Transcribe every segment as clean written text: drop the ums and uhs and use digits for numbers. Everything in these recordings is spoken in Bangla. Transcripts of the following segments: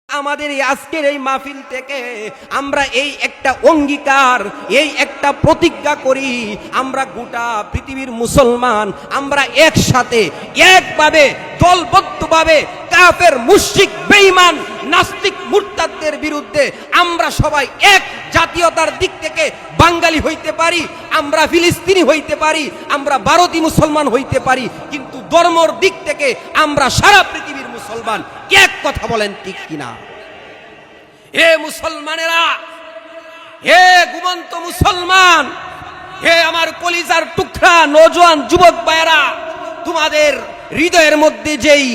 আমাদের আজকের এই মাহফিল থেকে আমরা এই একটা অঙ্গীকার, এই একটা প্রতিজ্ঞা করি, আমরা গোটা পৃথিবীর মুসলমান আমরা একসাথে একভাবে দলবদ্ধভাবে কাফের মুশরিক বেঈমান নাস্তিক মুরতাদদের বিরুদ্ধে আমরা সবাই এক জাতীয়তার দিক থেকে বাঙালি হইতে পারি, আমরা ফিলিস্তিনি হইতে পারি, আমরা ভারতীয় মুসলমান হইতে পারি, কিন্তু ধর্মের দিক থেকে আমরা সারা পৃথিবীর মুসলমান। এক কথা বলেন ঠিক কিনা? হে মুসলমানেরা, হে ঘুমন্ত মুসলমান, হে আমার কলিজার টুকরা নওজোয়ান যুবক ভাইয়েরা, তোমাদের হৃদয়ের মধ্যে যেই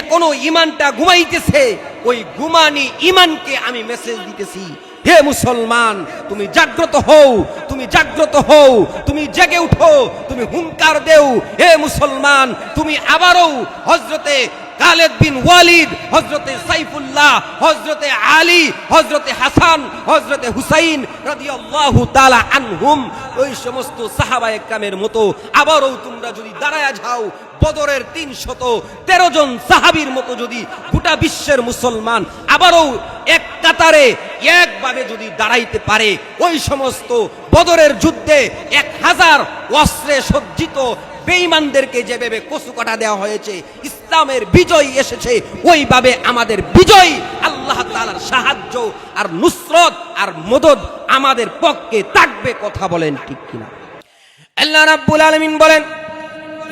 এখনো ঈমানটা ঘুমাইতেছে, ওই ঘুমানি ঈমানকে আমি মেসেজ দিতেছি। হে মুসলমান, তুমি জাগ্রত হও, তুমি জাগ্রত হও, তুমি জেগে উঠো, তুমি হুঙ্কার দেও। হে মুসলমান, তুমি আবারও হযরতে খালিদ বিন ওয়ালিদ, হযরতে সাইফুল্লাহ, হযরতে আলী, হযরতে হাসান, হযরতে হুসাইন রাদিয়াল্লাহু তাআলা আনহুম, ওই সমস্ত সাহাবায়ে কেরামের মতো আবারও তোমরা যদি দাঁড়ায়া যাও, বদরের 313 জন সাহাবীর মতো যদি গোটা বিশ্বের মুসলমান আবারও এক কাতারে একভাবে যদি দাঁড়াইতে পারে, ওই সমস্ত বদরের যুদ্ধে 1000 অস্ত্রে সজ্জিত বেঈমানদেরকে যেভাবে কচু কাটা দেওয়া হয়েছে, ইসলামের বিজয় এসেছে, ওইভাবে আমাদের বিজয়, আল্লাহ তাআলার সাহায্য আর নুসরত আর মদদ আমাদের পক্ষে থাকবে। কথা বলেন ঠিক কিনা? আল্লাহ রাব্বুল আলামিন বলেন,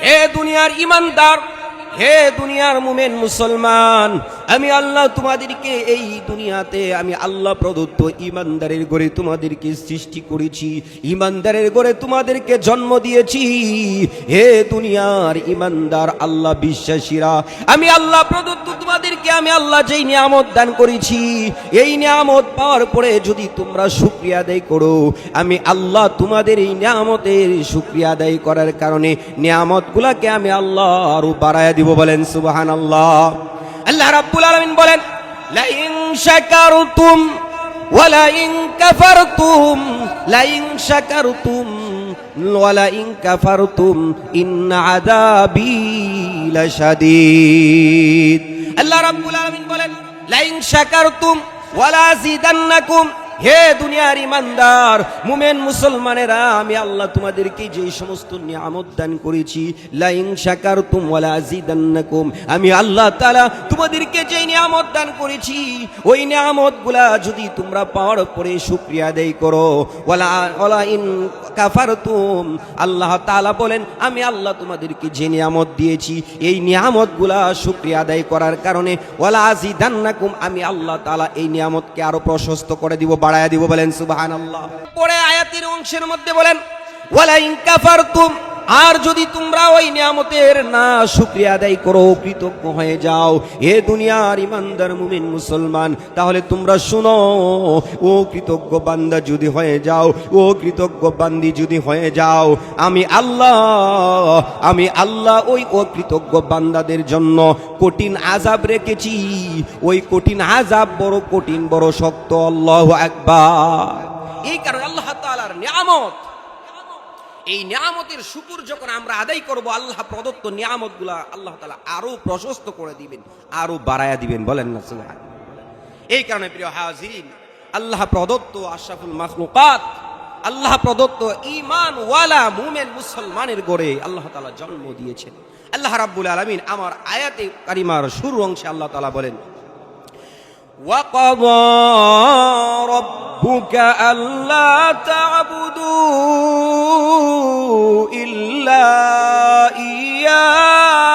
হে দুনিয়ার ঈমানদার, হে দুনিয়ার মুমিন মুসলমান, আমি আল্লাহ তোমাদেরকে এই দুনিয়াতে আমি আল্লাহ প্রদত্ত ঈমানদারের ঘরে তোমাদেরকে সৃষ্টি করেছি, ঈমানদারের ঘরে তোমাদেরকে জন্ম দিয়েছি। হে দুনিয়ার ঈমানদার আল্লাহ বিশ্বাসীরা, আমি আল্লাহ প্রদত্ত তোমাদেরকে আমি আল্লাহ যেই নিয়ামত দান করেছি, এই নিয়ামত পাওয়ার পরে যদি তোমরা শুকরিয়া আদায় করো, আমি আল্লাহ তোমাদের এই নিয়ামতের শুকরিয়া আদায় করার কারণে নিয়ামতগুলোকে আমি আল্লাহ আরো বাড়ায়া দিব। বলেন সুবহানাল্লাহ। আল্লাহ রাব্বুল আলামিন বলেন, লা ইন শাকারতুম ওয়া লা ইন কাফারতুম, লা ইন শাকারতুম ওয়া লা ইন কাফারতুম ইন্না আযাবি লাশাদীদ। আল্লাহ রাব্বুল আলামিন বলেন, লা ইন শাকারতুম ওয়া লা আযীদান্নাকুম। হে দুনিয়ার ঈমানদার মুমিন মুসলমানেরা, আমি আল্লাহ তোমাদেরকে যে সমস্ত নিয়ামত দান করেছি, লা ইন শাকারতুম ওয়া লা আযীদান্নাকুম, আমি আল্লাহ তাআলা তোমাদেরকে যে নিয়ামত দান করেছি, ওই নিয়ামতগুলা যদি তোমরা পাওয়ার পরে শুকরিয়া আদায় করো, ওয়ালা ইন কাফারতুম, আল্লাহ তাআলা বলেন আমি আল্লাহ তোমাদেরকে যে নিয়ামত দিয়েছি, এই নিয়ামতগুলা শুকরিয়া আদায় করার কারণে ওয়ালা আযীদান্নাকুম, আমি আল্লাহ তাআলা এই নিয়ামতকে আরো প্রশস্ত করে দিব, বাড়ায়া দিব। বলেন সুবহানাল্লাহ। পরে আয়াতের অংশের মধ্যে বলেন, ওয়ালা ইন কাফারতুম, আর যদি তোমরা ওই নিয়ামতের না শুকরিয়া আদায় করো, কৃতজ্ঞ হয়ে যাও, হে দুনিয়ার ঈমানদার মুমিন মুসলমান, তাহলে তোমরা শুনো, ও কৃতজ্ঞ বান্দা যদি হয়ে যাও, ও কৃতজ্ঞ বান্দি যদি হয়ে যাও, আমি আল্লাহ ওই অকৃতজ্ঞ বান্দাদের জন্য কঠিন আযাব রেখেছি। ওই কঠিন আযাব বড় কঠিন, বড় শক্ত। আল্লাহু আকবার। এই কারণে আল্লাহ তাআলার নিয়ামত, এই নিয়ামতের শুকর যখন আমরা আদায় করব, আল্লাহ প্রদত্ত নিয়ামতগুলা আল্লাহ তাআলা আরো প্রশস্ত করে দিবেন, আরো বাড়ায়া দিবেন। বলেন না সুবহানাল্লাহ। এই কারণে প্রিয় হাজিরিন, আল্লাহ প্রদত্ত আশরাফুল মাখলুকাত, আল্লাহ প্রদত্ত ঈমান ওয়ালা মুমিন মুসলমানের ঘরে আল্লাহ তাআলা জন্ম দিয়েছেন। আল্লাহ রাব্বুল আলামিন আমার আয়াতে কারিমার শুরু অংশে আল্লাহ তাআলা বলেন, وَقَضَى رَبُّكَ أَلَّا تَعْبُدُوا إِلَّا إِيَّاهُ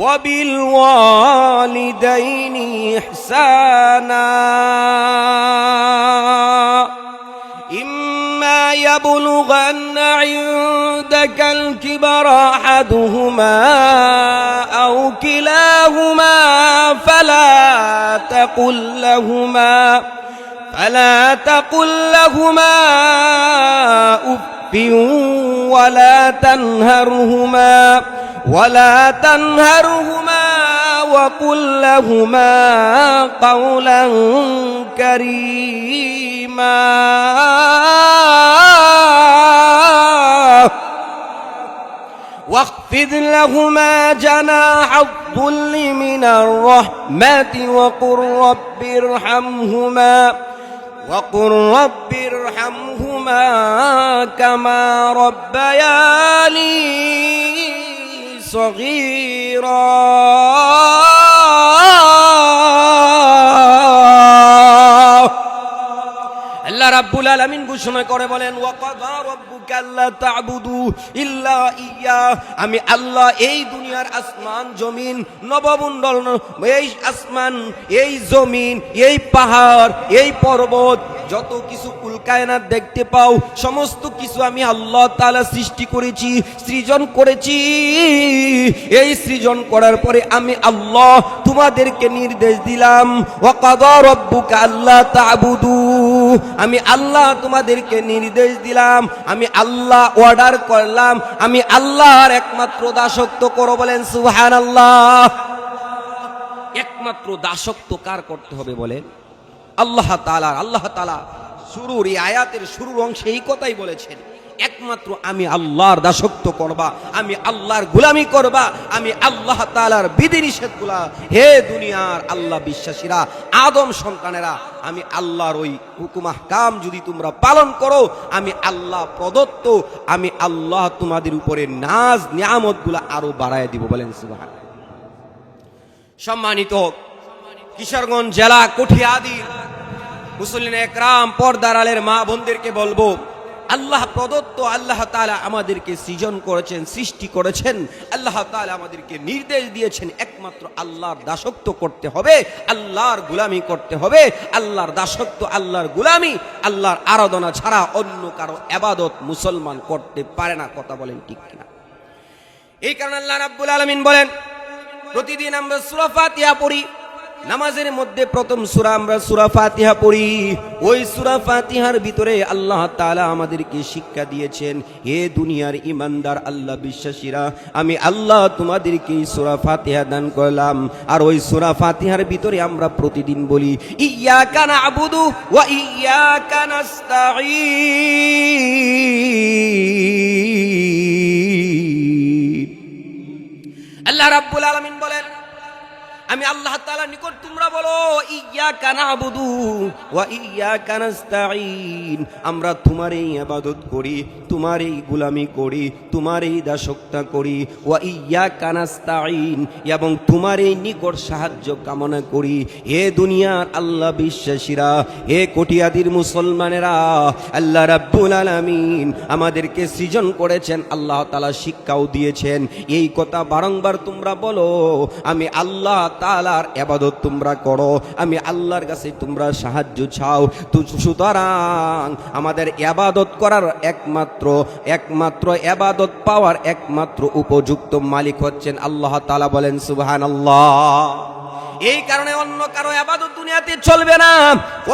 وَبِالْوَالِدَيْنِ إِحْسَانًا إِمَّا يَبْلُغَنَّ عِندَكَ الْكِبَرَ أَحَدُهُمَا أَوْ كِلَاهُمَا فَلَا تَقُل لَّهُمَا أُفٍّ ولا تنهرهما وقل لهما قولا كريما واخفض لهما جناح الذل من الرحمة وقل رب ارحمهما كما ربياني صغيرا আল্লাহ রাব্বুল আলামিন ঘোষণা করে বলেন ওয়াকাদা রাব্বুকা আল্লা তা'বুদু ইল্লা ইয়্যা, আমি আল্লাহ এই দুনিয়ার আসমান জমিন নবমণ্ডল, এই আসমান এই জমিন এই পাহাড় এই পর্বত যত কিছু কুলকায়নাত দেখতে পাও সমস্ত কিছু আমি আল্লাহ তাআলা সৃষ্টি করেছি, সৃজন করেছি। এই সৃজন করার পরে আমি আল্লাহ তোমাদেরকে নির্দেশ দিলাম ওয়াকাদা রাব্বুকা আল্লা তা'বুদু, আমি আল্লাহ তোমাদেরকে নির্দেশ দিলাম, আমি আল্লাহ অর্ডার করলাম, আমি আল্লাহর একমাত্র দাসত্ব করো। বলেন সুবহানাল্লাহ। একমাত্র দাসত্ব কার করতে হবে বলেন? আল্লাহ তাআলার। আল্লাহ তাআলা শুরুর এই আয়াতের শুরুর অংশে এই কথাই বলেছেন, একমাত্র আমি আল্লাহর দাসত্ব করবা, আমি আল্লাহর গোলামি করবা, আমি আল্লাহ তাআলার বিধিনিষেধগুলা হে দুনিয়ার আল্লাহ বিশ্বাসীরা আদম সন্তানেরা, আমি আল্লাহর ওই হুকুম আহকাম যদি তোমরা পালন করো, আমি আল্লাহ প্রদত্ত আমি আল্লাহ তোমাদের উপরে নাজ নিয়ামতগুলা আরো বাড়ায় দিব। বলেন সুবহানাল্লাহ। সম্মানিত কিশোরগঞ্জ জেলা কঠিয়াদি মুসল্লিন একরাম পর্দার আলের মা বোনদেরকে বলবো, আল্লাহ প্রদত্ত আল্লাহ তাআলা আমাদেরকে সৃজন করেছেন, সৃষ্টি করেছেন, আল্লাহ তাআলা আমাদেরকে নির্দেশ দিয়েছেন একমাত্র আল্লাহর দাসত্ব করতে হবে, আল্লাহর গোলামি করতে হবে। আল্লাহর দাসত্ব আল্লাহর গোলামি আল্লাহর আরাধনা ছাড়া অন্য কারো ইবাদত মুসলমান করতে পারে না। কথা বলেন ঠিক কিনা? এই কারণে আল্লাহ রাব্বুল আলামিন বলেন প্রতিদিন আমরা সূরা ফাতিহা পড়ি, নামাজের মধ্যে প্রথম সূরা আমরা সূরা ফাতিহা পড়ি। ওই সূরা ফাতিহার ভিতরে আল্লাহ তাআলা আমাদেরকে শিক্ষা দিয়েছেন, হে দুনিয়ার ঈমানদার আল্লাহ বিশ্বাসীরা, আমি আল্লাহ তোমাদেরকে এই সূরা ফাতিহা দান করলাম। আর ওই সূরা ফাতিহার ভিতরে আমরা প্রতিদিন বলি ইয়্যাকা না'বুদু ওয়া ইয়্যাকা নাস্তাঈন। আল্লাহ রাব্বুল আলামিন বলেন, আমি আল্লাহ তাআলার নিকট তোমরা বলো ইয়্যাকা না'বুদু ওয়া ইয়্যাকা নাস্তাঈন, আমরা তোমারই ইবাদত করি, তোমারই গোলামি করি, তোমারই দাসত্ব করি। ওয়া ইয়্যাকা নাস্তাঈন, এবং তোমারই নিকট সাহায্য কামনা করি। হে দুনিয়ার আল্লাহ বিশ্বাসীরা, হে কটিয়াদির মুসলমানেরা, আল্লাহ রাব্বুল আলামিন আমাদেরকে সৃজন করেছেন, আল্লাহ তাআলা শিক্ষাও দিয়েছেন। এই কথা বারংবার তোমরা বলো, আমি আল্লাহ তাআলার ইবাদত তোমরা করো, আমি আল্লাহর কাছে তোমরা সাহায্য চাও। সুতরাং আমাদের ইবাদত করার একমাত্র ইবাদত পাওয়ার একমাত্র উপযুক্ত মালিক হচ্ছেন আল্লাহ তাআলা। বলেন সুবহানাল্লাহ। এই কারণে অন্য কারো ইবাদত দুনিয়াতে চলবে না,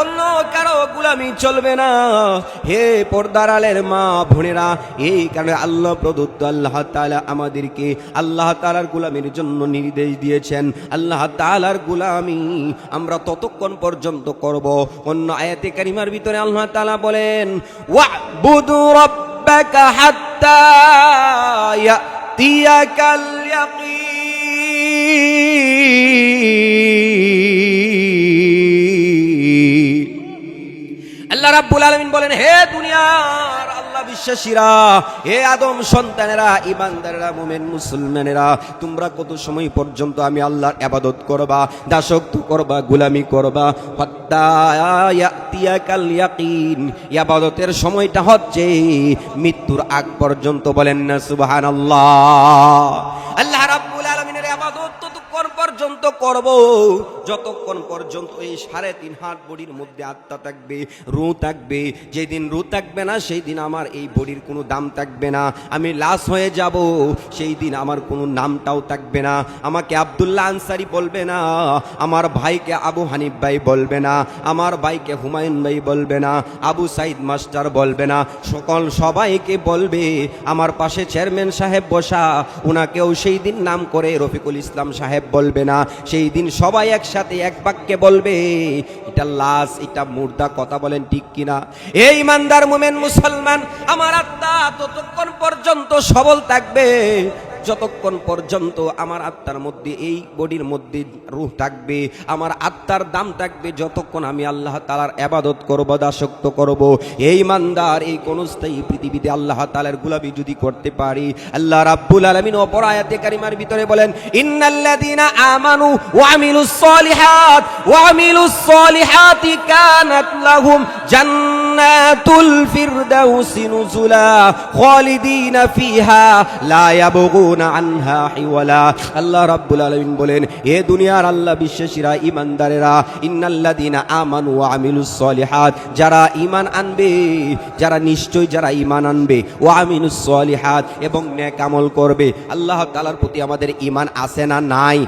অন্য কারো গোলামি চলবে না। হে পর্দার আলের মা বোনেরা, এই কারণে আল্লাহ প্রদত্ত আল্লাহ তাআলা আমাদেরকে আল্লাহ তাআলার গোলামির জন্য নির্দেশ দিয়েছেন। আল্লাহ তাআলার গোলামি আমরা ততক্ষণ পর্যন্ত করব। অন্য আয়াতে কারিমার ভিতরে আল্লাহ তাআলা বলেন ওয়া'বুদু রাব্বাকা হাত্তা ইয়াতিয়াকাল ইয়াকিন। আল্লাহ রাব্বুল আলামিন বলেন, হে দুনিয়ার আল্লাহ বিশ্বাসীরা, হে আদম সন্তানেরা, ঈমানদারেরা, মুমিন মুসলমানেরা, তোমরা কত সময় পর্যন্ত আমি আল্লাহর ইবাদত করবা, দাসত্ব করবা, গোলামি করবা? হাত্তা ইয়াতিয়াকাল ইয়াকিন, ইবাদতের সময়টা হচ্ছে মৃত্যুর আগ পর্যন্ত। বলেন না সুবহানাল্লাহ। আল্লাহ রাব্বুল আলামিনের ইবাদত ততক্ষণ পর্যন্ত করব যতক্ষণ পর্যন্ত এই 3.5 হাত বডির মধ্যে আত্মা থাকবে, রূহ থাকবে। যেদিন রূহ থাকবে না সেই দিন আমার এই বডির কোনো দাম থাকবে না, আমি লাশ হয়ে যাব, সেই দিন আমার কোনো নামটাও থাকবে না। আমাকে আব্দুল্লাহ আনসারী বলবে না, আমার ভাইকে আবু হানিফ ভাই বলবে না, আমার ভাইকে হুমায়ুন ভাই বলবে না, আবু সাইদ মাস্টার বলবে না, সবাইকে বলবে আমার পাশে চেয়ারম্যান সাহেব বসা, ওনাকেও সেই দিন নাম করে রফিকুল ইসলাম সাহেব বলবে না। সেই দিন সবাই একসাথে এক বাক্যে বলবে এটা লাশ, এটা মুর্দা। কথা বলেন ঠিক কিনা? এই ইমানদার মুমিন মুসলমান, আমার আত্মা ততক্ষণ পর্যন্ত সবল থাকবে যতক্ষণ পর্যন্ত আমার আত্মার মধ্যে, এই বডির মধ্যে রূহ থাকবে, আমার আত্মার দাম থাকবে, যতক্ষণ আমি আল্লাহ তাআলার ইবাদত করব, দাসত্ব করব। এই ইমানদার এই কোনস্থায়ী পৃথিবীতে আল্লাহ তাআলার গোলামি যদি করতে পারি, আল্লাহ রাব্বুল আলামিন অপর আয়াতে কারিমার ভিতরে বলেন, ইন্নাল্লাযীনা আমানু ওয়া আমিলুস সলিহাতি কানাত লাহুম জান্নাতুল ফিরদাউসি নুজুলা খালিদিনা ফিহা লা ইয়াবগুনা আনহা হিওয়ালা। আল্লাহ রাব্বুল আলামিন বলেন, এ দুনিয়ার আল্লাহ বিশ্বাসীরা, ইমানদারেরা, ইন্নাল্লাযীনা আমানু ওয়া আমিলুস সলিহাত, যারা ঈমান আনবে, যারা নিশ্চয় যারা ঈমান আনবে, ওয়া আমিলুস সলিহাত এবং নেক আমল করবে। আল্লাহ তাআলার প্রতি আমাদের ঈমান আছে না নাই?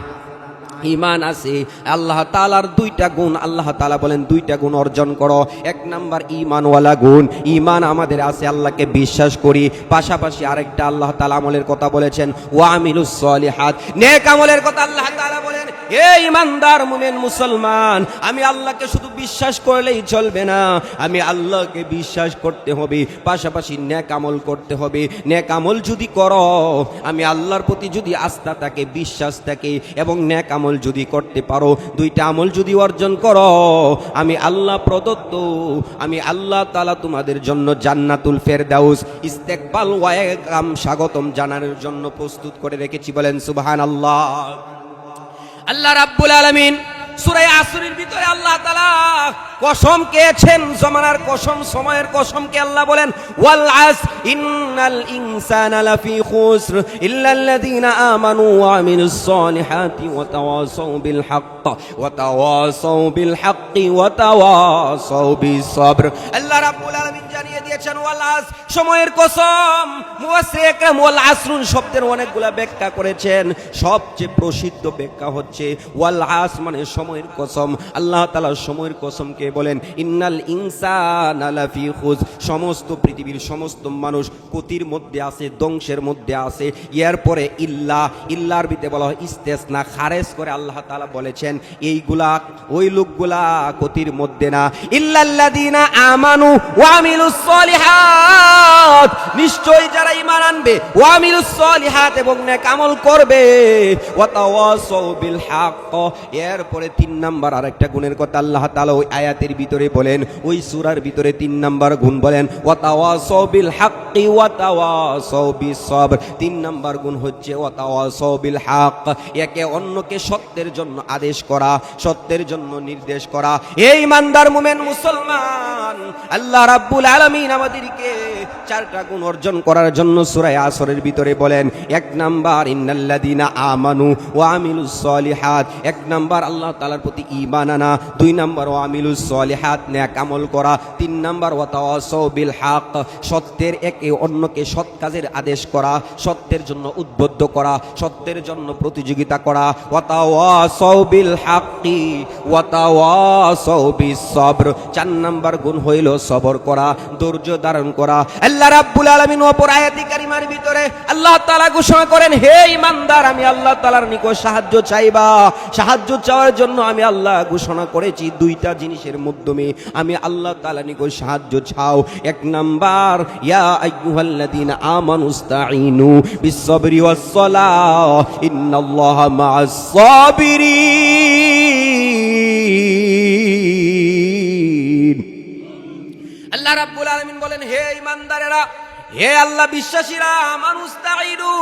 ঈমান আছে। আল্লাহ তাআলার দুইটা গুণ, আল্লাহ তাআলা বলেন দুইটা গুণ অর্জন করো। এক নাম্বার ঈমানওয়ালা গুণ, ঈমান আমাদের আছে, আল্লাহকে বিশ্বাস করি। পাশাপাশি আরেকটা আল্লাহ তাআলা আমলের কথা বলেছেন, ওয়া আমিলুস সলিহাত, নেক আমলের কথা আল্লাহ তাআলা বলেন। হে ঈমানদার মুমিন মুসলমান, আমি আল্লাহকে শুধু বিশ্বাস করলেই চলবে না, আমি আল্লাহকে বিশ্বাস করতে হবে, পাশাপাশি নেক আমল করতে হবে। নেক আমল যদি করো, আমি আল্লাহর প্রতি যদি আস্থা থাকে, বিশ্বাস থাকে এবং নেক আমল যদি করতে পারো, দুইটা আমল যদি অর্জন করো, আমি আল্লাহ প্রদত্ত, আমি আল্লাহ তাআলা তোমাদের জন্য জান্নাতুল ফেরদাউস, ইস্তেকবাল ওয়াকাম, স্বাগতম জানানোর জন্য প্রস্তুত করে রেখেছি। বলেন সুবহানাল্লাহ। আল্লাহ রাব্বুল আলামিন সূরা আসরের ভিতরে আল্লাহ তাআলা কসম খেয়েছেন, জমানার কসম, সময়ের কসমকে আল্লাহ বলেন, ওয়াল আস ইন্নাল ইনসানা লাফি খুসর ইল্লাল্লাযীনা আমানু ওয়া আমিলুস সলিহাতি ওয়া তাওয়াসাউ বিল হক ওয়া তাওয়াসাউ বিল হক্কি ওয়া তাওয়াসাউ বিস সবর। আল্লাহ রাব্বুল আলামিন জানিয়ে দিয়েছেন, ওয়াল আস, সময়ের কসম। মুফাসসির ইকরাম ওয়াল আসরুন শব্দের অনেকগুলা ব্যাখ্যা করেছেন, সবচেয়ে প্রসিদ্ধ ব্যাখ্যা হচ্ছে ওয়াল আস মানে সময়ের কসম। আল্লাহ তাআলা সময়ের কসমকে বলেন ইন্নাল ইনসানা লাফি খুস, সমস্ত পৃথিবীর সমস্ত মানুষ ক্ষতির মধ্যে আছে, ধ্বংসের মধ্যে আছে। এরপরে ইল্লার ভিতরে বলা হয় ইস্তেসনা, খারেজ করে আল্লাহ তাআলা বলেছেন এইগুলা, ওই লোকগুলা ক্ষতির মধ্যে না। ইল্লাল্লাযীনা আমানু ওয়া আমিলুস সলিহাত, নিশ্চয়ই যারা ঈমান আনবে, ওয়া আমিলুস সলিহাত এবং নেক আমল করবে, ওয়া তাওয়াসাউ বিল হক। এরপরে 3 নাম্বার আরেকটা গুণের কথা আল্লাহ তাআলা ওই আয়াতের ভিতরে বলেন, ওই সূরার ভিতরে 3 নাম্বার গুণ বলেন, ওয়া তাওয়াসাউ বিল হক্কি ওয়া তাওয়াসাউ বিস সবর। 3 নাম্বার গুণ হচ্ছে ওয়া তাওয়াসাউ বিল হক, একে অন্যকে সত্যের জন্য আদেশ করা, সত্যের জন্য নির্দেশ করা। এই ইমানদার মুমিন মুসলমান, আল্লাহ রাব্বুল আলামিন আমাদেরকে 4টা গুণ অর্জন করার জন্য সূরা আসরের ভিতরে বলেন, 1 নাম্বার ইন্নাল্লাযীনা আমানু ওয়া আমিলুস সলিহাত, 1 নাম্বার আল্লাহ তাআলার প্রতি ঈমান আনা, 2 নাম্বার ওয়া আমিলুস সলিহাত, নেক আমল করা, 3 নাম্বার ওয়া তাওয়াসাউ বিল হক, সত্যের একে অন্যকে সৎ কাজের আদেশ করা, সত্যের জন্য উদ্বুদ্ধ করা, সত্যের জন্য প্রতিযোগিতা করা। ওয়া তাওয়াসাউ বিল হক্কি ওয়া তাওয়াসাউ বিস সবর, 4 নাম্বার গুণ হইল সবর করা, ধৈর্য ধারণ করা। আল্লাহ রাব্বুল আলামিন অপর আয়াতে কারিমার ভিতরে আল্লাহ তাআলা ঘোষণা করেন, হে ঈমানদার, আমি আল্লাহ তাআলার নিকট সাহায্য চাইবা। সাহায্য চাওয়ার জন্য আমি আল্লাহ ঘোষণা করেছি 2টা জিনিসের মাধ্যমে আমি আল্লাহ তাআলার নিকট সাহায্য চাও। 1 নাম্বার, ইয়া আইয়ুহাল্লাযীনা আমানুস্তাঈনু বিস-সাবরি ওয়াস-সালাহ ইন্নাল্লাহা মা'আস-সাবিরিন। আল্লাহ রাব্বুল আলামিন বলেন, হে ঈমানদারেরা, হে আল্লাহ বিশ্বাসীরা, আমানুস্তাঈনু,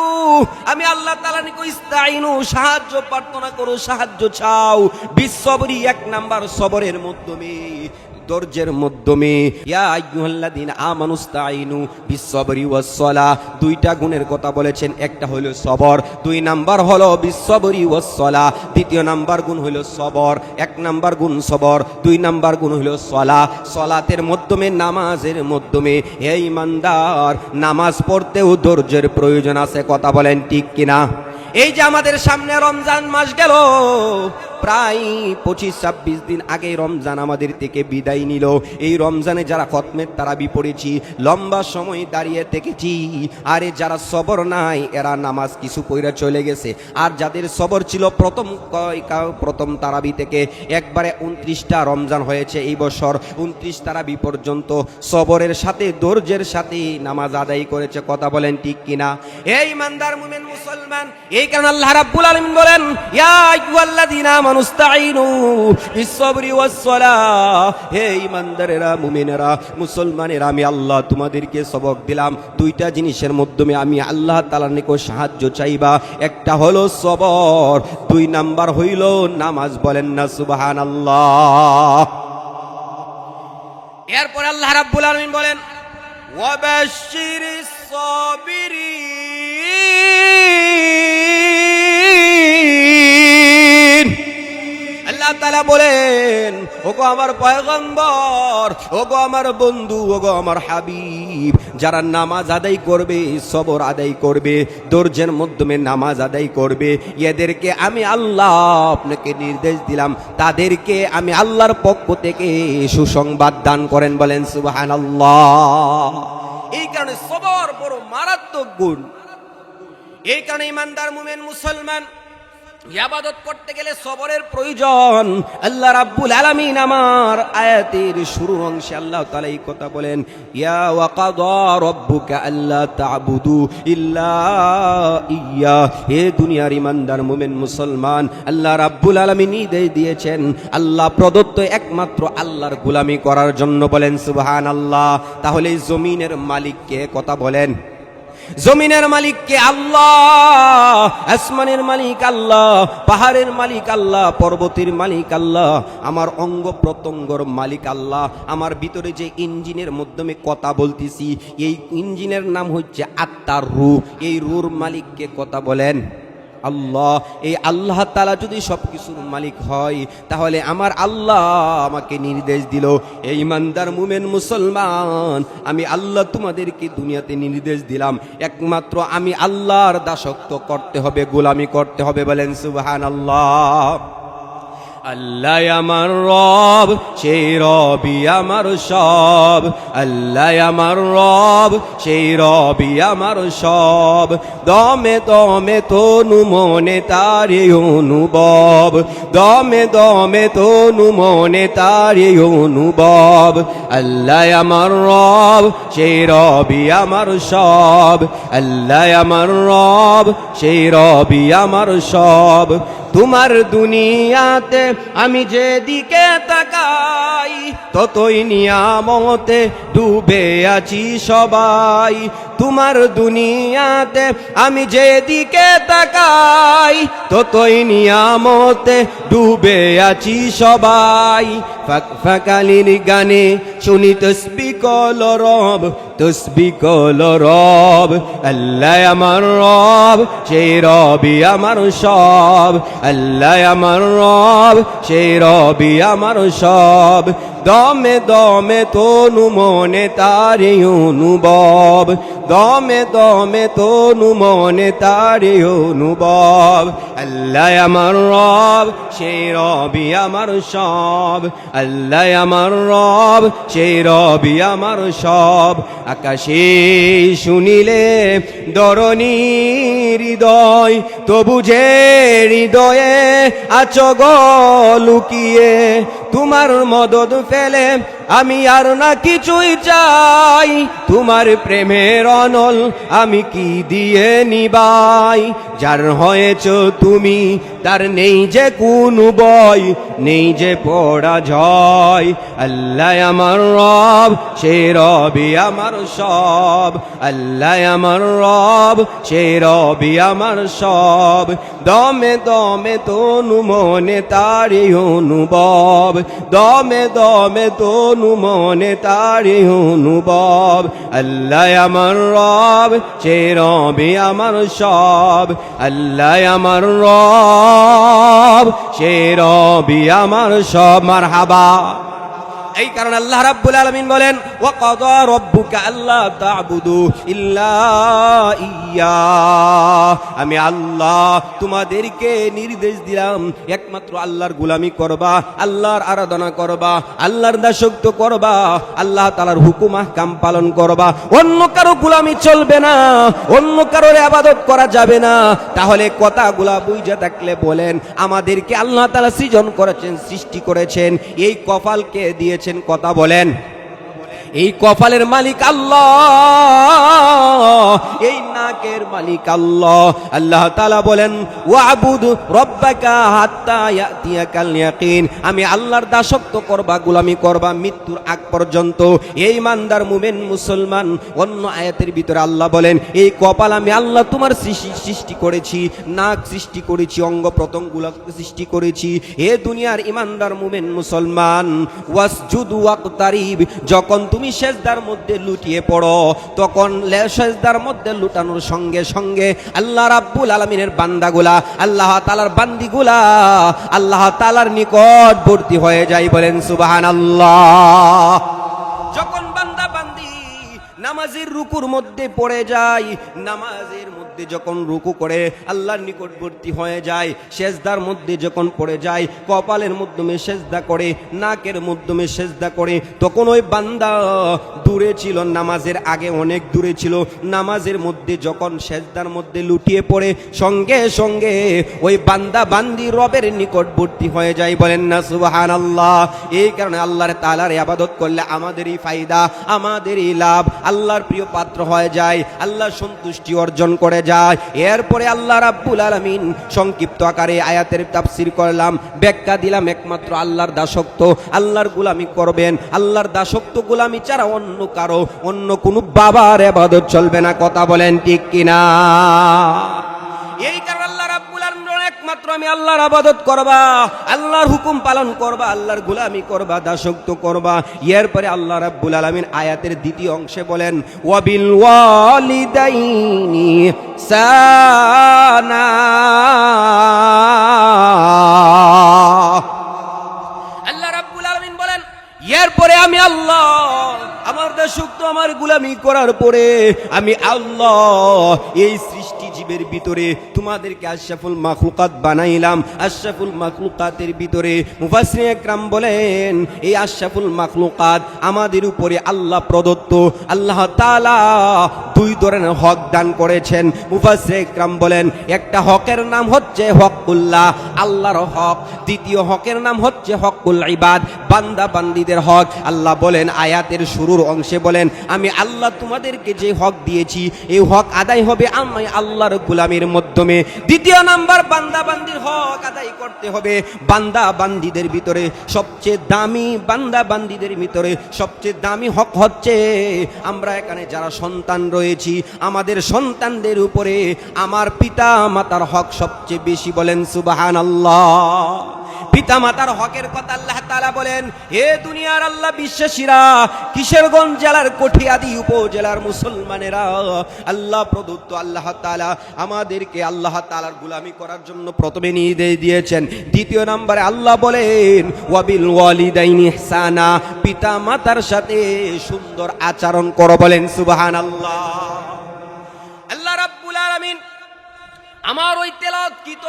আমি আল্লাহ তাআলার নিকট ইস্তাঈনু, সাহায্য প্রার্থনা করো, সাহায্য চাও। বিস-সাবরি, 1 নাম্বার সবরের মাধ্যমে, ধৈর্যের মাধ্যমে। ইয়া আইয়ুহাল্লাযীনা আমানুস্তাঈনু বিস-সাবরি ওয়াস-সালাহ, 2টা গুণের কথা বলেছেন, একটা হলো সবর, 2 নাম্বার হলো বিস-সাবরি ওয়াস-সালাহ। 2য় নাম্বার গুণ হলো সবর, 1 নাম্বার গুণ সবর, 2 নাম্বার গুণ হলো সালাহ। সালাতের মাধ্যমে, নামাজের মাধ্যমে। হে ঈমানদার, নামাজ পড়তেও ধৈর্যের প্রয়োজন আছে, কথা বলেন ঠিক কিনা? এই যে আমাদের সামনে রমজান মাস গেল, প্রায় 25-26 দিন আগে রমজান আমাদের থেকে বিদায় নিল। এই রমজানে যারা খতমের তারাবি পড়েছি, লম্বা সময় দাঁড়িয়ে থেকেছি, আরে যারা সবর নাই এরা নামাজ কিছু পড়ে চলে গেছে। আর যাদের সবর ছিল প্রথম তারাবি থেকে একবারে 29টা রমজান হয়েছে এই বছর, 29 তারাবি পর্যন্ত সবরের সাথে ধৈর্যের সাথে নামাজ আদায় করেছে। কথা বলেন ঠিক কিনা? এই ইমানদার মুমিন মুসলমান, এই কারণে আল্লাহ রাব্বুল আলামিন বলেন, ইয়া আইয়ুহাল্লাযীনা আমানুস্তাঈনু বিস-সাবরি ওয়াস-সালাহ। হে ইমানদারেরা, মুমিনেরা, মুসলমানেরা, আমি আল্লাহ তোমাদেরকে সবক দিলাম। দুইটা জিনিসের মাধ্যমে আমি আল্লাহ তাআলার নিকট সাহায্য চাইবা। একটা হলো সবর, 2 নাম্বার হইল নামাজ। বলেন না সুবহানাল্লাহ। এরপর আল্লাহ রাব্বুল আলামিন বলেন, ওয়াবাশশিরিস সাবিরিন। আল্লাহ তাআলা বলেন, ওগো আমার পয়গম্বর, ওগো আমার বন্ধু, ওগো আমার হাবিব, যারা নামাজ আদায় করবে, সবর আদায় করবে, ধৈর্যের মাধ্যমে নামাজ আদায় করবে, এদেরকে আমি আল্লাহ আপনাকে নির্দেশ দিলাম, তাদেরকে আমি আল্লাহর পক্ষ থেকে সুসংবাদ দান করেন। বলেন সুবহানাল্লাহ। এই কারণে সবর বড় মারাত্মক গুণ। এই কারণে ইমানদার মুমিন মুসলমান, ইবাদত করতে গেলে সবরের প্রয়োজন। আল্লাহ রাব্বুল আলামিন আমার আয়াতের শুরুর অংশে আল্লাহ তাআলা এই কথা বলেন, ইয়া ওয়া কাদা রাব্বুকা আল্লা তা'বুদু ইল্লা ইয়্যা। হে দুনিয়ার ইমানদার মুমিন মুসলমান, আল্লাহ রাব্বুল আলামিন নির্দেশ দিয়েছেন আল্লাহ প্রদত্ত একমাত্র আল্লাহর গোলামি করার জন্য। বলেন সুবহানাল্লাহ। তাহলে জমিনের মালিক কে? কথা বলেন। জমিনের মালিক কে? আল্লাহ। আসমানের মালিক আল্লাহ, পাহাড়ের মালিক আল্লাহ, পর্বতের মালিক আল্লাহ, আমার অঙ্গ প্রত্যঙ্গর মালিক আল্লাহ। আমার ভিতরে যে ইঞ্জিনের মাধ্যমে কথা বলতেছি, এই ইঞ্জিনের নাম হচ্ছে আত্মার রূহ। এই রূহর মালিক কে? কথা বলেন। আল্লাহ। এই আল্লাহ তাআলা যদি সবকিছুর মালিক হয়, তাহলে আমার আল্লাহ আমাকে নির্দেশ দিল, এই ইমানদার মুমিন মুসলমান, আমি আল্লাহ তোমাদেরকে দুনিয়াতে নির্দেশ দিলাম একমাত্র আমি আল্লাহর দাসত্ব করতে হবে, গোলামি করতে হবে। বলেন সুবহানাল্লাহ। আল্লাহ আমার রব, সেই রবই আমার সব। আল্লাহ আমার রব, সেই রবই আমার সব। দমে দমে তনু মনে তারে অনুভব, দমে দমে তনু মনে তারে অনুভব। আল্লাহ আমার রব, সেই রবই আমার সব। আল্লাহ আমার রব, সেই রবই আমার সব। তোমার দুনিয়াতে আমি যেদিকে তাকাই, ততই নিয়ামতে ডুবে আছি সবাই। তোমার দুনিয়াতে আমি যেদিকে তাকাই, ততই নিয়ামতে ডুবে আছি সবাই। ফাঁকালির গানে শুনি তসবিহ কলরব, তসবিহ কলরব। আল্লাহ আমার রব, সেই রবই আমার সব। আল্লাহ আমার রব, সেই রবই আমার সব। দমে দমে তনু মনে তারে অনুভব, দমে দমে তনু মনে তারে অনুভব। আল্লাহ আমার রব, সেই রবই আমার সব। আল্লাহ আমার রব, সেই রবই আমার সব। আকাশে শুনিলে দরণী হৃদয়, তবু যে হৃদয়ে আছো গো লুকিয়ে। তোমার মদদ ফেলে আমি আর না কিছুই চাই, তোমার প্রেমের অনল আমি কি দিয়ে নিবাই। যার হয়েছ তুমি তার নেই যে কোনো ভয়, নেই যে পরাজয়। আল্লাহ আমার রব, সেই রবই আমার সব। আল্লাহ আমার রব, সেই রবই আমার সব। দমে দমে তনু মনে তারে অনুভব, দমে দমে তনু মনে তারে অনুভব। আল্লাহ আমার রব, সেই রবই আমার সব। আল্লাহ আমার রব, সেই রবই আমার সব। মারহাবা। এই কারণে আল্লাহ রাব্বুল আলামিন বলেন ওয়া কাযা রাব্বুকা আল্লা তা'বুদু ইল্লা ইয়্যা, আমি আল্লাহ তোমাদেরকে নির্দেশ দিলাম একমাত্র আল্লাহর গোলামি করবা, আল্লাহর আরাধনা করবা, আল্লাহর দাসত্ব করবা, আল্লাহ তাআলার হুকুম আহকাম পালন করবা, অন্য কারো গোলামি চলবে না, অন্য কারোর ইবাদত করা যাবে না। তাহলে কথাগুলা বুঝে থাকলে বলেন আমাদেরকে আল্লাহ তাআলা সৃজন করেছেন, সৃষ্টি করেছেন, এই কপালকে দিয়েছেন, কথা বলেন এই কপালের মালিক আল্লাহ, এই নাকের মালিক আল্লাহ। আল্লাহ তাআলা বলেন ওয়াবুদ রব্বাকা হাত্তা ইয়াতিয়াকাল ইয়াকিন, আমি আল্লাহর দাসত্ব করবা, গোলামি করবা মৃত্যুর আগ পর্যন্ত। এই ইমানদার মুমিন মুসলমান, অন্য আয়াতের ভিতরে আল্লাহ বলেন এই কপাল আমি আল্লাহ তোমার সৃষ্টি করেছি, নাক সৃষ্টি করেছি, অঙ্গ প্রত্যঙ্গগুলো সৃষ্টি করেছি। হে দুনিয়ার ইমানদার মুমিন মুসলমান, ওয়াসজুদু ওয়াকতারিব, যখন তুমি সেজদার মধ্যে লুটিয়ে পড়ো তখন সেজদার মধ্যে লুটানোর সঙ্গে সঙ্গে আল্লাহ রাব্বুল আলামিনের বান্দাগুলা, আল্লাহ তাআলার বান্দিগুলা আল্লাহ তাআলার নিকটবর্তী হয়ে যায়, বলেন সুবহানাল্লাহ। যখন বান্দা বান্দি নামাজের রুকুর মধ্যে পড়ে যায়, নামাজের মধ্যে যখন রুকু করে আল্লাহর নিকটবর্তী হয়ে যায়, সেজদার মধ্যে যখন পড়ে যায়, কপালের মাধ্যমে সেজদা করে, নাকের মাধ্যমে সেজদা করে, তখন ওই বান্দা দূরে ছিল, নামাজের আগে অনেক দূরে ছিল, নামাজের মধ্যে যখন সেজদার মধ্যে লুটিয়ে পড়ে সঙ্গে সঙ্গে ওই বান্দা বান্দি রবের নিকটবর্তী হয়ে যায়, বলেন না সুবহানাল্লাহ। এই কারণে আল্লাহর তাআলার ইবাদত করলে আমাদেরই ফায়দা, আমাদেরই লাভ, আল্লাহর প্রিয় পাত্র হয়ে যায়, আল্লাহর সন্তুষ্টি অর্জন করে যায়। এরপরে আল্লাহ রাব্বুল আলামিন সংক্ষিপ্ত আকারে আয়াতের তাফসীর করলাম, ব্যাখ্যা দিলাম, একমাত্র আল্লাহর দাসত্ব, আল্লাহর গোলামি করবেন, আল্লাহর দাসত্ব গোলামি ছাড়া অন্য কারো, অন্য কোনো বাবার ইবাদত চলবে না, কথা বলেন ঠিক কিনা? এই কারণে আল্লাহ রাব্বুল আলামিন একমাত্র আমি আল্লাহর ইবাদত করবা, আল্লাহর হুকুম পালন করবা, আল্লাহর গোলামি করবা, দাসত্ব করবা। এরপরে আল্লাহ রাব্বুল আলামিন আয়াতের দ্বিতীয় অংশে বলেন ওয়াবিল ওয়ালিদাইনি ইহসানা, আল্লাহ রাব্বুল আলামিন বলেন এরপরে আমি আল্লাহ আমার দাসত্ব আমার গোলামি করার পরে আমি আল্লাহ এই সৃষ্টি জীবের ভিতরে তোমাদেরকে আশরাফুল মাখলুকাত বানাইলাম। আশরাফুল মাখলুকাতের ভিতরে মুফাসসিরিন একরাম বলেন এই আশরাফুল মাখলুকাত আমাদের উপরে আল্লাহ প্রদত্ত, আল্লাহ তাআলা দুই ধরনের হক দান করেছেন। মুফাসসিরিন একরাম বলেন একটা হকের নাম হচ্ছে হকুল্লাহ, আল্লাহর হক, দ্বিতীয় হকের নাম হচ্ছে হকুল ইবাদ, বান্দা বান্দীদের হক। আল্লাহ বলেন আয়াতের শুরুর অংশে বলেন আমি আল্লাহ তোমাদেরকে যে হক দিয়েছি এই হক আদায় হবে আমি আল্লাহর গোলামির মাধ্যমে। দ্বিতীয় নাম্বার বান্দা বান্দির হক আদায় করতে হবে। বান্দা বান্দীদের ভিতরে সবচেয়ে দামি, বান্দা বান্দীদের ভিতরে সবচেয়ে দামি হক হচ্ছে আমরা এখানে যারা সন্তান রয়েছি আমাদের সন্তানদের উপরে আমার পিতা মাতার হক সবচেয়ে বেশি, বলেন সুবহানাল্লাহ। পিতা মাতার হকের কথা আল্লাহ তাআলা বলেন হে দুনিয়ার আল্লাহ বিশ্বাসীরা, কিশোরগঞ্জ জেলার কঠিয়াদি উপজেলার মুসলমানেরা, আল্লাহ প্রদত্ত আল্লাহ তাআলা আমাদেরকে আল্লাহ তাআলার গোলামি করার জন্য প্রথমে নির্দেশ দিয়েছেন। দ্বিতীয় নম্বরে আল্লাহ বলেন ওয়াবিল ওয়ালিদাইনি ইহসানা, পিতা মাতার সাথে সুন্দর আচরণ করো, বলেন সুবহানাল্লাহ। আল্লাহ রাব্বুল আলামিন আমার ওই তেলাওয়াতকৃত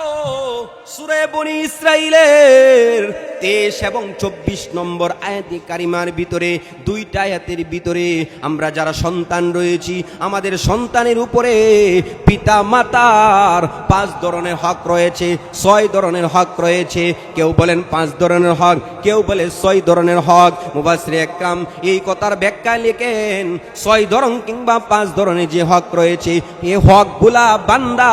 সূরা বনী ইসরাঈলের 23 এবং 24 নম্বর আয়াতে কারিমার ভিতরে দুইটা আয়াতের ভিতরে আমরা যারা সন্তান রয়েছি আমাদের সন্তানের উপরে পিতা মাতার 5 ধরনের হক রয়েছে, 6 ধরনের হক রয়েছে। কেউ বলেন 5 ধরনের হক, কেউ বলে 6 ধরনের হক। মুফাসসির একরাম এই কথার ব্যাখ্যা লিখেন 6 ধরন কিংবা 5 ধরনের যে হক রয়েছে এই হকগুলা বান্দা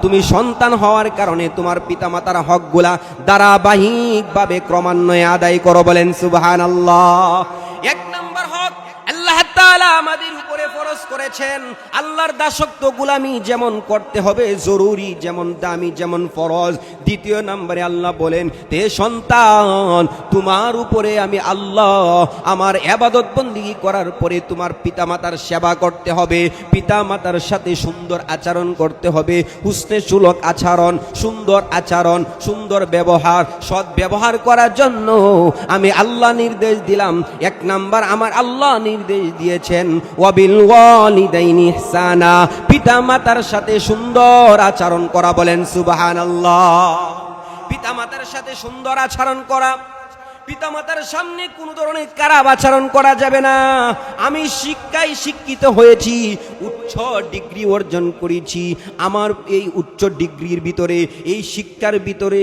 তুমি সন্তান হওয়ার কারণে তোমার পিতামাতার হকগুলা ধারাবাহিকভাবে ক্রমান্বয়ে আদায় করো, বলেন সুবহানাল্লাহ। এক নাম্বার হক আল্লাহ তাআলা আমাদের উপরে ফরজ করেছেন আল্লাহর দাসত্ব গোলামি যেমন করতে হবে জরুরি, যেমন দামি, যেমন ফরজ। দ্বিতীয় নম্বরে আল্লাহ বলেন, হে সন্তান, তোমার উপরে আমি আল্লাহ আমার ইবাদত বন্দেগী করার পরে তোমার পিতামাতার সেবা করতে হবে, পিতামাতার সাথে সুন্দর আচরণ করতে হবে, হুসনে সুলক আচরণ, সুন্দর আচরণ, সুন্দর ব্যবহার, সৎ ব্যবহার করার জন্য আমি আল্লাহ নির্দেশ দিলাম। এক নাম্বার আমার আল্লাহ নির্দেশ দিয়েছেন ওয়াবিল ওয়ালিদাইনি ইহসানা, পিতামাতার সাথে সুন্দর আচরণ করা। বলেন সুবহানাল্লাহ। পিতামাতার সাথে সুন্দর আচরণ করা, পিতামাতার সামনে কোনো ধরনের খারাপ আচরণ করা যাবে না। আমি শিক্ষায় শিক্ষিত হয়েছি, উচ্চ ডিগ্রি অর্জন করেছি। আমার এই উচ্চ ডিগ্রির ভিতরে, এই শিক্ষার ভিতরে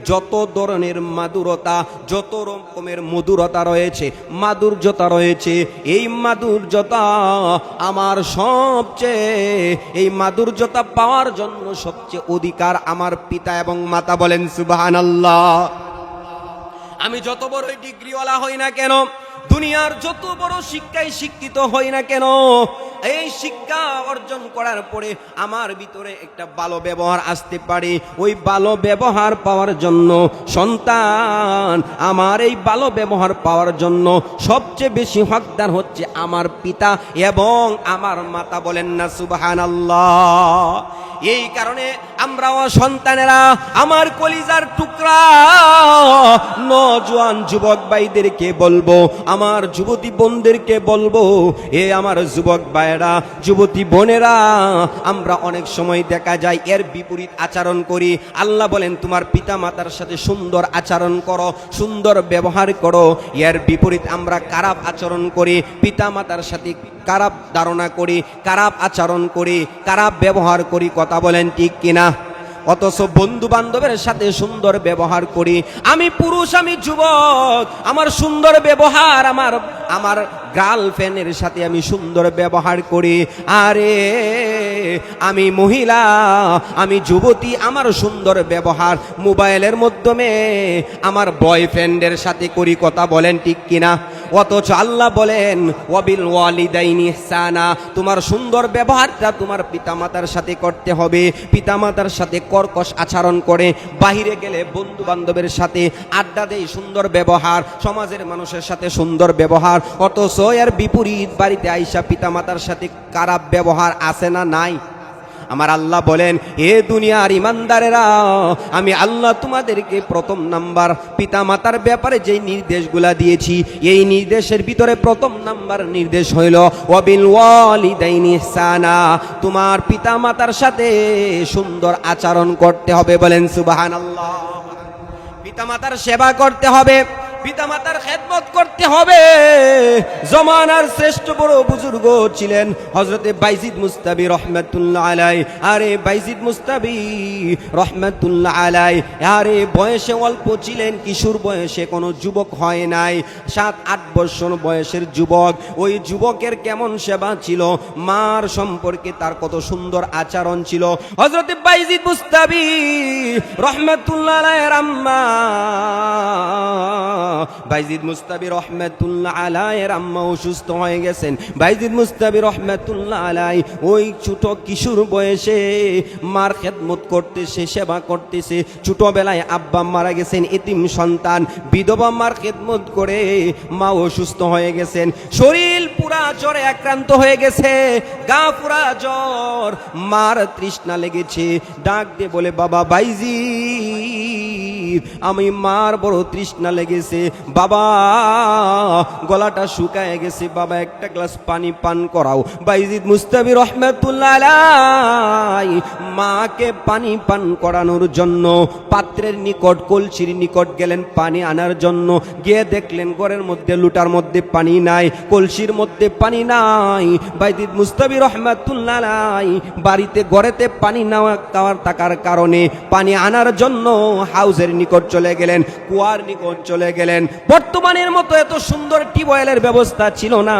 যত ধরনের মাধুরতা, যত রকমের মধুরতা রয়েছে, মাধুর্যতা রয়েছে, এই মাধুর্যতা আমার সবচেয়ে, এই মাধুর্যতা পাওয়ার জন্য সবচেয়ে অধিকার আমার পিতা এবং মাতা। বলেন সুবহানাল্লাহ। আমি যত বড় ডিগ্রিওয়ালা হই না কেন, দুনিয়ার যত বড় শিক্ষায় শিক্ষিত হই না কেন, এই শিক্ষা অর্জন করার পরে আমার ভিতরে একটা ভালো ব্যবহার আসতে পারে। ওই ভালো ব্যবহার পাওয়ার জন্য সন্তান, আমার এই ভালো ব্যবহার পাওয়ার জন্য সবচেয়ে বেশি হকদার হচ্ছে আমার পিতা এবং আমার মাতা। বলেন না সুবহানাল্লাহ। এই কারণে আমরাও সন্তানেরা, আমার কলিজার টুকরা নওজোয়ান যুবক ভাইদেরকে বলবো, আমার যুবতী বোনদেরকে বলবো, এ আমার যুবক ভাইরা, যুবতী বোনেরা, আমরা অনেক সময় দেখা যায় এর বিপরীত আচরণ করি। আল্লাহ বলেন তোমার পিতা মাতার সাথে সুন্দর আচরণ করো, সুন্দর ব্যবহার করো। এর বিপরীত আমরা খারাপ আচরণ করি, পিতা মাতার সাথে খারাপ ধারণা করি, খারাপ আচরণ করি, খারাপ ব্যবহার করি। কথা বলেন ঠিক কিনা? অথচ বন্ধু বান্ধবের সাথে সুন্দর ব্যবহার করি। আমি পুরুষ, আমি যুবক, আমার সুন্দর ব্যবহার, আমার গার্লফ্রেন্ডের সাথে আমি সুন্দর ব্যবহার করি। আরে আমি মহিলা, আমি যুবতী, আমার সুন্দর ব্যবহার মোবাইলের মাধ্যমে আমার বয়ফ্রেন্ডের সাথে করি। কথা বলেন ঠিক কিনা? অথচ আল্লাহ বলেন ওয়াবিল ওয়ালিদাইনি ইহসানা, তোমার সুন্দর ব্যবহারটা তোমার পিতামাতার সাথে করতে হবে। পিতামাতার সাথে কর্কশ আচরণ করে বাহিরে গেলে বন্ধু বান্ধবের সাথে আড্ডা দেয়, সুন্দর ব্যবহার, সমাজের মানুষের সাথে সুন্দর ব্যবহার। অথচ এর বিপরীত বাড়িতে আইসা পিতামাতার সাথে খারাপ ব্যবহার আছে না নাই? আমার আল্লাহ বলেন, এ দুনিয়ার ইমানদারেরা, আমি আল্লাহ তোমাদেরকে প্রথম নাম্বার পিতামাতার ব্যাপারে যেই নির্দেশগুলা দিয়েছি, এই নির্দেশের ভিতরে প্রথম নাম্বার নির্দেশ হইল ওয়াবিল ওয়ালিদাইনি ইহসানা, তোমার পিতামাতার সাথে সুন্দর আচরণ করতে হবে। বলেন সুবহানাল্লাহ। পিতামাতার সেবা করতে হবে, পিতামাতার খেদমত করতে হবে। জমানার শ্রেষ্ঠ বড় বুজুর্গ ছিলেন হযরতে বাইজিদ মুস্তাবি রহমাতুল্লাহ আলাইহি। আরে বাইজিদ মুস্তাবি রহমাতুল্লাহ আলাইহি, আরে বয়সে অল্প ছিলেন, কিশোর বয়সে, কোনো যুবক হয় নাই, 7-8 বছর বয়সের যুবক। ওই যুবকের কেমন সেবা ছিল, মার সম্পর্কে তার কত সুন্দর আচরণ ছিল। হযরতে বাইজিদ মুস্তাবি রহমাতুল্লাহ আলাইহির আম্মা বাইজিদ মুস্তাবি রহমাতুল্লাহ আলাইহির আম্মা অসুস্থ হয়ে গেছেন। বাইজিদ মুস্তাবি রহমাতুল্লাহ আলাইহি ওই ছোট কিশোর বয়সে মার খেদমত করতেছে, সেবা করতেছে। ছোটবেলায় আব্বা মারা গেছেন, এতিম সন্তান, বিধবা মার খেদমত করে মা অসুস্থ হয়ে গেছেন। শরীর পুরা জ্বরে আক্রান্ত হয়ে গেছে, গা পুরা জ্বর, মার তৃষ্ণা লেগেছে। ডাক দিয়ে বলে, বাবা বাইজিদ, আমি মার বড় তৃষ্ণা লেগেছে, বাবা গলাটা শুকায় গেছে, বাবা একটা গ্লাস পানি পান করাও। বাইজিদ মুস্তাবি রহমাতুল্লাহ আলাইহি মাকে পানি পান করানোর জন্য পাত্রের নিকট, কলসির নিকট গেলেন পানি আনার জন্য। গিয়ে দেখলেন ঘরের মধ্যে, লুটার মধ্যে পানি নাই, কলসির মধ্যে পানি নাই। বাইজিদ মুস্তাবি রহমাতুল্লাহ আলাইহি বাড়িতে ঘরেতে পানি না থাকার কারণে পানি আনার জন্য হাউজের নিকট চলে গেলেন, কুয়ার নিকট চলে গেলেন। বর্তমানের মতো এত সুন্দর টিউবওয়েলের ব্যবস্থা ছিল না,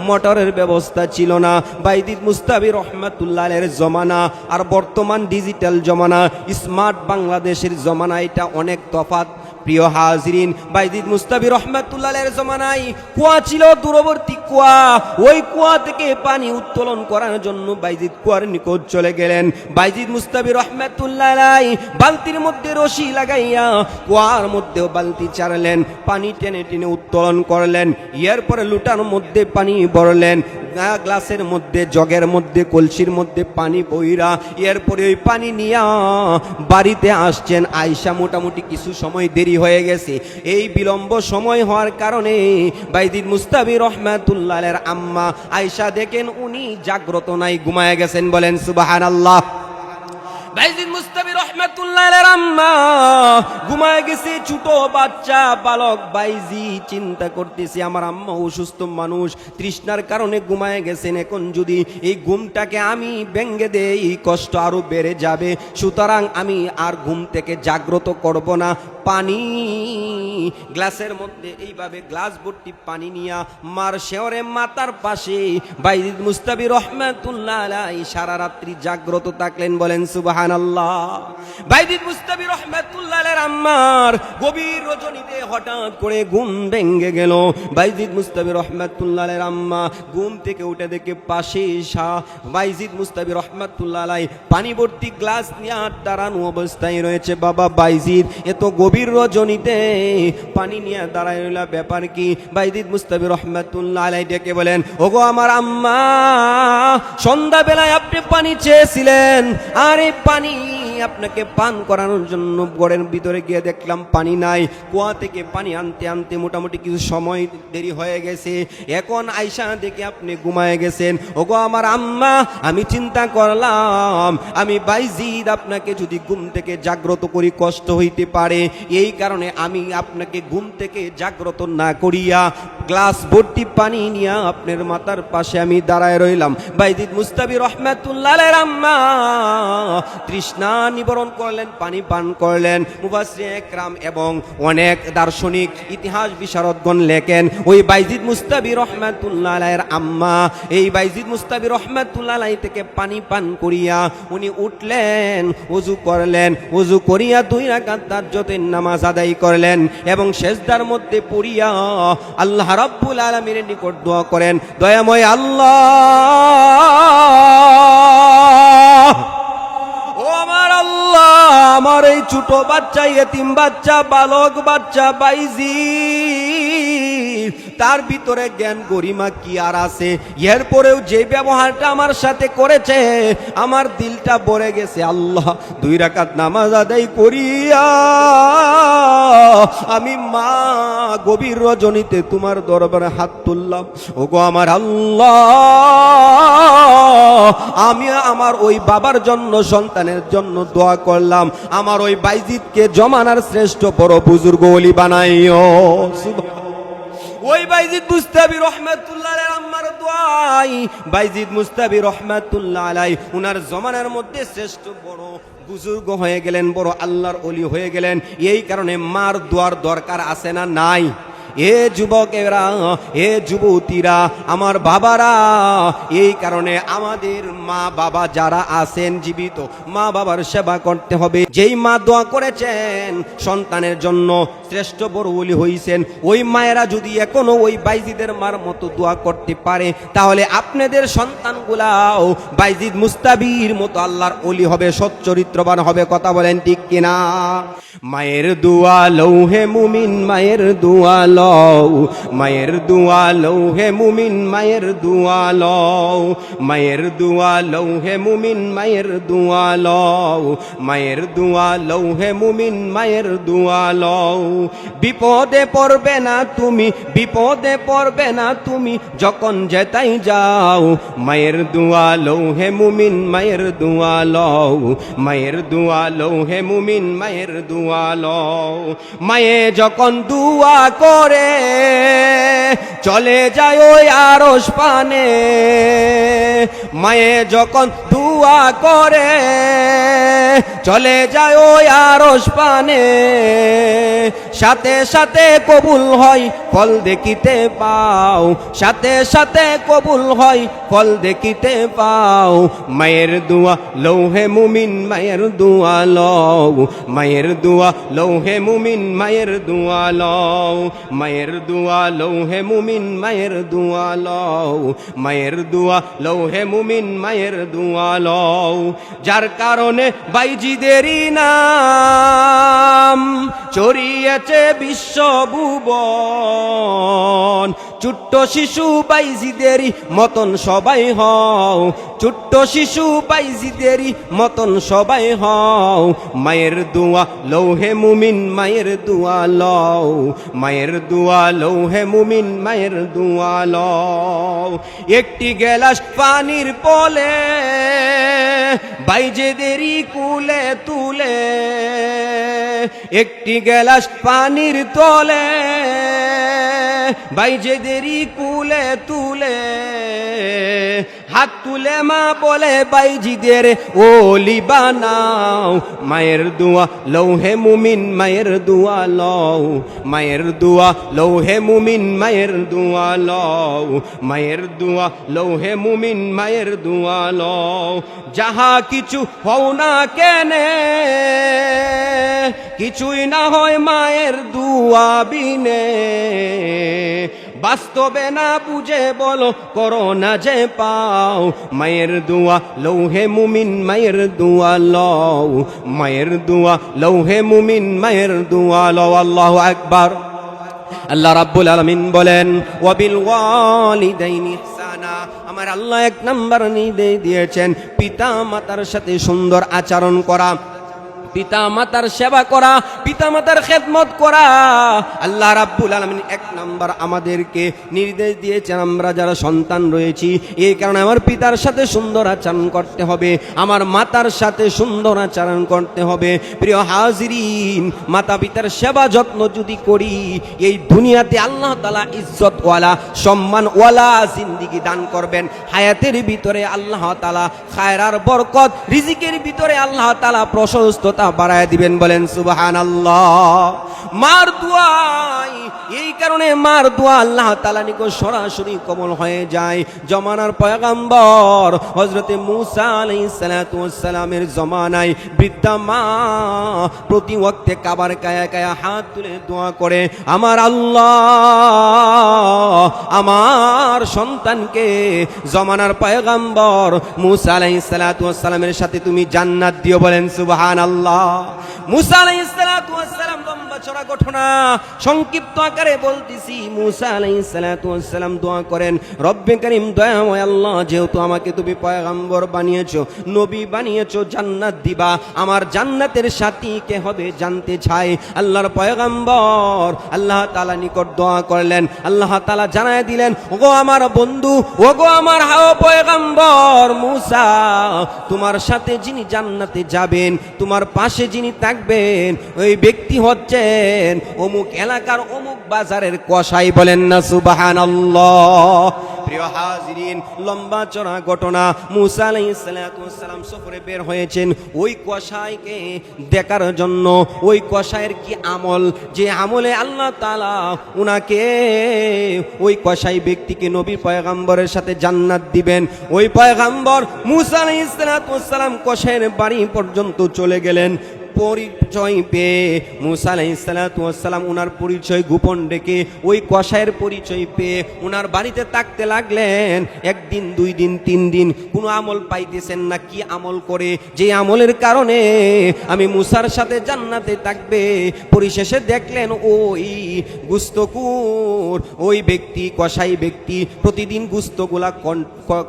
মোটরের ব্যবস্থা ছিল না। বাইজিদ মুস্তাবি রহমাতুল্লাহ আলাইহির জমানা আর বর্তমান ডিজিটাল জমানা, স্মার্ট বাংলাদেশের জমানা, এটা অনেক তফাৎ। প্রিয় হাজিরিন, বাইজিদ মুস্তাবি রহমাতুল্লাহ আলাইহির জমানায় কুয়া ছিল দূরবর্তী কুয়া, ওই কুয়া থেকে পানি উত্তোলন করার জন্য বাইজিদ কুয়ার নিকট চলে গেলেন। বাইজিদ মুস্তাবি রহমাতুল্লাহ আলাইহি বালতির মধ্যে রশি লাগাইয়া কুয়ার মধ্যেও বালতি চারলেন, পানি টেনে টেনে উত্তোলন করলেন। এরপরে লুটার মধ্যে পানি ভরলেন, গ্লাসের মধ্যে, জগের মধ্যে, কলসির মধ্যে পানি বইরা এরপরে ওই পানি নিয়া বাড়িতে আসছেন। আয়েশা মোটামুটি কিছু সময় দেরি হয়ে গেছে। এই বিলম্ব সময় হওয়ার কারণে বাইজিদ মুস্তাবি রহমাতুল্লাহ আলাইহির আম্মা আয়েশা দেখেন উনি জাগ্রত নাই, ঘুমায় গেছেন। বলেন সুবহানাল্লাহ। বাইজিদ মুস্তাবি রহমাতুল্লাহ আলাইহির আম্মা ঘুমায় গেছে, ছোট বাচ্চা বালক বাইজি চিন্তা করতেছে আমার আম্মা অসুস্থ মানুষ, তৃষ্ণার কারণে ঘুমায় গেছেন। এখন যদি এই ঘুমটাকে আমি ভেঙে দেই কষ্ট আরো বেড়ে যাবে, সুতরাং আমি আর ঘুম থেকে জাগ্রত করব না। পানি গ্লাসের মধ্যে এইভাবে গ্লাস ভর্তি পানি নিয়া মার শেওরে মাথার পাশে বাইজিদ মুস্তাবি রহমাতুল্লাহ আলাইহি সারা রাত্রি জাগ্রত থাকলেন। বলেন সুবহানাল্লাহ। বাইজিদ মুস্তাবি রহমাতুল্লাহ আলাইহির আম্মার গভীর রজনীতে হঠাৎ করে ঘুম ভেঙে গেল। বাইজিদ মুস্তাবি রহমাতুল্লাহ আলাইহির আম্মা ঘুম থেকে উঠে দেখে পাশে বাইজিদ মুস্তাবি রহমাতুল্লাহ আলাইহি পানি ভর্তি গ্লাস নিয়ে দাঁড়ানো অবস্থায় রয়েছে। বাবা বাইজিদ, এত গভীর রজনীতে পানি নিয়ে দাঁড়ায় রইলা, ব্যাপার কি? বাইজিদ মুস্তাবি রহমাতুল্লাহ আলাইহি ডেকে বলেন, ওগো আমার আম্মা, সন্ধ্যাবেলায় আপনি পানি চেয়েছিলেন, আর এই পানি আপনাকে পান করানোর জন্য ঘরের ভিতরে গিয়ে দেখলাম পানি নাই। কুয়া থেকে পানি আনতে আনতে মোটামুটি কিছু সময় দেরি হয়ে গেছে। এখন আয়েশা দেখে আপনি ঘুমায় গেছেন। ওগো আমার আম্মা, আমি চিন্তা করলাম আমি বাইজিদ আপনাকে যদি ঘুম থেকে জাগ্রত করি কষ্ট হইতে পারে, এই কারণে আমি আপনাকে ঘুম থেকে জাগ্রত না করিয়া গ্লাস ভর্তি পানি নিয়ে আপনার মাথার পাশে আমি দাঁড়ায় রইলাম। বাইজিদ মুস্তাবি রহমাতুল্লাহ আলাইহির আম্মা তৃষ্ণা নিবারণ করলেন, পানি পান করলেন। মুফাসসিরিন ইকরাম এবং অনেক দার্শনিক ইতিহাস বিশারদগণ লেখেন, ওই বাইজিদ মুস্তাবি রহমাতুল্লাহ আলাইহির আম্মা এই বাইজিদ মুস্তাবি রহমাতুল্লাহ আলাইহি থেকে পানি পান করিয়া উনি উঠলেন, ওযু করলেন, ওযু করিয়া 2 রাকাত তাহাজ্জুদের নামাজ আদায় করলেন এবং সিজদার মধ্যে পড়িয়া আল্লাহ রাব্বুল আলামিনের নিকট দোয়া করেন, দয়াময় আল্লাহ, ও আমার আল্লাহ, আমার এই ছোট বাচ্চা, ইয়েতিম বাচ্চা, বালক বাচ্চা বাইজিদ, তার ভিতরে জ্ঞান গরিমা কি আর আছে? এরপরেও যে ব্যবহারটা আমার সাথে করেছে আমার দিলটা ভরে গেছে। আল্লাহ, 2 রাকাত নামাজ আদায় করিয়া আমি মা গভীর রজনীতে তোমার দরবারে হাত তুললাম। ওগো আমার আল্লাহ, আমি আমার ওই বাবার জন্য, সন্তানের জন্য দোয়া করলাম, আমার ওই বাইজিদকে জমানার শ্রেষ্ঠ বড় বুজুর্গ ওলি বানাইও। ওই বাইজিদ মুস্তাবি রহমাতুল্লাহ আলাইহির আম্মার দোয়াই বাইজিদ মুস্তাবি রহমাতুল্লাহ আলাইহি উনার জমানার মধ্যে শ্রেষ্ঠ বড় বুজুর্গ হয়ে গেলেন, বড় আল্লাহর ওলি হয়ে গেলেন। এই কারণে মার দোয়ার দরকার আছে না নাই? এ যুবকেরা, এ যুবতীরা, আমার বাবারা, এই কারণে আমাদের মা বাবা যারা আছেন জীবিত, মা বাবার সেবা করতে হবে। যেই মা দোয়া করেছেন সন্তানের জন্য, শ্রেষ্ঠ বড় ওলি হইছেন, ওই মায়েরা যদি এখনো ওই বাইজিদের মার মতো দোয়া করতে পারে, তাহলে আপনাদের সন্তানগুলাও বাইজিদ মুস্তাবির মতো আল্লাহর ওলি হবে, সচ্চরিত্রবান হবে। কথা বলেন ঠিক কিনা? মায়ের দোয়া লৌহে মুমিন, মায়ের দোয়া লও, মায়ের দোয়া লৌহে মুমিন, মায়ের দোয়া লও, মায়ের দোয়া লৌহে মুমিন, মায়ের দোয়া লও, মায়ের দোয়া লৌহে মুমিন, মায়ের দোয়া লও। বিপদে পড়বে না তুমি, বিপদে পড়বে না তুমি যখন যেতাই যাও, মায়ের দোয়া লৌহে মুমিন, মায়ের দোয়া লও, মায়ের দোয়া লৌহে মুমিন, মায়ের দোয়া লও। মায়ে যখন দোয়া করে চলে যায় ওই আরশ পানে, মায়ে যখন দোয়া করে চলে যায় ওই আরশ পানে, সাথে সাথে কবুল হয় ফল দেখিতে পাও, সাথে সাথে কবুল হয় ফল দেখিতে পাও। মায়ের দোয়া লৌহে মুমিন, মায়ের দোয়া লও, মায়ের দোয়া লৌহে মুমিন, মায়ের দোয়া লও, মায়ের দোয়া লৌহে মুমিন, মুমিন মায়ের দোয়া লও, মায়ের দোয়া লও হে মুমিন মায়ের দোয়া লও। যার কারণে বাইজিদেরই নাম ছড়িয়েছে বিশ্বভুবন, ছোট্ট শিশু বাইজিদেরই মতন সবাই হও, ছোট্ট শিশু বাইজিদেরই মতন সবাই হও। মায়ের দোয়া লও হে মুমিন মায়ের দোয়া লও, মায়ের দোয়া লও হে মুমিন মায়ের দোয়া লও। একটি গেলাস পানির পলে বাইজেদেরই কুলে তুলে, একটি গেলাস পানির তলে বাইজেদেরই কুলে তুলে, হাত তুলে মা বলে বাইজিদের ওলি বানাও। মায়ের দোয়া লও হে মুমিন মায়ের দোয়া লও, মায়ের দোয়া লও হে মুমিন মায়ের দোয়া লও, মায়ের দোয়া লও হে মুমিন মায়ের দোয়া লও। যাহা কিছু হও না কেনে কিছুই না হয় মায়ের দোয়া বিনে, বাস্তবে না বুঝে বলো করো না যে পাও। মায়ের দোয়া লও হে মুমিন মায়ের দোয়া লও, মায়ের দোয়া লও হে মুমিন মায়ের দোয়া লও। আল্লাহু আকবার। আল্লাহ রাব্বুল আলামিন বলেন ওয়াবিল ওয়ালিদাইনি ইহসানা, আমার আল্লাহ এক নাম্বার নির্দেশ দিয়েছেন পিতা মাতার সাথে সুন্দর আচরণ করা, পিতা মাতার সেবা করা, পিতা মাতার খেদমত করা। আল্লাহ রাব্বুল আলামিন এক নাম্বার আমাদেরকে নির্দেশ দিয়েছেন, আমরা যারা সন্তান রয়েছি এই কারণে আমার পিতার সাথে সুন্দর আচরণ করতে হবে, আমার মাতার সাথে সুন্দর আচরণ করতে হবে। প্রিয় হাজিরিন, মাতা পিতার সেবা যত্ন যদি করি এই দুনিয়াতে আল্লাহ তাআলা ইজ্জতওয়ালা সম্মানওয়ালা জিন্দেগি দান করবেন। হায়াতের ভিতরে আল্লাহ তাআলা খায়রার বরকত, রিজিকের ভিতরে আল্লাহ তাআলা প্রশস্ততা বাড়ায় দিবেন। বলেন সুবহানাল্লাহ। মার দোয়াই, এই কারণে মার দোয়া আল্লাহ তাআলা নিকট সরাসরি কবুল হয়ে যায়। জমানার পয়গম্বর হযরতে মূসা আলাইহিস সালাতু ওয়াস সালামের জমানায় বৃদ্ধা মা প্রতি ওয়াক্তে কাবার কায়া কায়া হাত তুলে দোয়া করে, আমার আল্লাহ আমার সন্তানকে জমানার পয়গম্বর মূসা আলাইহিস সালাতু ওয়াস সালামের সাথে তুমি জান্নাত দিও। বলেন সুবহানাল্লাহ। মূসা আলাইহিস সালাতু ওয়াস সালাম লম্বা চড়া ঘটনা সংক্ষিপ্ত আকারে বলতেছি। মূসা আলাইহিস সালাতু ওয়াস সালাম দোয়া করেন, রব্বে কারীম দয়াময় আল্লাহ, যেহেতু আমাকে তুমি পয়গম্বর বানিয়েছো, নবী বানিয়েছো, জান্নাত দিবা, আমার জান্নাতের সাথী কে হবে জানতে চাই। আল্লাহর পয়গম্বর আল্লাহ তাআলা নিকট দোয়া করলেন, আল্লাহ তাআলা জানায় দিলেন, ওগো আমার বন্ধু, ওগো আমার পয়গম্বর মূসা, তোমার সাথে যিনি জান্নাতে যাবেন, তোমার পাশে যিনি থাকবেন, ওই ব্যক্তি হচ্ছেন অমুক এলাকার অমুক বাজারের কসাই। বলেন না সুবহানাল্লাহ। প্রিয় হাজিরিন, লম্বা চড়া ঘটনা। মূসা আলাইহিস সালাতু ওয়াস সালাম সফরে বের হয়েছেন ওই কসাইকে দেখার জন্য। ওই কসাইয়ের কি আমল, যে আমলে আল্লাহ তাআলা উনাকে ওই কসাই ব্যক্তিকে নবী পয়গম্বরের সাথে জান্নাত দিবেন। ওই পয়গম্বর মূসা আলাইহিস সালাতু ওয়াস সালাম কসাইয়ের বাড়ি পর্যন্ত চলে গেলেন। পরিচয় পেয়ে মূসা আলাইহিস সালাতু ওয়াস সালাম উনার পরিচয় গোপন রেখে ওই কসাইয়ের পরিচয় পেয়ে উনার বাড়িতে থাকতে লাগলেন। একদিন, দুই দিন, তিন দিন, কোনো আমল পাইতেছেন না। কি আমল করে, যে আমলের কারণে আমি মূসার সাথে জান্নাতে থাকবে। পরিশেষে দেখলেন ওই গুস্তকুর ওই ব্যক্তি, কসাই ব্যক্তি প্রতিদিন গুস্তগুলা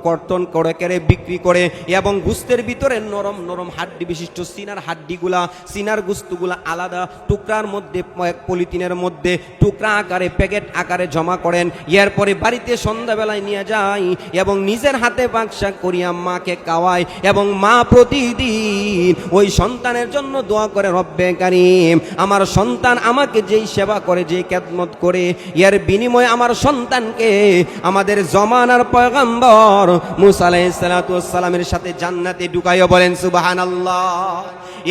কর্তন করে কেড়ে বিক্রি করে এবং গুস্তের ভিতরে নরম নরম হাড্ডি বিশিষ্ট সিনার হাড্ডিগুলা, সিনার গুস্তগুলা আলাদা টুকরার মধ্যে, পলিথিনের মধ্যে টুকরা আকারে, প্যাকেট আকারে জমা করেন। এরপরে বাড়িতে সন্ধ্যাবেলায় নিয়ে যায় এবং নিজের হাতে বাক্সা করিয়া মাকে খাওয়ায় এবং মা প্রতিদিন ওই সন্তানের জন্য দোয়া করে, রব্বে কারীম, আমার সন্তান আমাকে যেই সেবা করে, যেই খেদমত করে, এর বিনিময়ে আমার সন্তানকে আমাদের জমানার পয়গম্বর মূসা আলাইহিস সালাতু ওয়াস সালামের সাথে জান্নাতে ঢুকাইও। বলেন সুবহানাল্লাহ।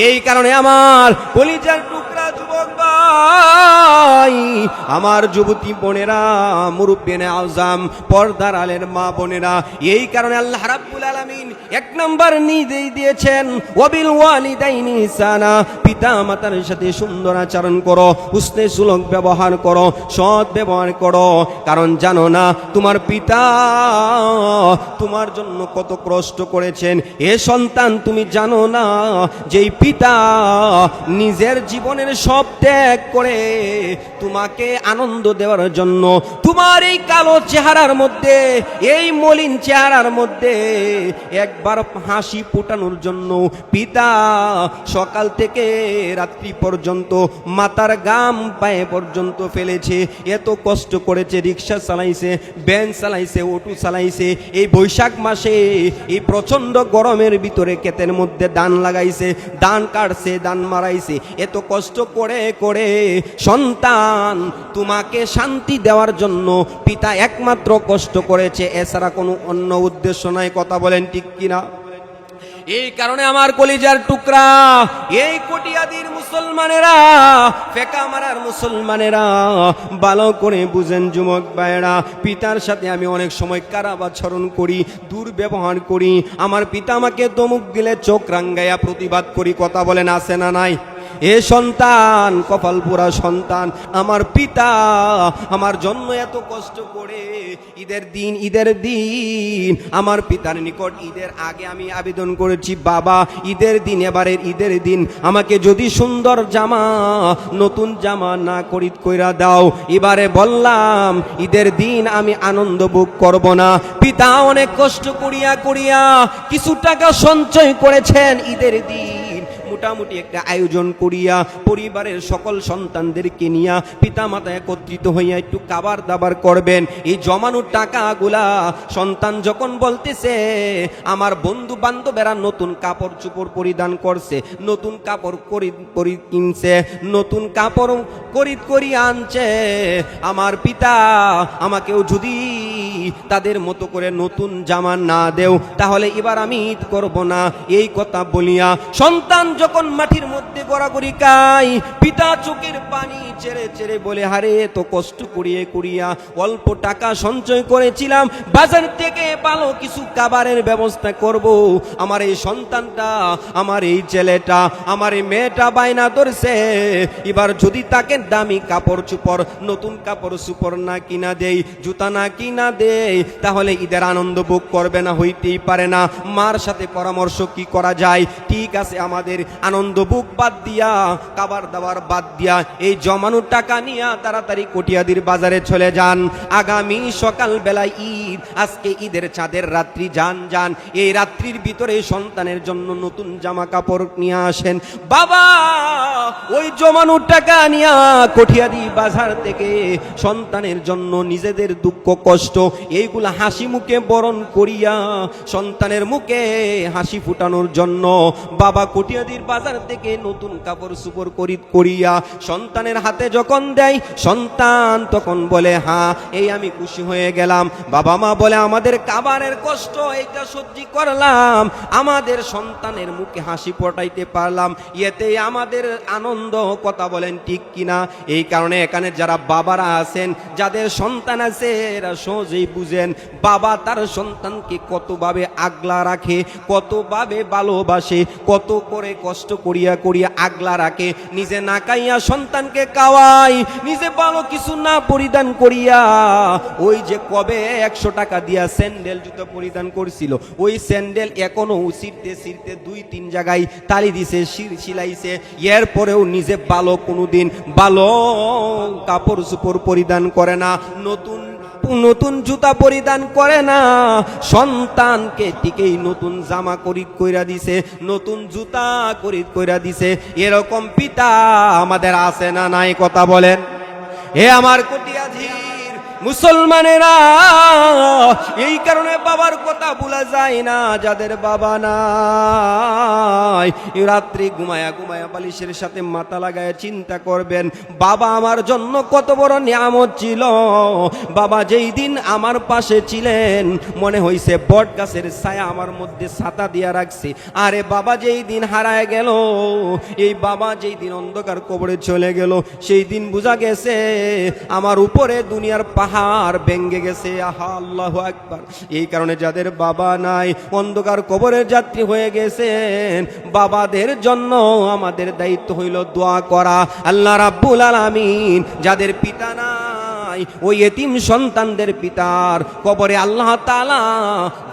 এই কারণে আমার কলিজার টুকরা যুবক ভাই, ভাই, আমার যুবতী বোনেরা, মুরব্বিয়ানে আযম, পর্দার আলের মা বোনেরা, এই কারণে আল্লাহ রাব্বুল আলামিন এক নাম্বার নির্দেশ দিয়েছেন, ওয়াবিল ওয়ালিদাইনি ইহসানা, পিতা মাতার সাথে সুন্দর আচরণ করো, হুসনে সুলুক ব্যবহার করো, সৎ ব্যবহার করো। কারণ জানো না তোমার পিতা তোমার জন্য কত কষ্ট করেছেন। এ সন্তান, তুমি জানো না যেই পিতা নিজের জীবনের সব ত্যাগ করে তোমাকে আনন্দ দেওয়ার জন্য তোমার এই কালো চেহারার মধ্যে, এই মলিন চেহারার মধ্যে একবার হাসি ফোটানোর জন্য পিতা সকাল থেকে রাত্রি পর্যন্ত মাথার গাম পায়ে পর্যন্ত ফেলেছে, এত কষ্ট করেছে, রিক্সা চালাইছে, ভ্যান চালাইছে, অটো চালাইছে, এই বৈশাখ মাসে এই প্রচন্ড গরমের ভিতরে ক্ষেতের মধ্যে ধান লাগাইছে, ধান কাটছে, ধান মারাইছে, এত কষ্ট করে করে সন্তান তোমাকে শান্তি দেওয়ার জন্য পিতা একমাত্র কষ্ট করেছে, এছাড়া কোনো অন্য উদ্দেশ্য নাই। কথা বলেন ঠিক কিনা? এই কারণে আমার কলিজার টুকরা, এই কটিয়াদির মুসলমানেরা, ফেকা মারার মুসলমানেরা, ভালো করে বুঝেন যুবক ভাইয়েরা, পিতার সাথে আমি অনেক সময় খারাপ আচরণ করি, দুর্ব্যবহার করি, আমার পিতা আমাকে ধমক দিলে চোখ রাঙ্গাইয়া প্রতিবাদ করি। কথা বলেন আছে না নাই? এ সন্তান, কপাল পোড়া সন্তান, আমার পিতা আমার জন্য এত কষ্ট করে ঈদের দিন আমার পিতার নিকট ঈদের আগে আমি আবেদন করেছি, বাবা ঈদের দিন, এবারের ঈদের দিন আমাকে যদি সুন্দর জামা, নতুন জামা না কইরা দাও। এবারে বললাম ঈদের দিন আমি আনন্দ ভোগ করব না। পিতা অনেক কষ্ট করিয়া কিছু টাকা সঞ্চয় করেছেন, ঈদের দিন মোটামুটি একটা আয়োজন করিয়া পরিবারের সকল সন্তানদেরকে নিয়া পিতা মাতা একত্রিত হইয়া একটু খাবার দাবার করবেন। এই জমানোর টাকাগুলা সন্তান যখন বলতেছে, আমার বন্ধু বান্ধবেরা নতুন কাপড় চোপড় পরিধান করছে, নতুন কাপড় কিনছে, নতুন কাপড় করি আনছে, আমার পিতা আমাকেও যদি তাদের মতো করে নতুন জামা না দেও তাহলে এবার আমি ঈদ করব না। এই কথা বলিয়া সন্তান যখন মাটির মধ্যে গড়াগড়ি খায়, পিতা চোখের পানি ছেড়ে বলে, হারে তো কষ্ট করিয়া অল্প টাকা সঞ্চয় করেছিলাম, বাজার থেকে ভালো কিছু খাবারের ব্যবস্থা করব। আমার এই সন্তানটা, আমার এই ছেলেটা, আমার এই মেয়েটা বায়না ধরছে, এবার যদি তাকে দামি কাপড় চোপড়, নতুন কাপড় চোপড় না কিনা দেই, জুতা না কিনা দেই, তাহলে ঈদের আনন্দ ভোগ করবে না, হইতেই পারে না। মার সাথে পরামর্শ কি করা যায়? ঠিক আছে, আমাদের আনন্দ ভোগ বাদ দিয়া, খাবার দাবার বাদ দিয়া, এই জমানো টাকা নিয়ে তাড়াতাড়ি কটিয়াদির বাজারে চলে যান। আগামী সকাল বেলায় ঈদ, আজকে ঈদের চাঁদের রাত্রি, যান এই রাত্রির ভিতরে সন্তানের জন্য নতুন জামা কাপড় নিয়ে আসেন। বাবা ওই জমানো টাকা নিয়ে কটিয়াদি বাজার থেকে সন্তানের জন্য নিজেদের দুঃখ কষ্ট এইগুলা হাসি মুখে বরণ করিয়া সন্তানের মুখে হাসি ফুটানোর জন্য বাবা কটিয়াদির বাজার থেকে নতুন কাপড় চোপড় করিয়া সন্তানের হাতে যখন দেয়, সন্তান তখন বলে, হ্যাঁ এই আমি খুশি হয়ে গেলাম। বাবা মা বলে, আমাদের খাবারের কষ্ট এইটা সহ্য করলাম, আমাদের সন্তানের মুখে হাসি ফোটাইতে পারলাম, এতে আমাদের আনন্দ। কথা বলেন ঠিক কিনা? এই কারণে এখানে যারা বাবারা আছেন, যাদের সন্তান আছে, এরা সহজেই বুঝেন বাবা তার সন্তানকে কতভাবে আগলা রাখে, কতভাবে ভালোবাসে, কত করে কষ্ট করিয়া আগলা রাখে, নিজে না খাইয়া সন্তানকে খাওয়ায়, নিজে ভালো কিছু না পরিধান করিয়া, ওই যে কবে 100 টাকা দিয়া স্যান্ডেল জুতো পরিধান করছিল, ওই স্যান্ডেল এখনো ছিঁড়তে 2-3 জায়গায় তালি দিছে, সিলাইছে, এরপরেও নিজে ভালো কোনোদিন ভালো কাপড় চোপড় পরিধান করে না, নতুন জুতা পরিধান করে না, সন্তানকে ঠিকই নতুন জামা কইরা দিছে, নতুন জুতা কইরা দিছে। এরকম পিতা আমাদের আছে না নাই? কথা বলেন। হে আমার কটিয়াধীর মুসলমানেরা, এই কারণে বাবার কথা ভুলা যায় না। যাদের বাবা নাই, রাত্রি ঘুমায়া ঘুমায়া বালিশের সাথে মাথা লাগায় চিন্তা করবেন, বাবা আমার জন্য কত বড় নিয়ামত ছিল। বাবা যেই দিন আমার পাশে ছিলেন, মনে হইছে বট গাছের ছায়া আমার মধ্যে ছাতা দিয়া রাখছে। আরে বাবা যেই দিন হারায় গেল, এই বাবা যেই দিন অন্ধকার কবরে চলে গেল, সেই দিন বোঝা গেছে আমার উপরে দুনিয়ার পাহাড় ভেঙে গেছে। আহা, আল্লাহু আকবার। এই কারণে যাদের বাবা নাই, অন্ধকার কবরের যাত্রী হয়ে গেছেন, বাবাদের জন্য আমাদের দায়িত্ব হইল দোয়া করা। আল্লাহ রাব্বুল আলামিন যাদের পিতা নাই, ওই এতিম সন্তানদের পিতার কবরে আল্লাহ তাআলা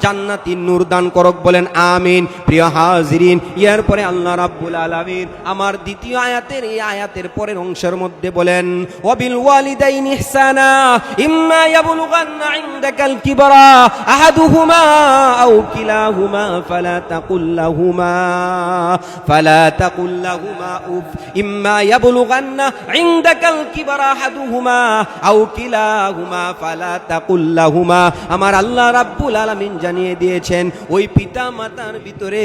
জান্নাতি নূর দান করক, বলেন আমিন। প্রিয় হাজিরিন, এরপরে আল্লাহ রাব্বুল আলামিন আমার দ্বিতীয় আয়াতের, এই আয়াতের পরের অংশের মধ্যে বলেন, ওয়াবিল ওয়ালিদাইনি ইহসানা ইম্মা ইয়াবলুগান্না ইনদাকাল কিবরা আহাদুহুমা আও কিলাহুমা ফালা তাকুল লাহুমা উফ ইম্মা ইয়াবলুগান্না ইনদাকাল কিবরা আহাদুহুমা আও কিলাহুমা ফালা তাকুল লাহুমা। আমার আল্লাহ রাব্বুল আলামিন জানিয়ে দিয়েছেন, ওই পিতা মাতার ভিতরে,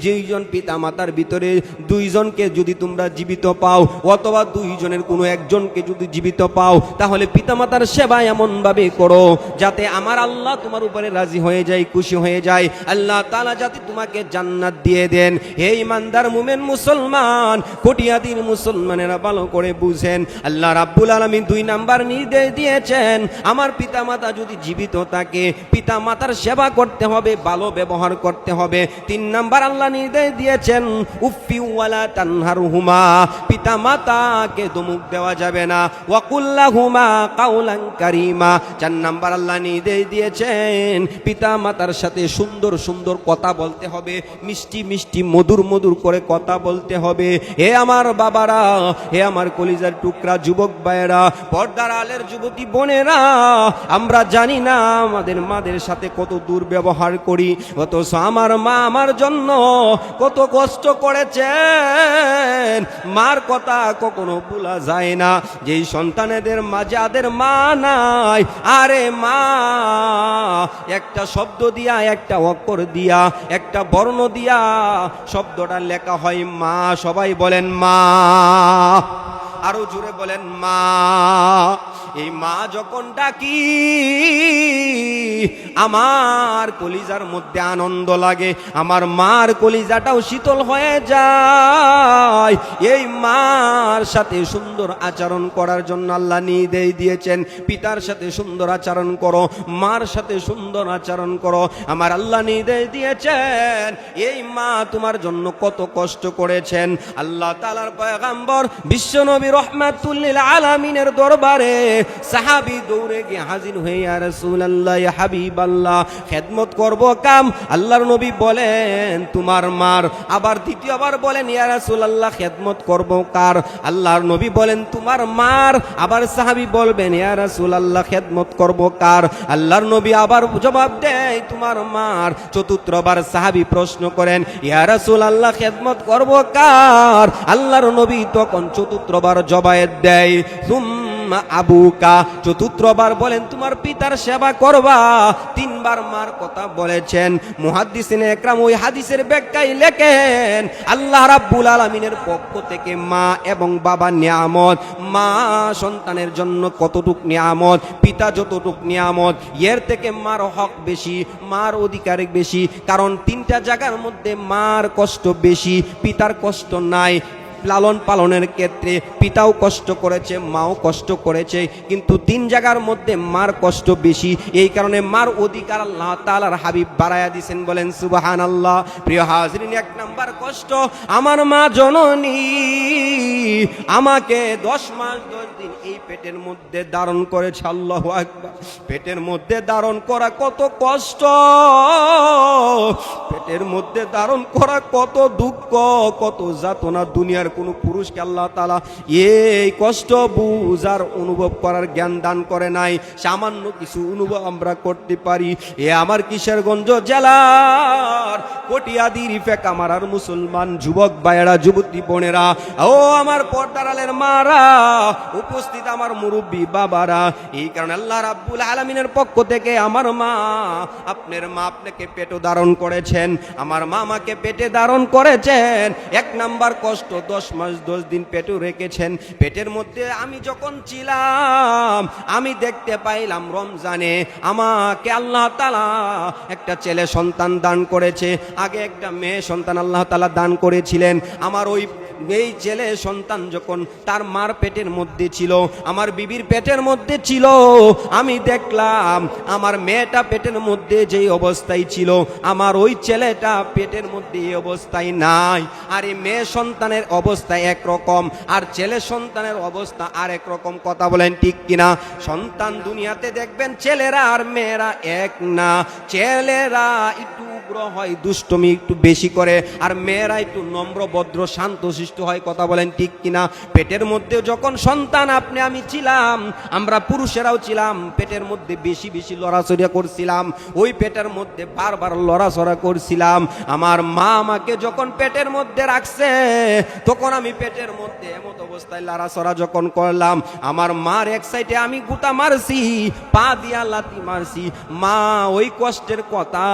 যেইজন পিতা মাতার ভিতরে দুইজনকে যদি তোমরা জীবিত পাও, অথবা দুইজনের কোনো একজনকে যদি জীবিত পাও, তাহলে পিতা মাতার সেবা এমন ভাবে করো যাতে আমার আল্লাহ তোমার উপরে রাজি হয়ে যায়, খুশি হয়ে যায়। আল্লাহ তাআলা যাতে তোমাকে জান্নাত দিয়ে দেন। হে ইমানদার মুমিন মুসলমান, কোটিয়াদির মুসলমানেরা ভালো করে বুঝেন, আল্লাহ রাব্বুল আলামিন 2 নাম্বার নির্দেশ দিয়েছেন, আমার পিতা মাতা যদি জীবিত থাকে, পিতা মাতার সেবা করতে হবে, ভালো ব্যবহার করতে হবে। 3 নাম্বার আল্লাহ নির্দেশ দিয়েছেন, উফি ওয়ালা তানহারহুমা, পিতা মাতাকে ধমক দেওয়া যাবে না, ওয়াকুল্লাহুমা কাউলান কারীমা। 4 নাম্বার আল্লাহ নির্দেশ দিয়েছেন, পিতা মাতার সাথে সুন্দর সুন্দর কথা বলতে হবে, মিষ্টি মিষ্টি মধুর মধুর করে কথা বলতে হবে। হে আমার বাবারা, হে আমার কলিজার টুকরা যুবক ভাইয়েরা, পর্দার আলের যুবতী বোনেরা, আমরা জানি না আমাদের মাদের সাথে কত দুর্ব্যবহার করি, অথচ আমার মা আমার জন্য কত কষ্ট করেছেন। মার কথা কখনো ভোলা যায় না। যেই সন্তানেদের মা, যাদের মা নাই, আরে মা একটা শব্দ দিয়া, একটা অক্ষর দিয়া, একটা বর্ণ দিয়া শব্দটা লেখা হয় মা। সবাই বলেন মা, আরো জোরে বলেন মা। এই মা যখন ডাকি, আমার কলিজার মধ্যে আনন্দ লাগে, আমার মার কলিজাটাও শীতল হয়ে যায়। এই মার সাথে সুন্দর আচরণ করার জন্য আল্লাহ নির্দেশ দিয়েছেন, পিতার সাথে সুন্দর আচরণ করো, মার সাথে সুন্দর আচরণ করো। আমার আল্লাহ নির্দেশ দিয়েছেন, এই মা তোমার জন্য কত কষ্ট করেছেন। আল্লাহ তাআলার পয়গম্বর বিশ্বনবী রাহমাতুল লিল আলামিনের দরবারে সাহাবী দৌড়ে গিয়ে হাজির হয়ে, ইয়া রাসূলুল্লাহ, ইয়া হাবিবাল্লাহ, খেদমত করব কাম। আল্লাহর নবী বলেন তোমার মার। আবার দ্বিতীয়বার বলেন, ইয়া রাসূলুল্লাহ, খেদমত করব কার? আল্লাহর নবী বলেন তোমার মার। আবার সাহাবী বলবেন, ইয়া রাসূলুল্লাহ, খেদমত করব কার? আল্লাহর নবী আবার জবাব দেয় তোমার মার। চতুর্থবার সাহাবী প্রশ্ন করেন, ইয়া রাসূলুল্লাহ, খেদমত করব কার? আল্লাহর নবী তখন চতুর্থবার জবাব দেয় সুম্মা আবুকা। চতুর্থবার বলেন তোমার পিতার সেবা করবা। 3 বার মার কথা বলেছেন। মুহাদ্দিসিনে একরাম ওই হাদিসের ব্যাখ্যায় লেখেন, আল্লাহ রাব্বুল আলামিনের পক্ষ থেকে মা এবং বাবা নিয়ামত। মা সন্তানের জন্য কতটুক নিয়ামত, পিতা যতটুক নিয়ামত, এর থেকে মার হক বেশি, মার অধিকার বেশি। কারণ 3টা জায়গার মধ্যে মার কষ্ট বেশি, পিতার কষ্ট নাই। লালন পালনের ক্ষেত্রে পিতাও কষ্ট করেছে, মাও কষ্ট করেছে, কিন্তু 3 জায়গার মধ্যে মার কষ্ট বেশি। এই কারণে মার অধিকার আল্লাহ তাআলার হাবিব বাড়ায়া দিয়েছেন, বলেন সুবহানাল্লাহ। প্রিয় হাজরিন, 1 নাম্বার কষ্ট আমার মা জননী আমাকে 10 মাস 10 দিন এই পেটের মধ্যে ধারণ করেছে। আল্লাহু আকবার। পেটের মধ্যে ধারণ করা কত কষ্ট, পেটের মধ্যে ধারণ করা কত দুঃখ, কত যাতনা দুনিয়ার কোনো পুরুষকে আল্লাহ তাআলা এই কষ্ট বুঝার অনুভব করার জ্ঞান দান করে নাই। সামান্য কিছু অনুভব আমরা করতে পারি। এ আমার কিশোরগঞ্জ জেলার কটিয়াদির ফেকা মারার মুসলমান যুবক ভাইয়েরা, যুবতী বোনেরা, ও আমার পর্দার আলের মারা, উপস্থিত আমার মুরব্বী বাবারা, এই কারণে আল্লাহ রাব্বুল আলামিনের পক্ষ থেকে আমার মা, আপনার মা আপনাকে পেটে ধারণ করেছেন, আমার মা আমাকে পেটে ধারণ করেছেন। এক নাম্বার কষ্ট 10 মাস 10 দিন পেটে রেখেছেন। পেটের মধ্যে আমি যখন ছিলাম আমি দেখতে পাইলাম রমজানে আমাকে আল্লাহ তাআলা একটা ছেলে সন্তান দান করেছে। আগে একটা মেয়ে সন্তান আল্লাহ তাআলা দান করেছিলেন। আমার ওই এই ছেলে সন্তান যখন তার মার পেটের মধ্যে ছিল, আমার বিবির পেটের মধ্যে ছিল, আমি দেখলাম আমার মেয়েটা পেটের মধ্যে যেই অবস্থায় ছিল আমার ওই ছেলেটা পেটের মধ্যে এই অবস্থায় নাই। আর এই মেয়ে সন্তানের অবস্থা একরকম আর ছেলে সন্তানের অবস্থা আর একরকম। কথা বলেন ঠিক কিনা? সন্তান দুনিয়াতে দেখবেন ছেলেরা আর মেয়েরা এক না। ছেলেরা একটু উগ্র হয়, দুষ্টমি একটু বেশি করে, আর মেয়েরা একটু নম্র ভদ্র শান্তশিষ্ট হয়। কথা বলেন ঠিক কিনা? পেটের মধ্যে যখন সন্তান আপনি আমি ছিলাম, আমরা পুরুষেরাও ছিলাম, পেটের মধ্যে বেশি বেশি লড়াচড়া করছিলাম, ওই পেটের মধ্যে বারবার লড়াচড়া করছিলাম। আমার মা আমাকে যখন পেটের মধ্যে রাখছে তখন আমি পেটের মধ্যে এমন অবস্থায় লড়াচড়া যখন করলাম, আমার মার এক সাইডে আমি গুতা মারছি, পা দিয়া লাথি মারছি। মা ওই কষ্টের কথা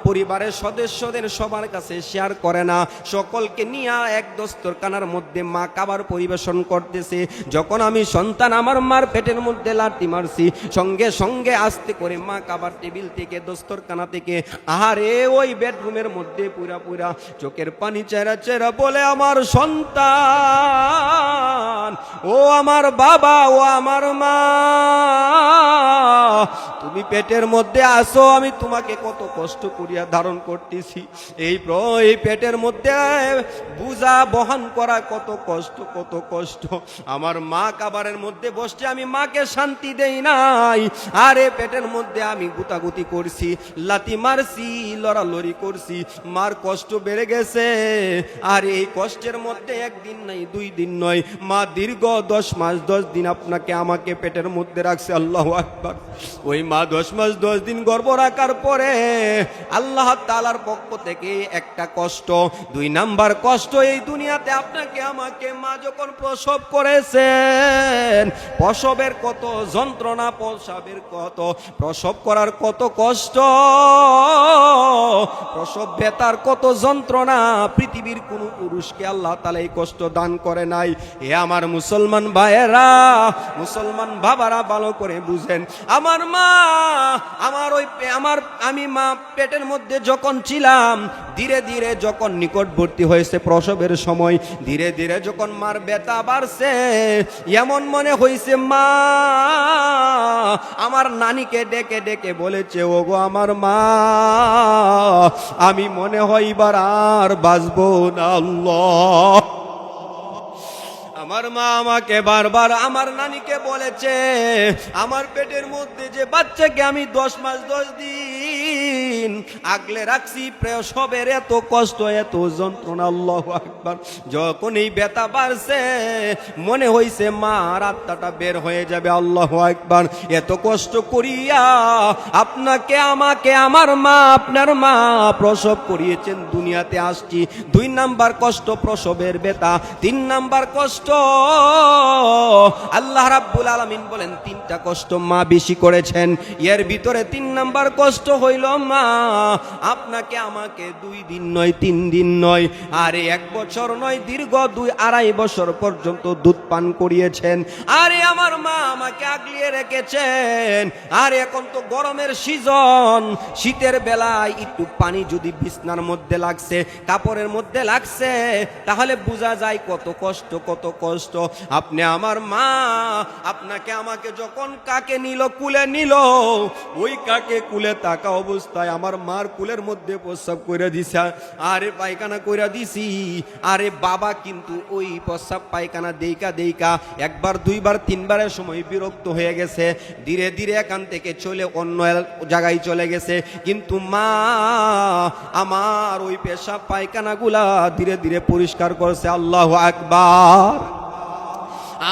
পরিবারের সদস্যদের সবার কাছে শেয়ার করে না, সকলকে নিয়ে এক দস্তরখানার মধ্যে মা খাবার পরিবেশন করতেছে। যখন আমি সন্তান আমার মার পেটের মধ্যে লাথি মারছি, সঙ্গে সঙ্গে আস্তে করে মা খাবার টেবিল থেকে দস্তরখানা থেকে আহারে ওই বেডরুমের মধ্যে পুরা পুরা চোখের পানি চেরা চেরা বলে, আমার সন্তান, ও আমার বাবা, ও আমার মা, তুমি পেটের মধ্যে আসো, আমি তোমাকে কত কষ্ট করিয়া ধারণ করতেছি। এই পেটের মধ্যে বুঝা বহন করা কত কষ্ট, কত কষ্ট। আমার মা খাবারের মধ্যে বসছে, আমি মাকে শান্তি দেই নাই। আরে পেটের মধ্যে আমি গুতাগুতি করছি, লাথি মারছি, লড়ালড়ি করছি, মার কষ্ট বেড়ে গেছে। আর এই কষ্টের মধ্যে একদিন নাই, 2 দিন নয়, মা দীর্ঘ 10 মাস 10 দিন আপনাকে আমাকে পেটের মধ্যে রাখছে। আল্লাহু আকবার। ওই মা 10 মাস 10 দিন গর্ভ রাখার পরে আল্লাহ তাআলার পক্ষ থেকে একটা কষ্ট, 2 নাম্বার কষ্ট, এই দুনিয়াতে আপনাকে আমাকে মা যখন প্রসব করেছেন, প্রসবের কত যন্ত্রণা, প্রসব করার কত কষ্ট, প্রসব ব্যথার কত যন্ত্রণা, পৃথিবীর কোন পুরুষকে আল্লাহ তাআলা এই কষ্ট দান করে নাই। এ আমার মুসলমান ভাইয়েরা, মুসলমান বাবারা ভালো করে বুঝেন। আমার মা, আমি মা পেটের মধ্যে যখন ছিলাম, ধীরে ধীরে যখন নিকটবর্তী হয়েছে প্রসবের সময়, ধীরে ধীরে যখন মার ব্যথা বাড়ছে, এমন মনে হয়েছে মা আমার নানিকে ডেকে ডেকে বলেছে, ওগো আমার মা, আমি মনে হয় এবার আর বাঁচবো না। আল্লাহ, আমার মা আমাকে বারবার আমার নানিকে বলেছে, আমার পেটের মধ্যে যে বাচ্চাকে আমি 10 মাস 10 দিন আগলে রাখছি, প্রসবের এত কষ্ট, এত যন্ত্রণা। আল্লাহু আকবার। যখন এই ব্যথা বাড়ছে মনে হইছে মা আত্মাটা বের হয়ে যাবে। আল্লাহু আকবার। এত কষ্ট করিয়া আপনাকে আমাকে আমার মা, আপনার মা প্রসব করিয়েছেন, দুনিয়াতে আসছি। 2 নাম্বার কষ্ট প্রসবের ব্যথা, 3 নাম্বার কষ্ট আল্লাহ রাব্বুল আলামিন বলেন 3টা কষ্ট মা বেশি করেছেন। এর ভিতরে 3 নাম্বার কষ্ট হইল মা আপনাকে আমাকে 2 দিন নয়, 3 দিন নয়, আরে 1 বছর নয়, দীর্ঘ 2-2.5 বছর পর্যন্ত দুধ পান করিয়েছেন। আরে আমার মা আমাকে আগলিয়ে রেখেছেন। আর এখন তো গরমের সিজন, শীতের বেলায় একটু পানি যদি বিছনার মধ্যে লাগছে, কাপড়ের মধ্যে লাগছে, তাহলে বোঝা যায় কত কষ্ট, কত কষ্ট। আপনি আমার মা আপনাকে আমাকে যখন কাকে নিল, কুলে নিল, ওই কাকে কুলে থাকা অবস্থায় আমার মার কুলের মধ্যে প্রস্রাব কইরা দিছে, আরে পায়খানা কইরা দিছি। আরে বাবা কিন্তু ওই প্রস্রাব পায়খানা দেইকা দেইকা একবার দুইবার তিনবারের সময় বিরক্ত হয়ে গেছে, ধীরে ধীরে এখান থেকে চলে অন্য জায়গায় চলে গেছে। কিন্তু মা আমার ওই পেশাব পায়খানাগুলা ধীরে ধীরে পরিষ্কার করছে। আল্লাহু আকবার।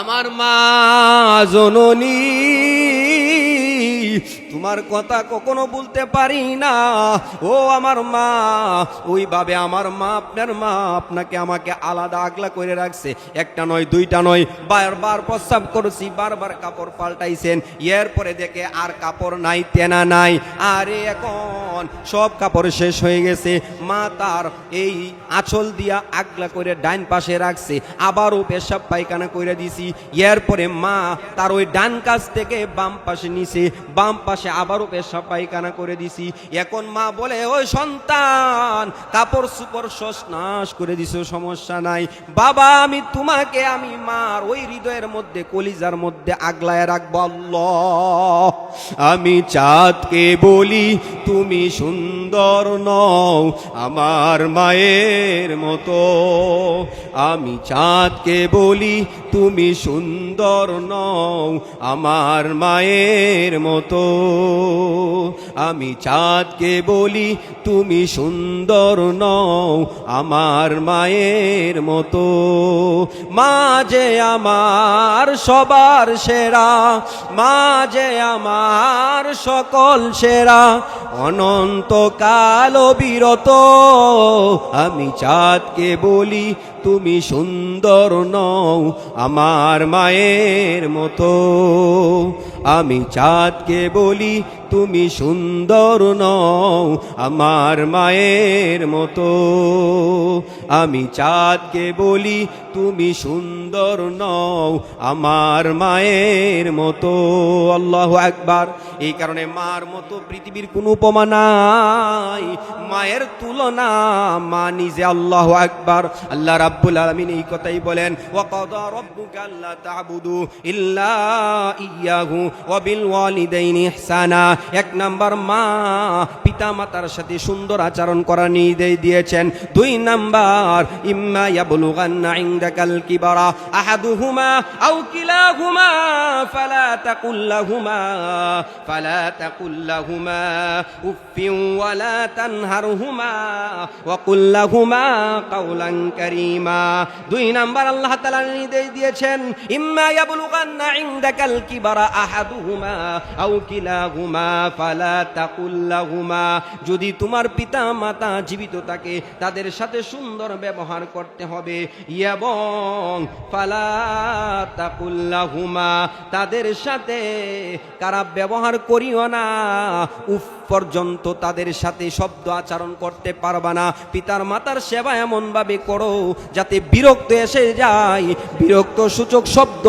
আমার মা জননী, তোমার কথা কখনো বলতে পারি না। ও আমার মা, ওইভাবে আমার মা, আপনার মা আপনাকে আমাকে আলাদা আগলা করে রাখছে। একটা নয়, দুইটা নয়, বারবার প্রস্রাব করছি, বারবার কাপড় পাল্টাইছেন। এরপরে দেখে আর কাপড় নাই, তেনা নাই। আরে এখন সব কাপড় শেষ হয়ে গেছে। মা তার এই আঁচল দিয়া আগলা করে ডাইন পাশে রাখছে, আবারও পেশাব পায়খানা করে দিছি। এরপরে মা তার ওই ডান কাছ থেকে বাম পাশে নিছে, বাম পাশে আবারও পেশাব পায়খানা করে দিছি। এখন মা বলে, ওই সন্তান, কাপড় সুপড় সস নাশ করে দিছো, সমস্যা নাই বাবা, আমি তোমাকে আমি মার ওই হৃদয়ের মধ্যে, কলিজার মধ্যে আগলায় রাখবো। আল্লাহ, আমি চাঁদকে বলি তুমি সুন্দর নও আমার মায়ের মতো, আমি চাঁদকে বলি তুমি সুন্দর নও আমার মায়ের মতো, আমি চাঁদকে বলি তুমি সুন্দর নও আমার মায়ের মতো। মা যে আমার সবার সেরা, মা যে আমার সকল সেরা, অনন্তকাল বিরত, আমি চাঁদকে বলি তুমি সুন্দর নও আমার মায়ের মতো, আমি চাঁদকে বলি তুমি সুন্দর নও আমার মায়ের মতো, আমি চাঁদকে বলি তুমি সুন্দর নও আমার মায়ের মতো। আল্লাহু আকবার। এই কারণে মার মতো পৃথিবীর কোনো উপমা নাই, মায়ের তুলনা মা নিজে। আল্লাহু আকবার। আল্লাহ রাব্বুল আলামিন এই কথাই বলেন, ওয়া কাদা রাব্বুকা আল্লা তা'বুদু ইল্লা ইয়াহু ওয়া বিল ওয়ালিদাইনি ইহসানা। এক নাম্বার, মা পিতা মাতার সাথে সুন্দর আচরণ করার নির্দেশ দিয়েছেন। দুই নাম্বার, ইম্মা ইয়াবলুগান্না ইনদাকাল কিবারা আহাদুহুমা আও কিলাহুমা ফালা তাকুল লাহুমা উফফিন ওয়ালা তানহারহুমা ওয়া কুল লাহুমা কাওলান কারীমা। দুই নাম্বার আল্লাহ তাআলা নির্দেশ দিয়েছেন, ইম্মা ইয়াবলুগান্না ইনদাকাল কিবারা আহাদুহুমা আও কিলাহুমা ফালা তাকুল লাহুমা। যদি তোমার পিতা মাতা জীবিত থাকে তাদের সাথে সুন্দর ব্যবহার করতে হবে, এবং ফালা তাকুল লাহুমা, তাদের সাথে খারাপ ব্যবহার করিও না, উফ পর্যন্ত তাদের সাথে শব্দ আচরণ করতে পারবা না। পিতার মাতার সেবা এমন ভাবে করো যাতে বিরক্ত এসে যায়, বিরক্ত সূচক শব্দ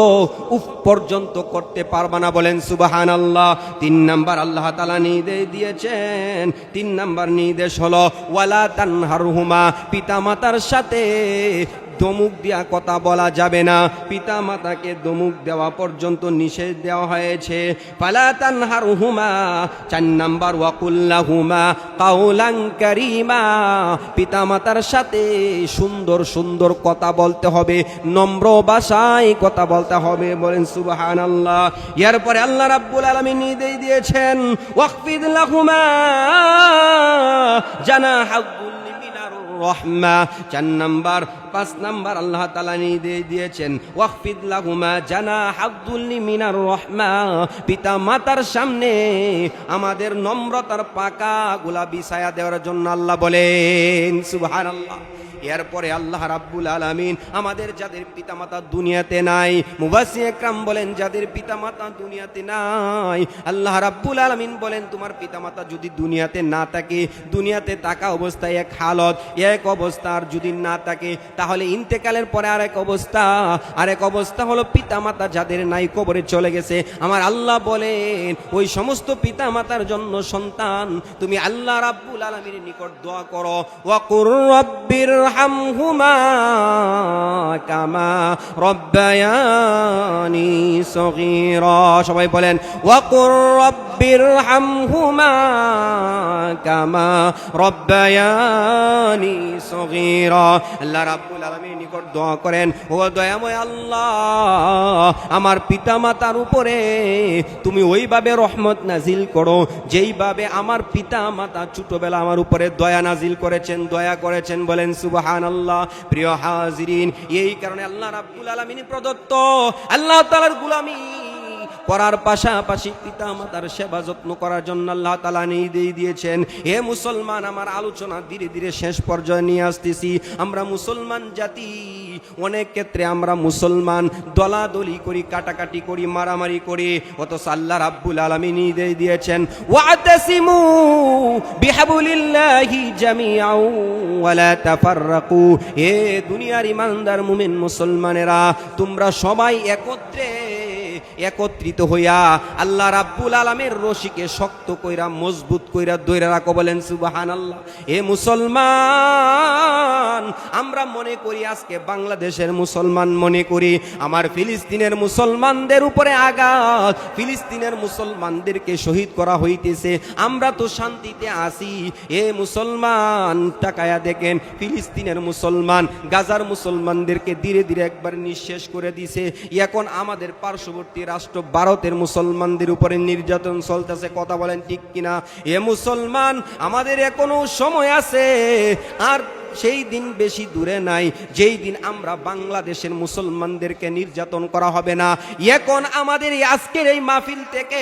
উফ পর্যন্ত করতে পারবা না। বলেন সুবহানাল্লাহ। তিন নাম্বার আল্লাহ তাআলা নির্দেশ দিয়েছেন, তিন নাম্বার নির্দেশ হলো ওয়ালা তানহারহুমা, পিতা মাতার সাথে দমুক দিয়া কথা বলা যাবে না, পিতা মাতাকে দমুক দেওয়া পর্যন্ত নিষেধ দেওয়া হয়েছে। ফালা তানহারহুমা। চার নাম্বার, ওয়া কুল লাহুমা কাওলান কারীমা, পিতা মাতার সাথে সুন্দর সুন্দর কথা বলতে হবে, নম্র ভাষায় কথা বলতে হবে। বলেন সুবহানাল্লাহ। এরপরে আল্লাহ রাব্বুল আলামিন নির্দেশ দিয়েছেন, ওয়াকফিদ লাহুমা জানাহাযুল মিনার রাহমা। চার নাম্বার, পাঁচ নাম্বার আল্লাহ তাআলা নির্দেশ দিয়েছেন, ওয়াকফিদ লাহুমা জানাহাযুল মিনার রাহমা, পিতা মাতার সামনে আমাদের নম্রতার পাকাগুলা বিছায়া দেওয়ার জন্য আল্লাহ বলেন। সুবহানাল্লাহ। এরপরে আল্লাহ রাব্বুল আলামিন আমাদের যাদের পিতামাতা দুনিয়াতে নাই, মুফাসসির ইকরাম বলেন যাদের পিতামাতা দুনিয়াতে নাই, আল্লাহ রাব্বুল আলামিন বলেন তোমার পিতামাতা যদি দুনিয়াতে না থাকে, দুনিয়াতে থাকা অবস্থায় এক হালত, এক অবস্থা, আর যদি না থাকে তাহলে ইন্তেকালের পরে আরেক অবস্থা, আরেক অবস্থা হলো পিতামাতা যাদের নাই কবরে চলে গেছে। আমার আল্লাহ বলেন ওই সমস্ত পিতামাতার জন্য সন্তান তুমি আল্লাহ রাব্বুল আলামিনের নিকট দোয়া করো, ওয়া কুর রাব্বির ইরহামহুমা কামা রব্বায়ানি সগীরা। সবাই বলেন ওয়াকুর রব্বিরহামহুমা কামা রব্বায়ানি সগীরা। আল্লাহ রাব্বুল আলামিনের নিকট দোয়া করেন, ও দয়াময় আল্লাহ, আমার পিতামাতার উপরে তুমি ওইভাবে রহমত নাজিল করো যেইভাবে আমার পিতামাতা ছোটবেলা আমার উপরে দয়া নাজিল করেছেন, দয়া করেছেন। বলেন সুবহানাল্লাহ। প্রিয় হাজিরিন, এই কারণে আল্লাহ রাব্বুল আলামিন প্রদত্ত আল্লাহ তাআলার গোলামি করার পাশাপাশি পিতা মাতার সেবা যত্ন করার জন্য আল্লাহ তাআলা নির্দেশ দিয়েছেন। হে মুসলমান, আমার আলোচনা ধীরে ধীরে শেষ পর্যায়ে নিয়ে আসতেছি। আমরা মুসলমান জাতি, অনেক ক্ষেত্রে আমরা মুসলমান দলাদলি করি, কাটাকাটি করি, মারামারি করি, অথচ আল্লাহ রাব্বুল আলামিন নির্দেশ দিয়েছেন ওয়াতাসিমু বিহাবলিল্লাহি জামিআন ওয়া লা তাফাররাকু। হে দুনিয়ার ইমানদার মুমিন মুসলমানেরা, তোমরা সবাই একত্রিত হইয়া আল্লাহ রাব্বুল আলামিনের রশিকে শক্ত কইরা মজবুত কইরা ধইরা রাখো। বলেন সুবহানাল্লাহ। এ মুসলমান, আমরা মনে করি আজকে বাংলাদেশের মুসলমান মনে করি আমার ফিলিস্তিনের মুসলমানদের উপরে আঘাত, ফিলিস্তিনের মুসলমানদেরকে শহীদ করা হইতেছে, আমরা তো শান্তিতে আছি। এ মুসলমান, তাকায়া দেখেন ফিলিস্তিনের মুসলমান গাজার মুসলমানদেরকে ধীরে ধীরে একবার নিঃশেষ করে দিছে। এখন আমাদের পার্শ্ববর্তী রাষ্ট্র ভারতের মুসলমানদের উপরে নির্যাতন চলতেছে। কথা বলেন ঠিক কিনা? এ মুসলমান, আমাদের এখনো সময় আছে, আর সেই দিন বেশি দূরে নাই যেই দিন আমরা বাংলাদেশের মুসলমানদেরকে নির্যাতন করা হবে না। এখন আমাদের আজকের এই মাহফিল থেকে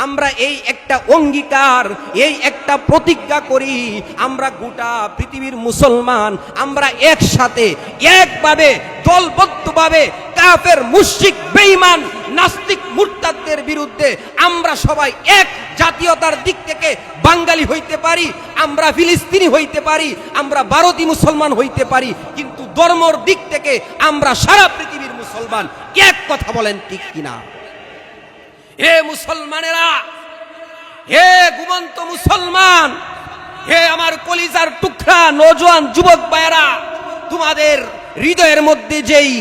আমরা এই একটা অঙ্গীকার, এই একটা প্রতিজ্ঞা করি, আমরা গোটা পৃথিবীর মুসলমান আমরা একসাথে একভাবে দলবদ্ধভাবে কাফের মুশরিক বেঈমান নাস্তিক মুরতাদদের বিরুদ্ধে আমরা সবাই এক জাতীয়তার দিক থেকে বাঙালি হইতে পারি, আমরা ফিলিস্তিনি হইতে পারি, আমরা ভারতীয় মুসলমান হইতে পারি, কিন্তু ধর্মের দিক থেকে আমরা সারা পৃথিবীর মুসলমান। এক কথা বলেন ঠিক কিনা? হে মুসলমানেরা, হে ঘুমন্ত মুসলমান, হে আমার কলিজার টুকরা নওজোয়ান যুবক ভাইয়েরা, তোমাদের হৃদয়ের মধ্যে যেই